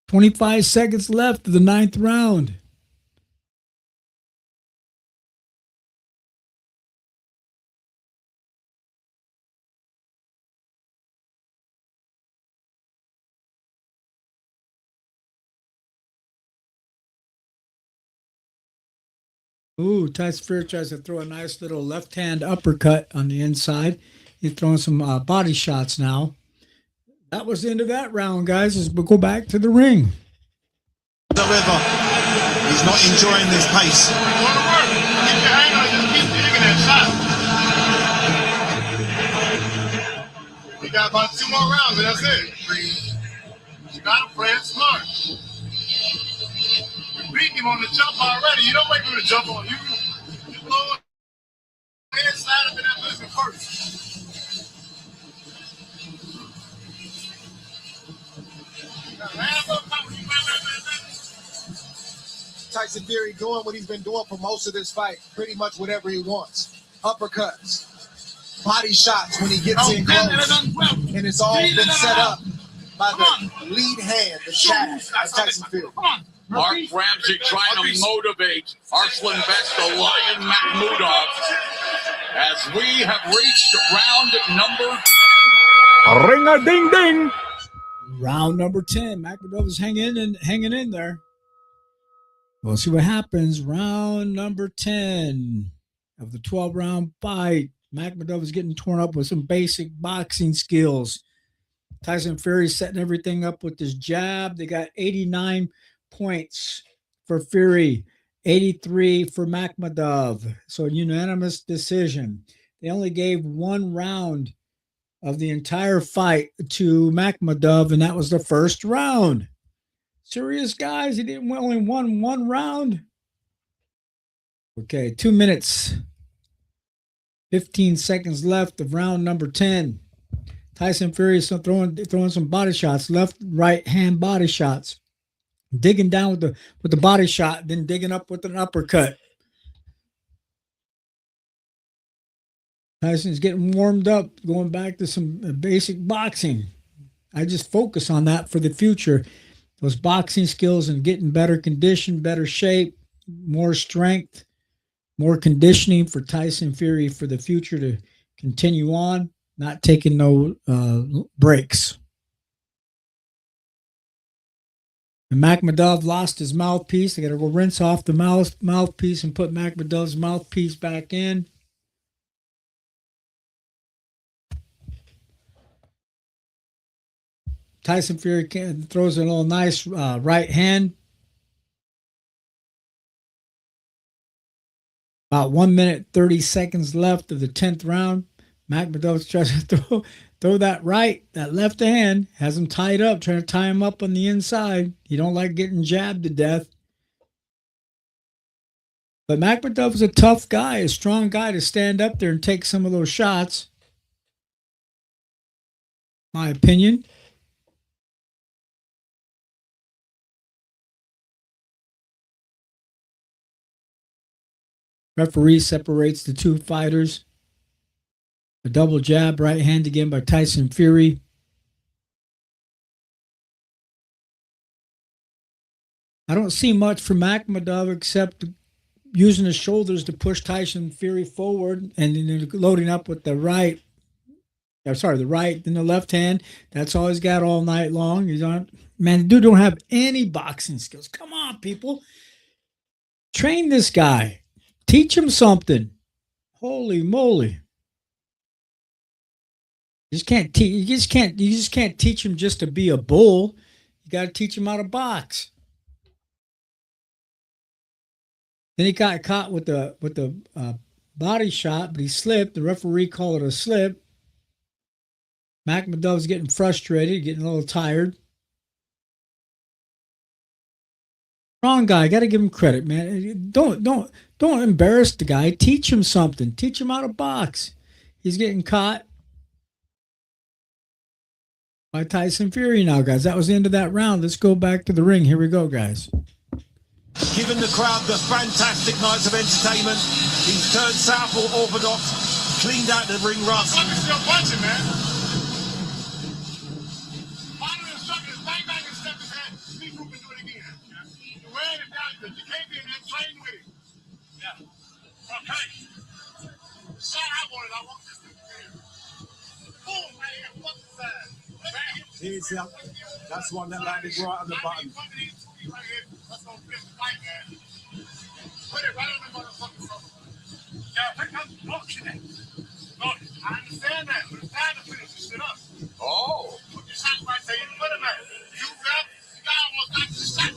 S2: "25 seconds left of the 9th round. Ooh, Tyson Fury tries to throw a nice little left-hand uppercut on the inside. He's throwing some body shots now. That was the end of that round, guys. As we go back to the ring.
S3: The river. He's not enjoying this pace.
S15: Keep your hand on it, just keep digging that shot. We got about 2 more rounds and that's it. You gotta play it smart. Beat him on the jump already. You don't wait for him to jump on you. You go inside of that position first.
S5: Tyson Fury doing what he's been doing for most of this fight, pretty much whatever he wants. Uppercuts, body shots when he gets in close. And it's all been set up by the lead hand, the shaft of Tyson Fury.
S4: Mark Ramsey trying to motivate Arslanbek, the Lion Makhmudov, as we have reached round number 10.
S7: Ring a ding ding.
S2: Round number 10. Makhmudov is hanging in there. We'll see what happens. Round number 10 of the 12-round fight. Makhmudov is getting torn up with some basic boxing skills. Tyson Fury setting everything up with his jab. They got 89 points for Fury, 83 for Makhmudov. So unanimous decision. They only gave 1 round of the entire fight to Makhmudov, and that was the first round. Serious, guys? He didn't only won 1 round? Okay, 2 minutes, 15 seconds left of round number 10. Tyson Fury is throwing some body shots, left, right hand body shots. digging down with the body shot, then digging up with an uppercut. Tyson's getting warmed up, going back to some basic boxing. I just focus on that for the future. Those boxing skills and getting better condition, better shape, more strength, more conditioning for Tyson Fury for the future to continue on, not taking no breaks. And Makhmudov lost his mouthpiece. They got to go rinse off the mouthpiece and put Makhmudov's mouthpiece back in. Tyson Fury throws a little nice right hand. About 1 minute, 30 seconds left of the 10th round. Makhmudov tries to throw that left hand, has him tied up, trying to tie him up on the inside. He don't like getting jabbed to death. But Makhmudov is a tough guy, a strong guy to stand up there and take some of those shots. My opinion. Referee separates the two fighters. A double jab, right hand again by Tyson Fury. I don't see much from Makhmudov except using his shoulders to push Tyson Fury forward and then loading up with the right. The right, then the left hand. That's all he's got all night long. He's on. Man, the dude don't have any boxing skills. Come on, people. Train this guy. Teach him something. Holy moly. You just can't teach him just to be a bull. You got to teach him how to box. Then he got caught with the body shot, but he slipped. The referee called it a slip. Makhmudov's getting frustrated, getting a little tired. Wrong guy. Got to give him credit, man. Don't embarrass the guy. Teach him something. Teach him how to box. He's getting caught by Tyson Fury now, guys. That was the end of that round. Let's go back to the ring. Here we go, guys.
S3: Giving the crowd the fantastic nights of entertainment. He's turned southpaw orthodox, cleaned out the ring rust.
S15: I'm still punching, man. Follow the instructions, bang back and step his head. See who can do it again. You're wearing it down because you can't be in that train with him. Yeah. Okay. Shot I want it. I want this thing here. Boom, right here. Fuck the side.
S3: Here's the, that's one that landed right on the button.
S15: That's gonna flip the fight, man. Put it right on the motherfucking sofa. Yeah, pick up the boxing it. Look, I understand that, but it's time to finish this shit up.
S4: Oh.
S15: Put your shot right there. You put him at. You grab, the guy almost got the shot.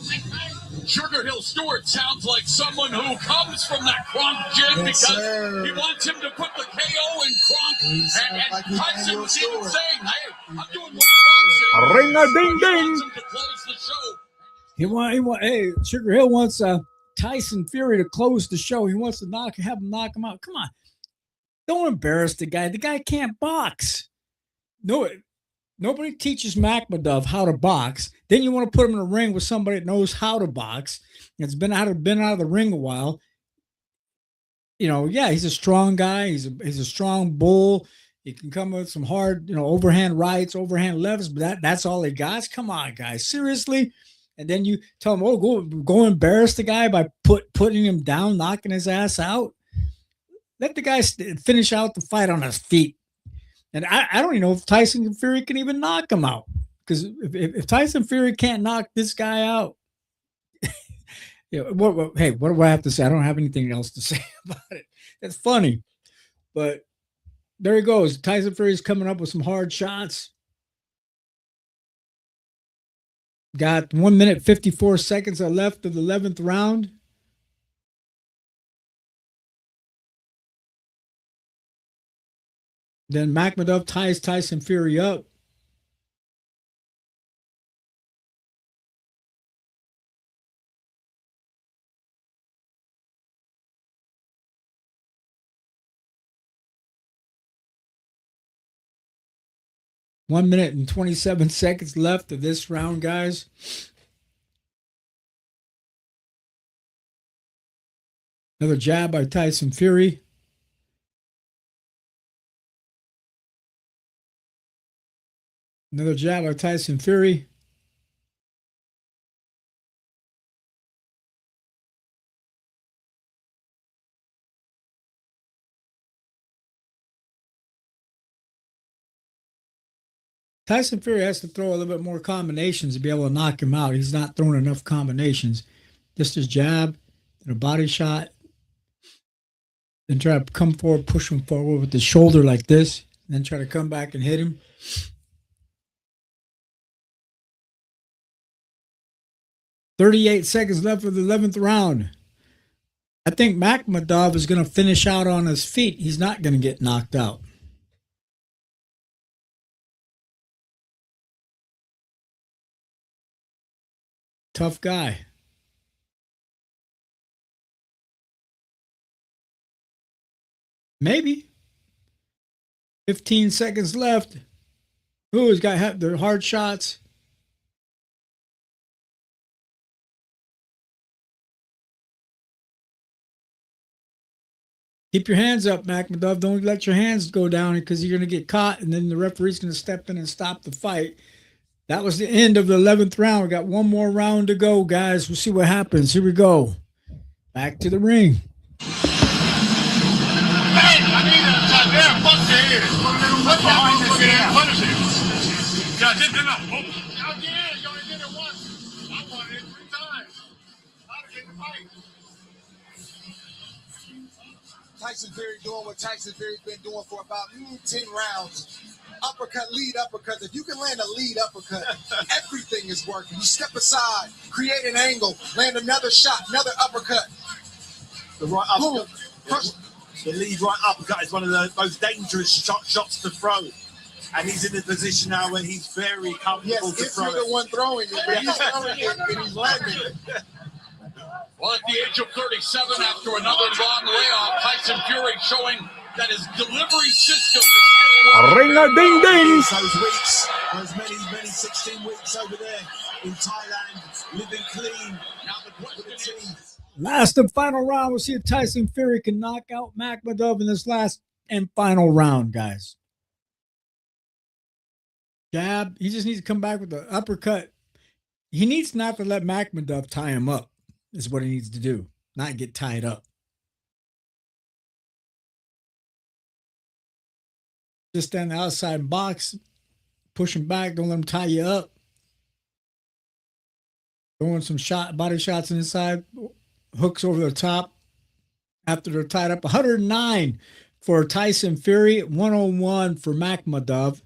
S4: Sugar Hill Stewart sounds like someone who comes from that Kronk gym because he wants him to put the KO in Kronk. And Tyson was even saying, hey, I'm doing what Kronk said.
S7: Ring-a-ding-ding.
S4: He wants him to close the show.
S2: Hey, Sugar Hill wants Tyson Fury to close the show. He wants to have him knock him out. Come on. Don't embarrass the guy. The guy can't box. No, nobody teaches Makhmudov how to box. Then you want to put him in a ring with somebody that knows how to box. It's been out of the ring a while. You know, yeah, he's a strong guy. He's a strong bull. He can come with some hard, overhand rights, overhand lefts, but that's all he got. Come on, guys. Seriously? And then you tell him, oh, go embarrass the guy by putting him down, knocking his ass out. Let the guy finish out the fight on his feet. And I don't even know if Tyson Fury can even knock him out. Because if Tyson Fury can't knock this guy out, what do I have to say? I don't have anything else to say about it. It's funny. But there he goes. Tyson Fury's coming up with some hard shots. Got 1 minute, 54 seconds left of the 11th round. Then Makhmudov ties Tyson Fury up. One minute and 27 seconds left of this round, guys. Another jab by Tyson Fury. Another jab by Tyson Fury. Tyson Fury has to throw a little bit more combinations to be able to knock him out. He's not throwing enough combinations. Just his jab and a body shot. Then try to come forward, push him forward with the shoulder like this. Then try to come back and hit him. "38 seconds left of the 11th round. I think Makhmudov is going to finish out on his feet. He's not going to get knocked out. Tough guy. Maybe. 15 seconds left. Ooh, he's got the hard shots. Keep your hands up, Makhmudov. Don't let your hands go down because you're going to get caught, and then the referee's going to step in and stop the fight. That was the end of the 11th round. We got one more round to go, guys. We'll see what happens. Here we go. Back to the ring.
S15: Hey, I need a goddamn fuck your head. What behind this man? What is it? Yeah, just enough. Oh, yeah, you only did it once. I wanted it 3 times. I'd have been the fight.
S5: Tyson Fury doing what Tyson Fury's been doing for about 10 rounds. Uppercut, lead uppercut. If you can land a lead uppercut, everything is working. You step aside, create an angle, land another shot, another uppercut.
S3: The right uppercut. The lead right uppercut is one of the most dangerous shots to throw. And he's in a position now where he's very comfortable to throw.
S5: Yes, you're the one throwing it, but he's throwing it and he's landing it.
S4: Well, at the age of 37, after another long layoff, Tyson Fury showing that his delivery system is still working.
S7: Ring-a-ding-ding.
S3: Those weeks, those many 16 weeks over there in Thailand, living clean. Now the question is,
S2: Last and final round. We'll see if Tyson Fury can knock out Makhmudov in this last and final round, guys. Jab. He just needs to come back with the uppercut. He needs not to let Makhmudov tie him up, is what he needs to do, not get tied up. Just stand outside and box, push him back, don't let him tie you up. Throwing some body shots inside, hooks over the top after they're tied up. 109 for Tyson Fury, 101 for Makhmudov.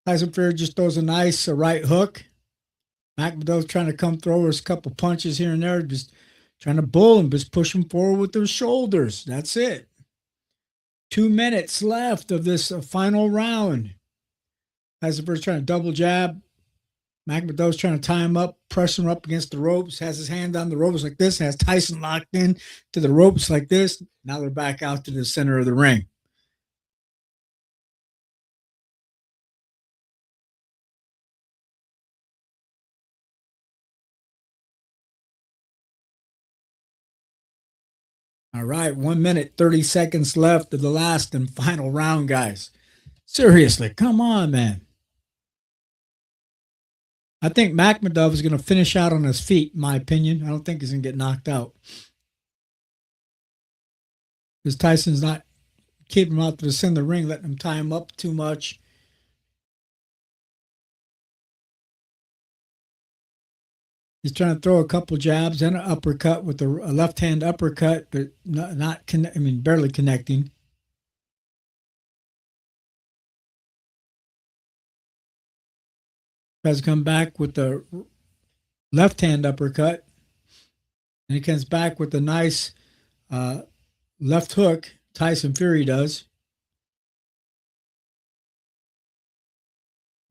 S2: Tyson Fury just throws a nice right hook. Makhmudov's trying to come throw us a couple punches here and there, just trying to bull him, just push him forward with those shoulders. That's it. 2 minutes left of this final round. Tyson Fury's trying to double jab. Makhmudov's trying to tie him up, press him up against the ropes, has his hand on the ropes like this, has Tyson locked in to the ropes like this. Now they're back out to the center of the ring. All right, 1 minute, 30 seconds left of the last and final round, guys. Seriously, come on, man. I think Makhmudov is going to finish out on his feet, in my opinion. I don't think he's going to get knocked out. Because Tyson's not keeping him out to the center of the ring, letting him tie him up too much. He's trying to throw a couple jabs and an uppercut with a left-hand uppercut, but barely connecting. Tries to come back with the left-hand uppercut. And he comes back with a nice left hook. Tyson Fury does.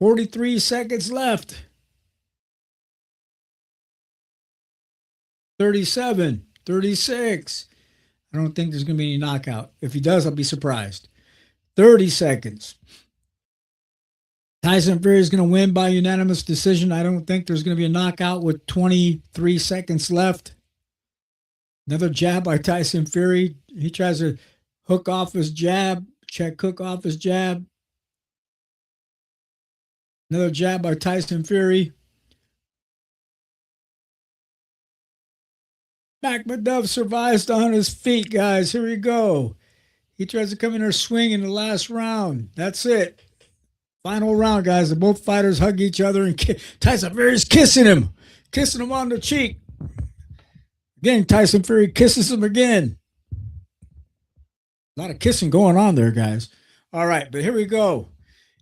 S2: 43 seconds left. 37, 36. I don't think there's going to be any knockout. If he does, I'll be surprised. 30 seconds. Tyson Fury is going to win by unanimous decision. I don't think there's going to be a knockout with 23 seconds left. Another jab by Tyson Fury. He tries to hook off his jab, check hook off his jab. Another jab by Tyson Fury. Makhmudov survives on his feet, guys. Here we go. He tries to come in there swing in the last round. That's it. Final round, guys. The both fighters hug each other, and Tyson Fury's kissing him on the cheek. Again, Tyson Fury kisses him again. A lot of kissing going on there, guys. All right, but here we go.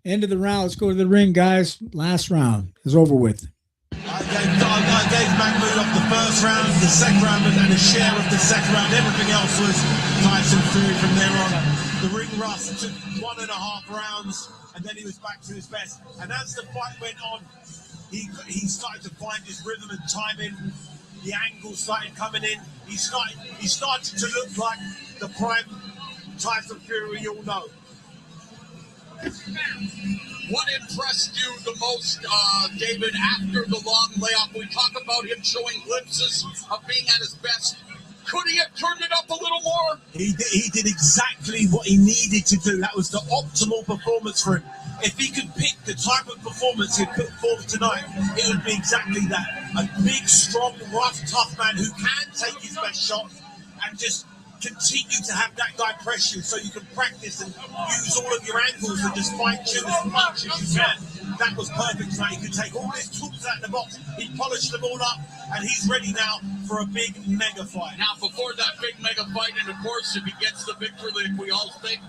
S2: End of the round. Let's go to the ring, guys. Last round is over with.
S3: I gave Makhmudov the first round, the second round, and a share of the second round. Everything else was Tyson Fury from there on. The ring rust took 1.5 rounds, and then he was back to his best. And as the fight went on, he started to find his rhythm and timing. The angles started coming in. He started to look like the prime Tyson Fury we all know.
S4: What impressed you the most, David, after the long layoff? We talk about him showing glimpses of being at his best. Could he have turned it up a little more?
S3: He did exactly what he needed to do. That was the optimal performance for him. If he could pick the type of performance he'd put forward tonight, it would be exactly that. A big, strong, rough, tough man who can take his best shot and just continue to have that guy press you so you can practice and use all of your angles and just fine-tune as much as you can. That was perfect tonight. He could take all his tools out of the box, he polished them all up, and he's ready now for a big mega fight.
S4: Now, before that big mega fight, and of course, if he gets the victory like we all think,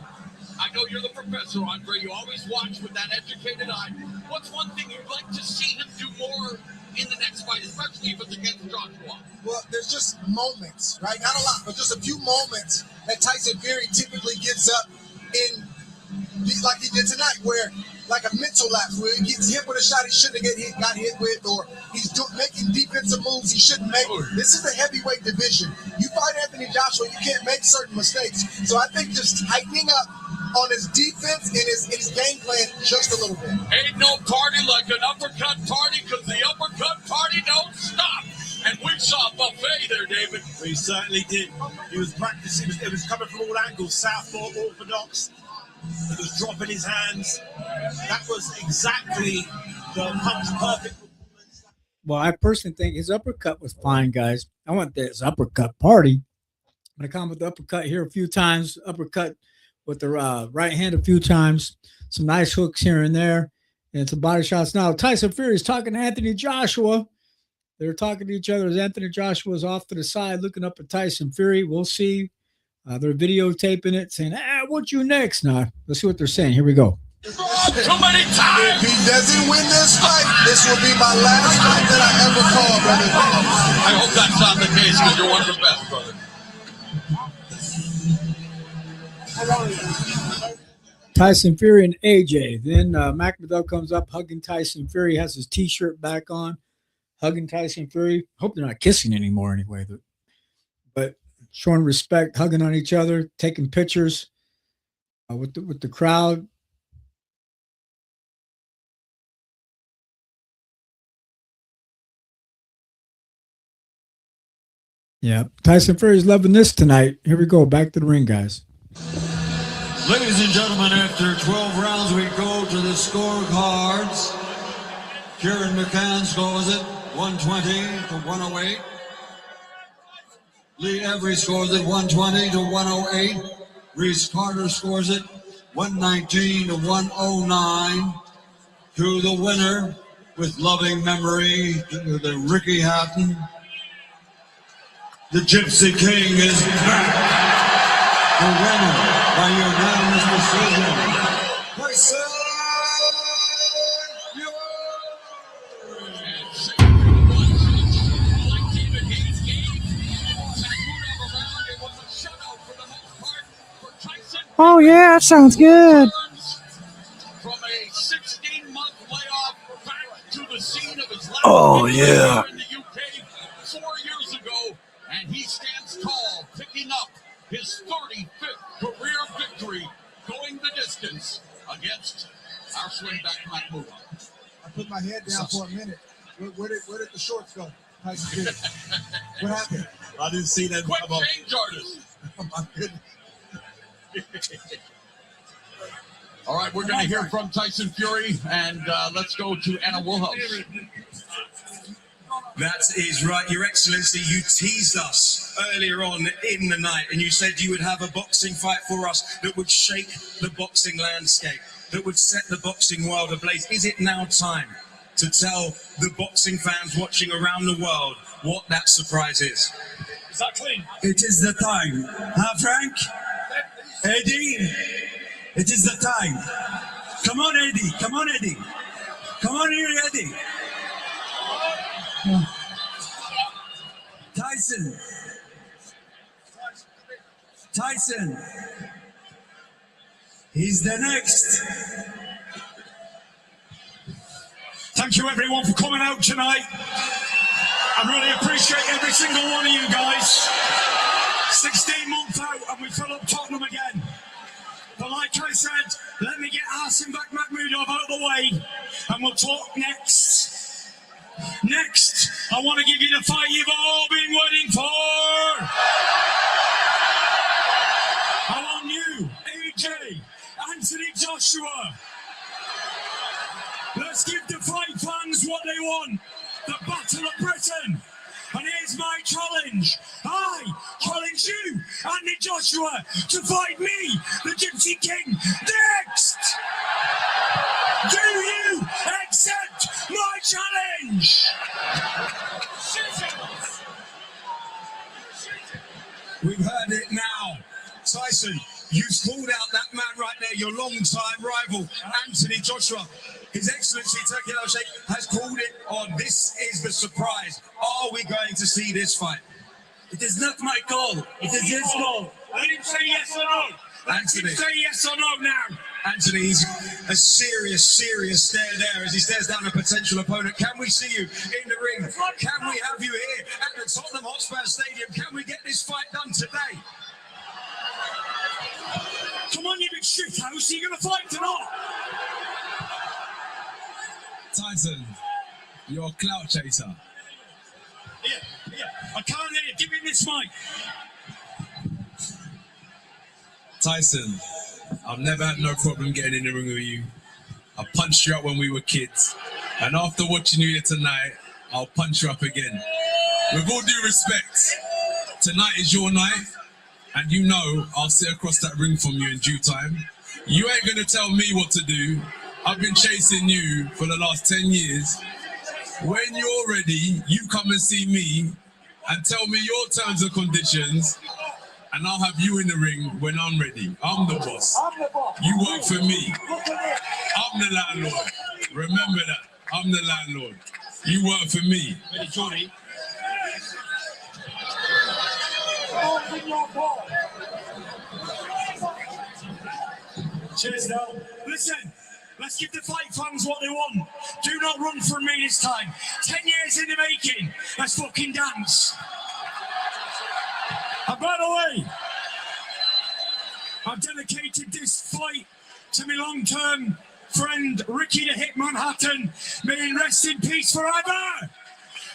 S4: I know you're the professor, Andre. You always watch with that educated eye. What's one thing you'd like to see him do more in the next fight, especially if it's against Joshua?
S5: Well, there's just moments, right? Not a lot, but just a few moments that Tyson Fury typically gets up in, like he did tonight, where like a mental lapse, where he gets hit with a shot he shouldn't have got hit with, or he's making defensive moves he shouldn't make. This is the heavyweight division. You fight Anthony Joshua, you can't make certain mistakes. So I think just tightening up on his defense and his game plan just a little bit.
S4: Ain't no party like an uppercut party, because the uppercut party don't stop. And we saw a buffet there, David.
S3: We certainly did. He was practicing. It was coming from all angles. Southpaw, orthodox. He was dropping his hands. That was exactly the punch perfect.
S2: Well, I personally think his uppercut was fine, guys. I want this uppercut party. I'm going to come with the uppercut here a few times. Uppercut with the right hand a few times. Some nice hooks here and there. And some body shots. Now, Tyson Fury is talking to Anthony Joshua. They're talking to each other as Anthony Joshua is off to the side looking up at Tyson Fury. We'll see. They're videotaping it, saying, what you next? Now, let's see what they're saying. Here we go.
S4: Too many times!
S5: If he doesn't win this fight, this will be my last fight that I ever call, brother.
S4: I hope that's not the case, because you're one of the best, brother.
S2: Tyson Fury and AJ. Then Makhmudov comes up hugging Tyson Fury, has his T-shirt back on, hugging Tyson Fury. Hope they're not kissing anymore anyway. But showing respect, hugging on each other, taking pictures with the crowd. Yeah, Tyson Fury's loving this tonight. Here we go. Back to the ring, guys.
S1: Ladies and gentlemen, after 12 rounds, we go to the scorecards. Kieran McCann scores it 120 to 108. Lee Every scores it 120 to 108. Reese Carter scores it 119 to 109. To the winner, with loving memory, to the Ricky Hatton. The Gypsy King is back. The winner by unanimous decision. Tyson
S7: Oh, yeah, that sounds good.
S4: From a 16-month layoff back to the scene of his last
S7: yeah.
S4: in the UK 4 years ago, and he stands tall, picking up his 35th career victory, going the distance against Arslanbek Makhmudov.
S5: I put my head down for a minute. Where did the shorts go? What happened?
S3: I didn't see that.
S4: Quick change artist.
S3: Oh my goodness.
S4: All right, we're going to hear from Tyson Fury, and let's go to Anna Woolhouse.
S18: That is right, Your Excellency. You teased us earlier on in the night, and you said you would have a boxing fight for us that would shake the boxing landscape, that would set the boxing world ablaze. Is it now time to tell the boxing fans watching around the world what that surprise is?
S14: Is that clean?
S19: It is the time. Huh, Frank? Eddie? It is the time. Come on, Eddie. Come on, Eddie. Come on here, Eddie. Tyson. Tyson. He's the next.
S14: Thank you everyone for coming out tonight. I really appreciate every single one of you guys. 16 months out and we fill up Tottenham again. But like I said, let me get Arslanbek Makhmudov out of the way and we'll talk next. Next, I want to give you the fight you've all been waiting for. I want you, AJ, Anthony Joshua. Let's give the fight fans what they want. The Battle of Britain. And here's my challenge. I challenge you, Anthony Joshua, to fight me, the Gypsy King, next. Do you accept my challenge?
S18: We've heard it now. Tyson, you've called out that man right there, your long-time rival, Anthony Joshua. His Excellency Turki Al-Sheikh has called it on. This is the surprise. Are we going to see this fight?
S19: It is not my call. It is his call.
S14: Let him say yes or no.
S18: Anthony.
S14: Say yes or no now.
S18: Anthony's a serious stare there as he stares down a potential opponent. Can we see you in the ring? Can we have you here at the Tottenham Hotspur Stadium? Can we get this fight done today?
S14: Come on, you big shithouse. Are you going to fight or not?
S18: Tyson, you're a clout chaser.
S14: Yeah. I can't hear you. Give me this mic.
S18: Tyson, I've never had no problem getting in the ring with you. I punched you up when we were kids. And after watching you here tonight, I'll punch you up again. With all due respect, tonight is your night. And you know I'll sit across that ring from you in due time. You ain't going to tell me what to do. I've been chasing you for the last 10 years. When you're ready, you come and see me and tell me your terms and conditions, and I'll have you in the ring when I'm ready. I'm the boss. You work for me. I'm the landlord. Remember that. I'm the landlord. You work for me.
S14: Johnny. Cheers now. Listen. Let's give the fight fans what they want. Do not run from me this time. 10 years in the making. Let's fucking dance. And by the way, I've dedicated this fight to my long-term friend, Ricky the Hitman Hatton. May he rest in peace forever.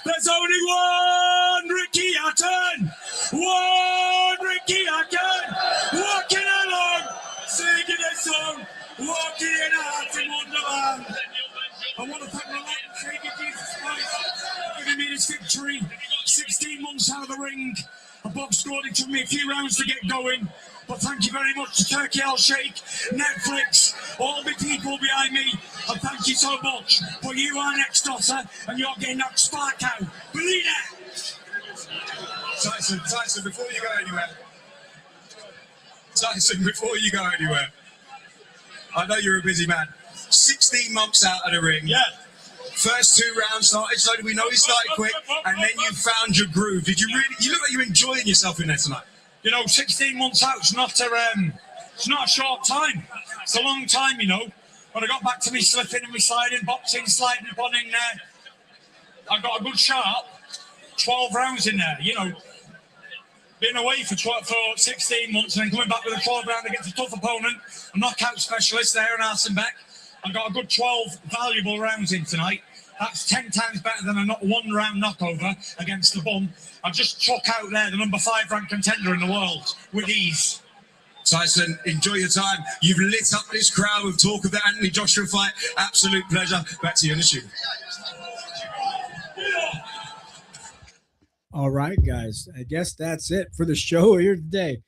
S14: There's only one Ricky Hatton. One Ricky Hatton. Walking along, singing a song. Walking in a heart in Wonderland. I want to thank my Lord and Savior Jesus Christ for giving me this victory. 16 months out of the ring. A box scored. It took me a few rounds to get going. But thank you very much to Turki Al-Sheikh, Netflix, all the people behind me. And thank you so much. But you are next, Dossa, and you're getting that spark out. Believe it!
S18: Tyson, before you go anywhere. I know you're a busy man. 16 months out of the ring.
S14: Yeah.
S18: First 2 rounds started slowly. We know you started quick, and then you found your groove. Did you really? You look like you're enjoying yourself in there tonight.
S14: You know, 16 months out, it's not a short time. It's a long time, you know. When I got back to me slipping and me sliding, boxing, sliding upon in there, I got a good shot. 12 rounds in there, you know. Been away for 16 months and then coming back with a 12 round against a tough opponent, a knockout specialist there in Arslanbek. I got a good 12 valuable rounds in tonight.
S6: That's 10 times better than a not one round knockover against the bum. I've just chuck out there the number 5 ranked contender in the world with ease.
S18: Tyson, enjoy your time. You've lit up this crowd with talk of the Anthony Joshua fight. Absolute pleasure. Back to you in the studio.
S2: All right, guys. I guess that's it for the show here today.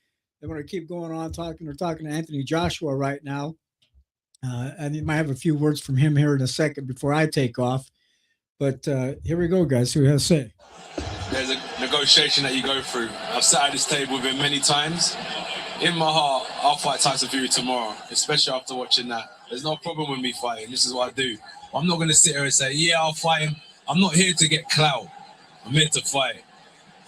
S2: They want to keep going on talking. We're talking to Anthony Joshua right now. And you might have a few words from him here in a second before I take off. But here we go, guys. See what he has to say.
S13: There's a negotiation that you go through. I've sat at this table with him many times. In my heart, I'll fight Tyson Fury tomorrow, especially after watching that. There's no problem with me fighting. This is what I do. I'm not going to sit here and say, yeah, I'll fight him. I'm not here to get clout. I'm here to fight.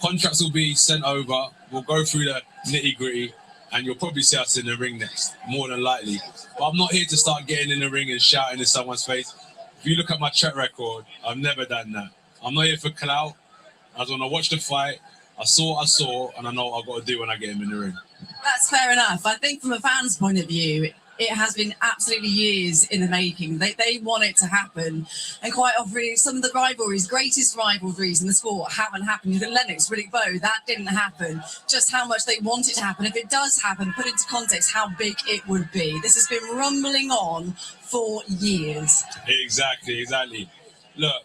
S13: Contracts will be sent over. We'll go through the nitty-gritty, and you'll probably see us in the ring next, more than likely. But I'm not here to start getting in the ring and shouting in someone's face. If you look at my track record, I've never done that. I'm not here for clout. I just want to watch the fight. I saw what I saw, and I know what I've got to do when I get him in the ring.
S11: That's fair enough. I think from a fan's point of view, it has been absolutely years in the making. They want it to happen. And quite often, some of the rivalries, greatest rivalries in the sport haven't happened. You look at Lennox, Riddick Bowe, that didn't happen. Just how much they want it to happen. If it does happen, put into context how big it would be. This has been rumbling on for years.
S13: Exactly. Look,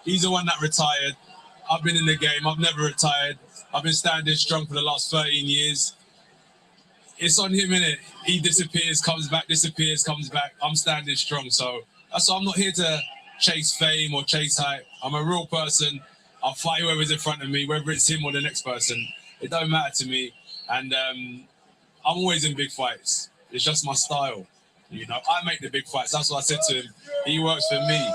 S13: he's the one that retired. I've been in the game. I've never retired. I've been standing strong for the last 13 years. It's on him, innit? He disappears, comes back, disappears, comes back. I'm standing strong. So that's why I'm not here to chase fame or chase hype. I'm a real person. I'll fight whoever's in front of me, whether it's him or the next person. It don't matter to me. And I'm always in big fights. It's just my style. You know, I make the big fights. That's what I said to him. He works for me.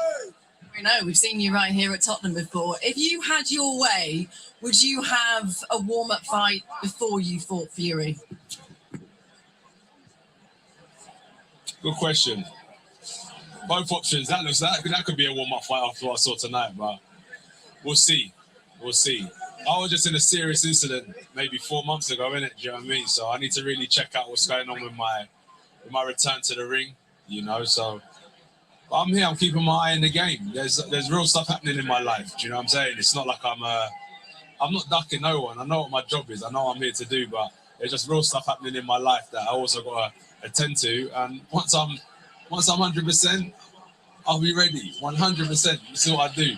S11: We know, we've seen you right here at Tottenham before. If you had your way, would you have a warm-up fight before you fought Fury?
S13: Good question. Both options. That could be a warm-up fight after what I saw tonight, but we'll see. I was just in a serious incident maybe 4 months ago, innit? Do you know what I mean? So I need to really check out what's going on with my return to the ring, you know. So I'm here. I'm keeping my eye in the game. There's real stuff happening in my life. Do you know what I'm saying? It's not like I'm not ducking no one. I know what my job is. I know what I'm here to do, but there's just real stuff happening in my life that I also got to attend to. And once I'm 100%, I'll be ready. 100%. You see what I do?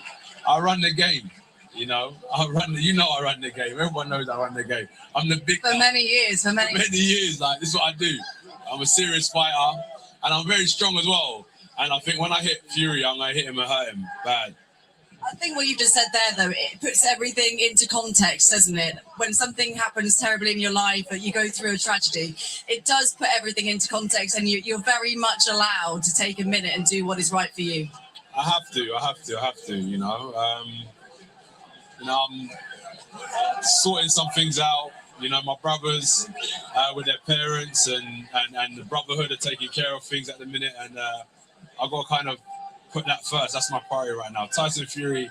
S13: I run the game. You know, I run the game. Everyone knows I run the game. I'm the big
S11: for many years.
S13: Like, this is what I do. I'm a serious fighter, and I'm very strong as well. And I think when I hit Fury, I'm going to hit him and hurt him bad.
S11: I think what you just said there, though, it puts everything into context, doesn't it? When something happens terribly in your life, or you go through a tragedy, it does put everything into context, and you're very much allowed to take a minute and do what is right for you.
S13: I have to, you know. I'm sorting some things out. You know, my brothers with their parents and the brotherhood are taking care of things at the minute, and I've got to kind of put that first. That's my priority right now. Tyson Fury,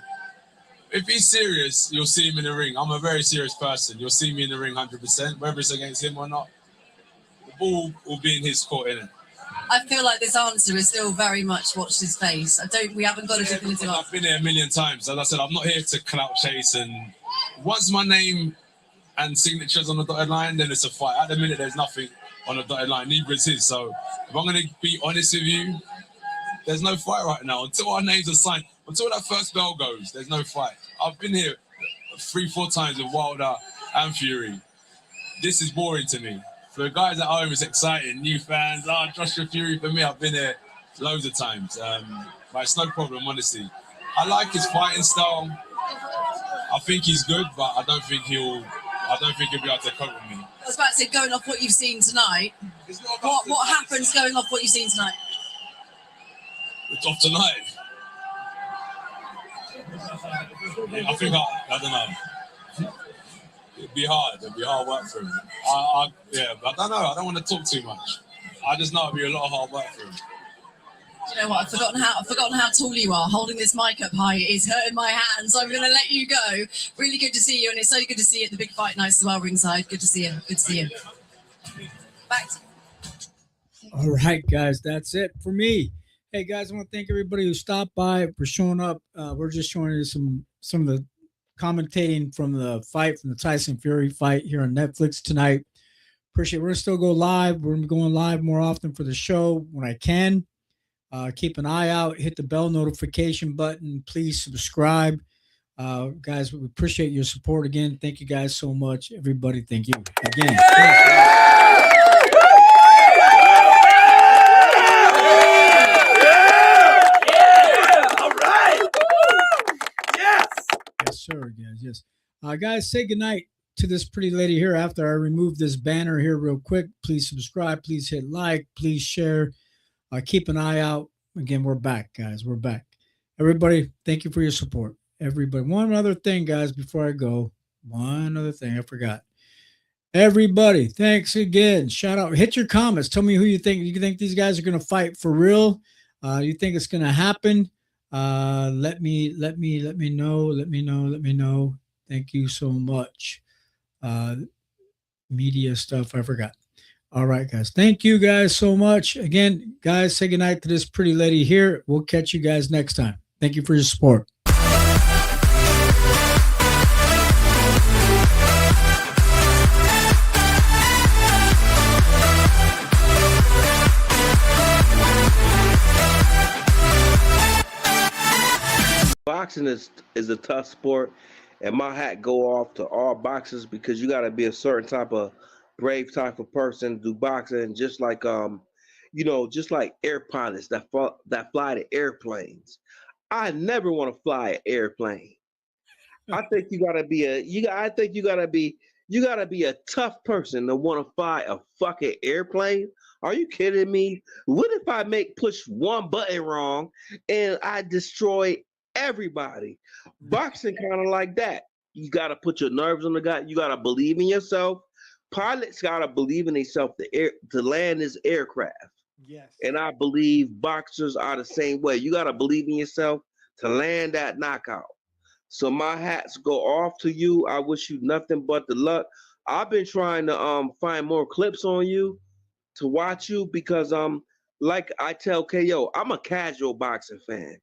S13: if he's serious, you'll see him in the ring. I'm a very serious person. You'll see me in the ring 100%, whether it's against him or not. The ball will be in his court, innit?
S11: I feel like this answer is still very much watch this space. We haven't got a definitive answer.
S13: I've been here a million times. As I said, I'm not here to clout chase, and once my name and signatures on the dotted line, then it's a fight. At the minute, there's nothing on the dotted line, neither is his. So if I'm going to be honest with you, there's no fight right now. Until our names are signed, until that first bell goes, there's no fight. I've been here 3-4 times with Wilder and Fury. This is boring to me. For the guys at home, it's exciting. New fans, Joshua Fury. For me, I've been here loads of times. But it's no problem, honestly. I like his fighting style. I think he's good, but I don't think he'll be able to cope with me.
S11: I was about to say, going off what you've seen tonight, what happens going off what you've seen tonight?
S13: It's off tonight. I think I don't know. It'd be hard work for him. I don't know. I don't want to talk too much. I just know it'd be a lot of hard work for him.
S11: Do you know what? I've forgotten how tall you are. Holding this mic up high is hurting my hands. So I'm going to let you go. Really good to see you, and it's so good to see you at the big fight night as well, ringside. Good to see you. Good to see you. Back to you.
S2: All right, guys, that's it for me. Hey guys, I want to thank everybody who stopped by for showing up. We're just showing you some of the commentating from the fight, from the Tyson Fury fight here on Netflix tonight. Appreciate it. We're gonna still go live. We're gonna be going live more often for the show when I can. Keep an eye out. Hit the bell notification button. Please subscribe. Guys, we appreciate your support again. Thank you guys so much. Everybody, thank you again.
S22: All right. Yes.
S2: Yes, sir, guys. Yes. Guys, say goodnight to this pretty lady here after I remove this banner here real quick. Please subscribe. Please hit like. Please share. Keep an eye out. Again, we're back, guys. We're back. Everybody, thank you for your support. Everybody. One other thing, guys, before I go. One other thing I forgot. Everybody, thanks again. Shout out. Hit your comments. Tell me who you think. You think these guys are going to fight for real? You think it's going to happen? Let me know. Let me know. Thank you so much. Media stuff, I forgot. All right, guys. Thank you guys so much. Again, guys, say goodnight to this pretty lady here. We'll catch you guys next time. Thank you for your support.
S16: Boxing is a tough sport, and my hat go off to all boxers because you got to be a certain type of brave type of person to do boxing. Just like just like air pilots that fly the airplanes. I never want to fly an airplane. I think you gotta be a tough person to want to fly a fucking airplane. Are you kidding me? What if I push one button wrong and I destroy everybody? Boxing kind of like that. You gotta put your nerves on the guy. You gotta believe in yourself. Pilots gotta believe in themselves to land this aircraft.
S2: Yes.
S16: And I believe boxers are the same way. You gotta believe in yourself to land that knockout. So my hats go off to you. I wish you nothing but the luck. I've been trying to find more clips on you to watch you because like I tell KO, I'm a casual boxing fan.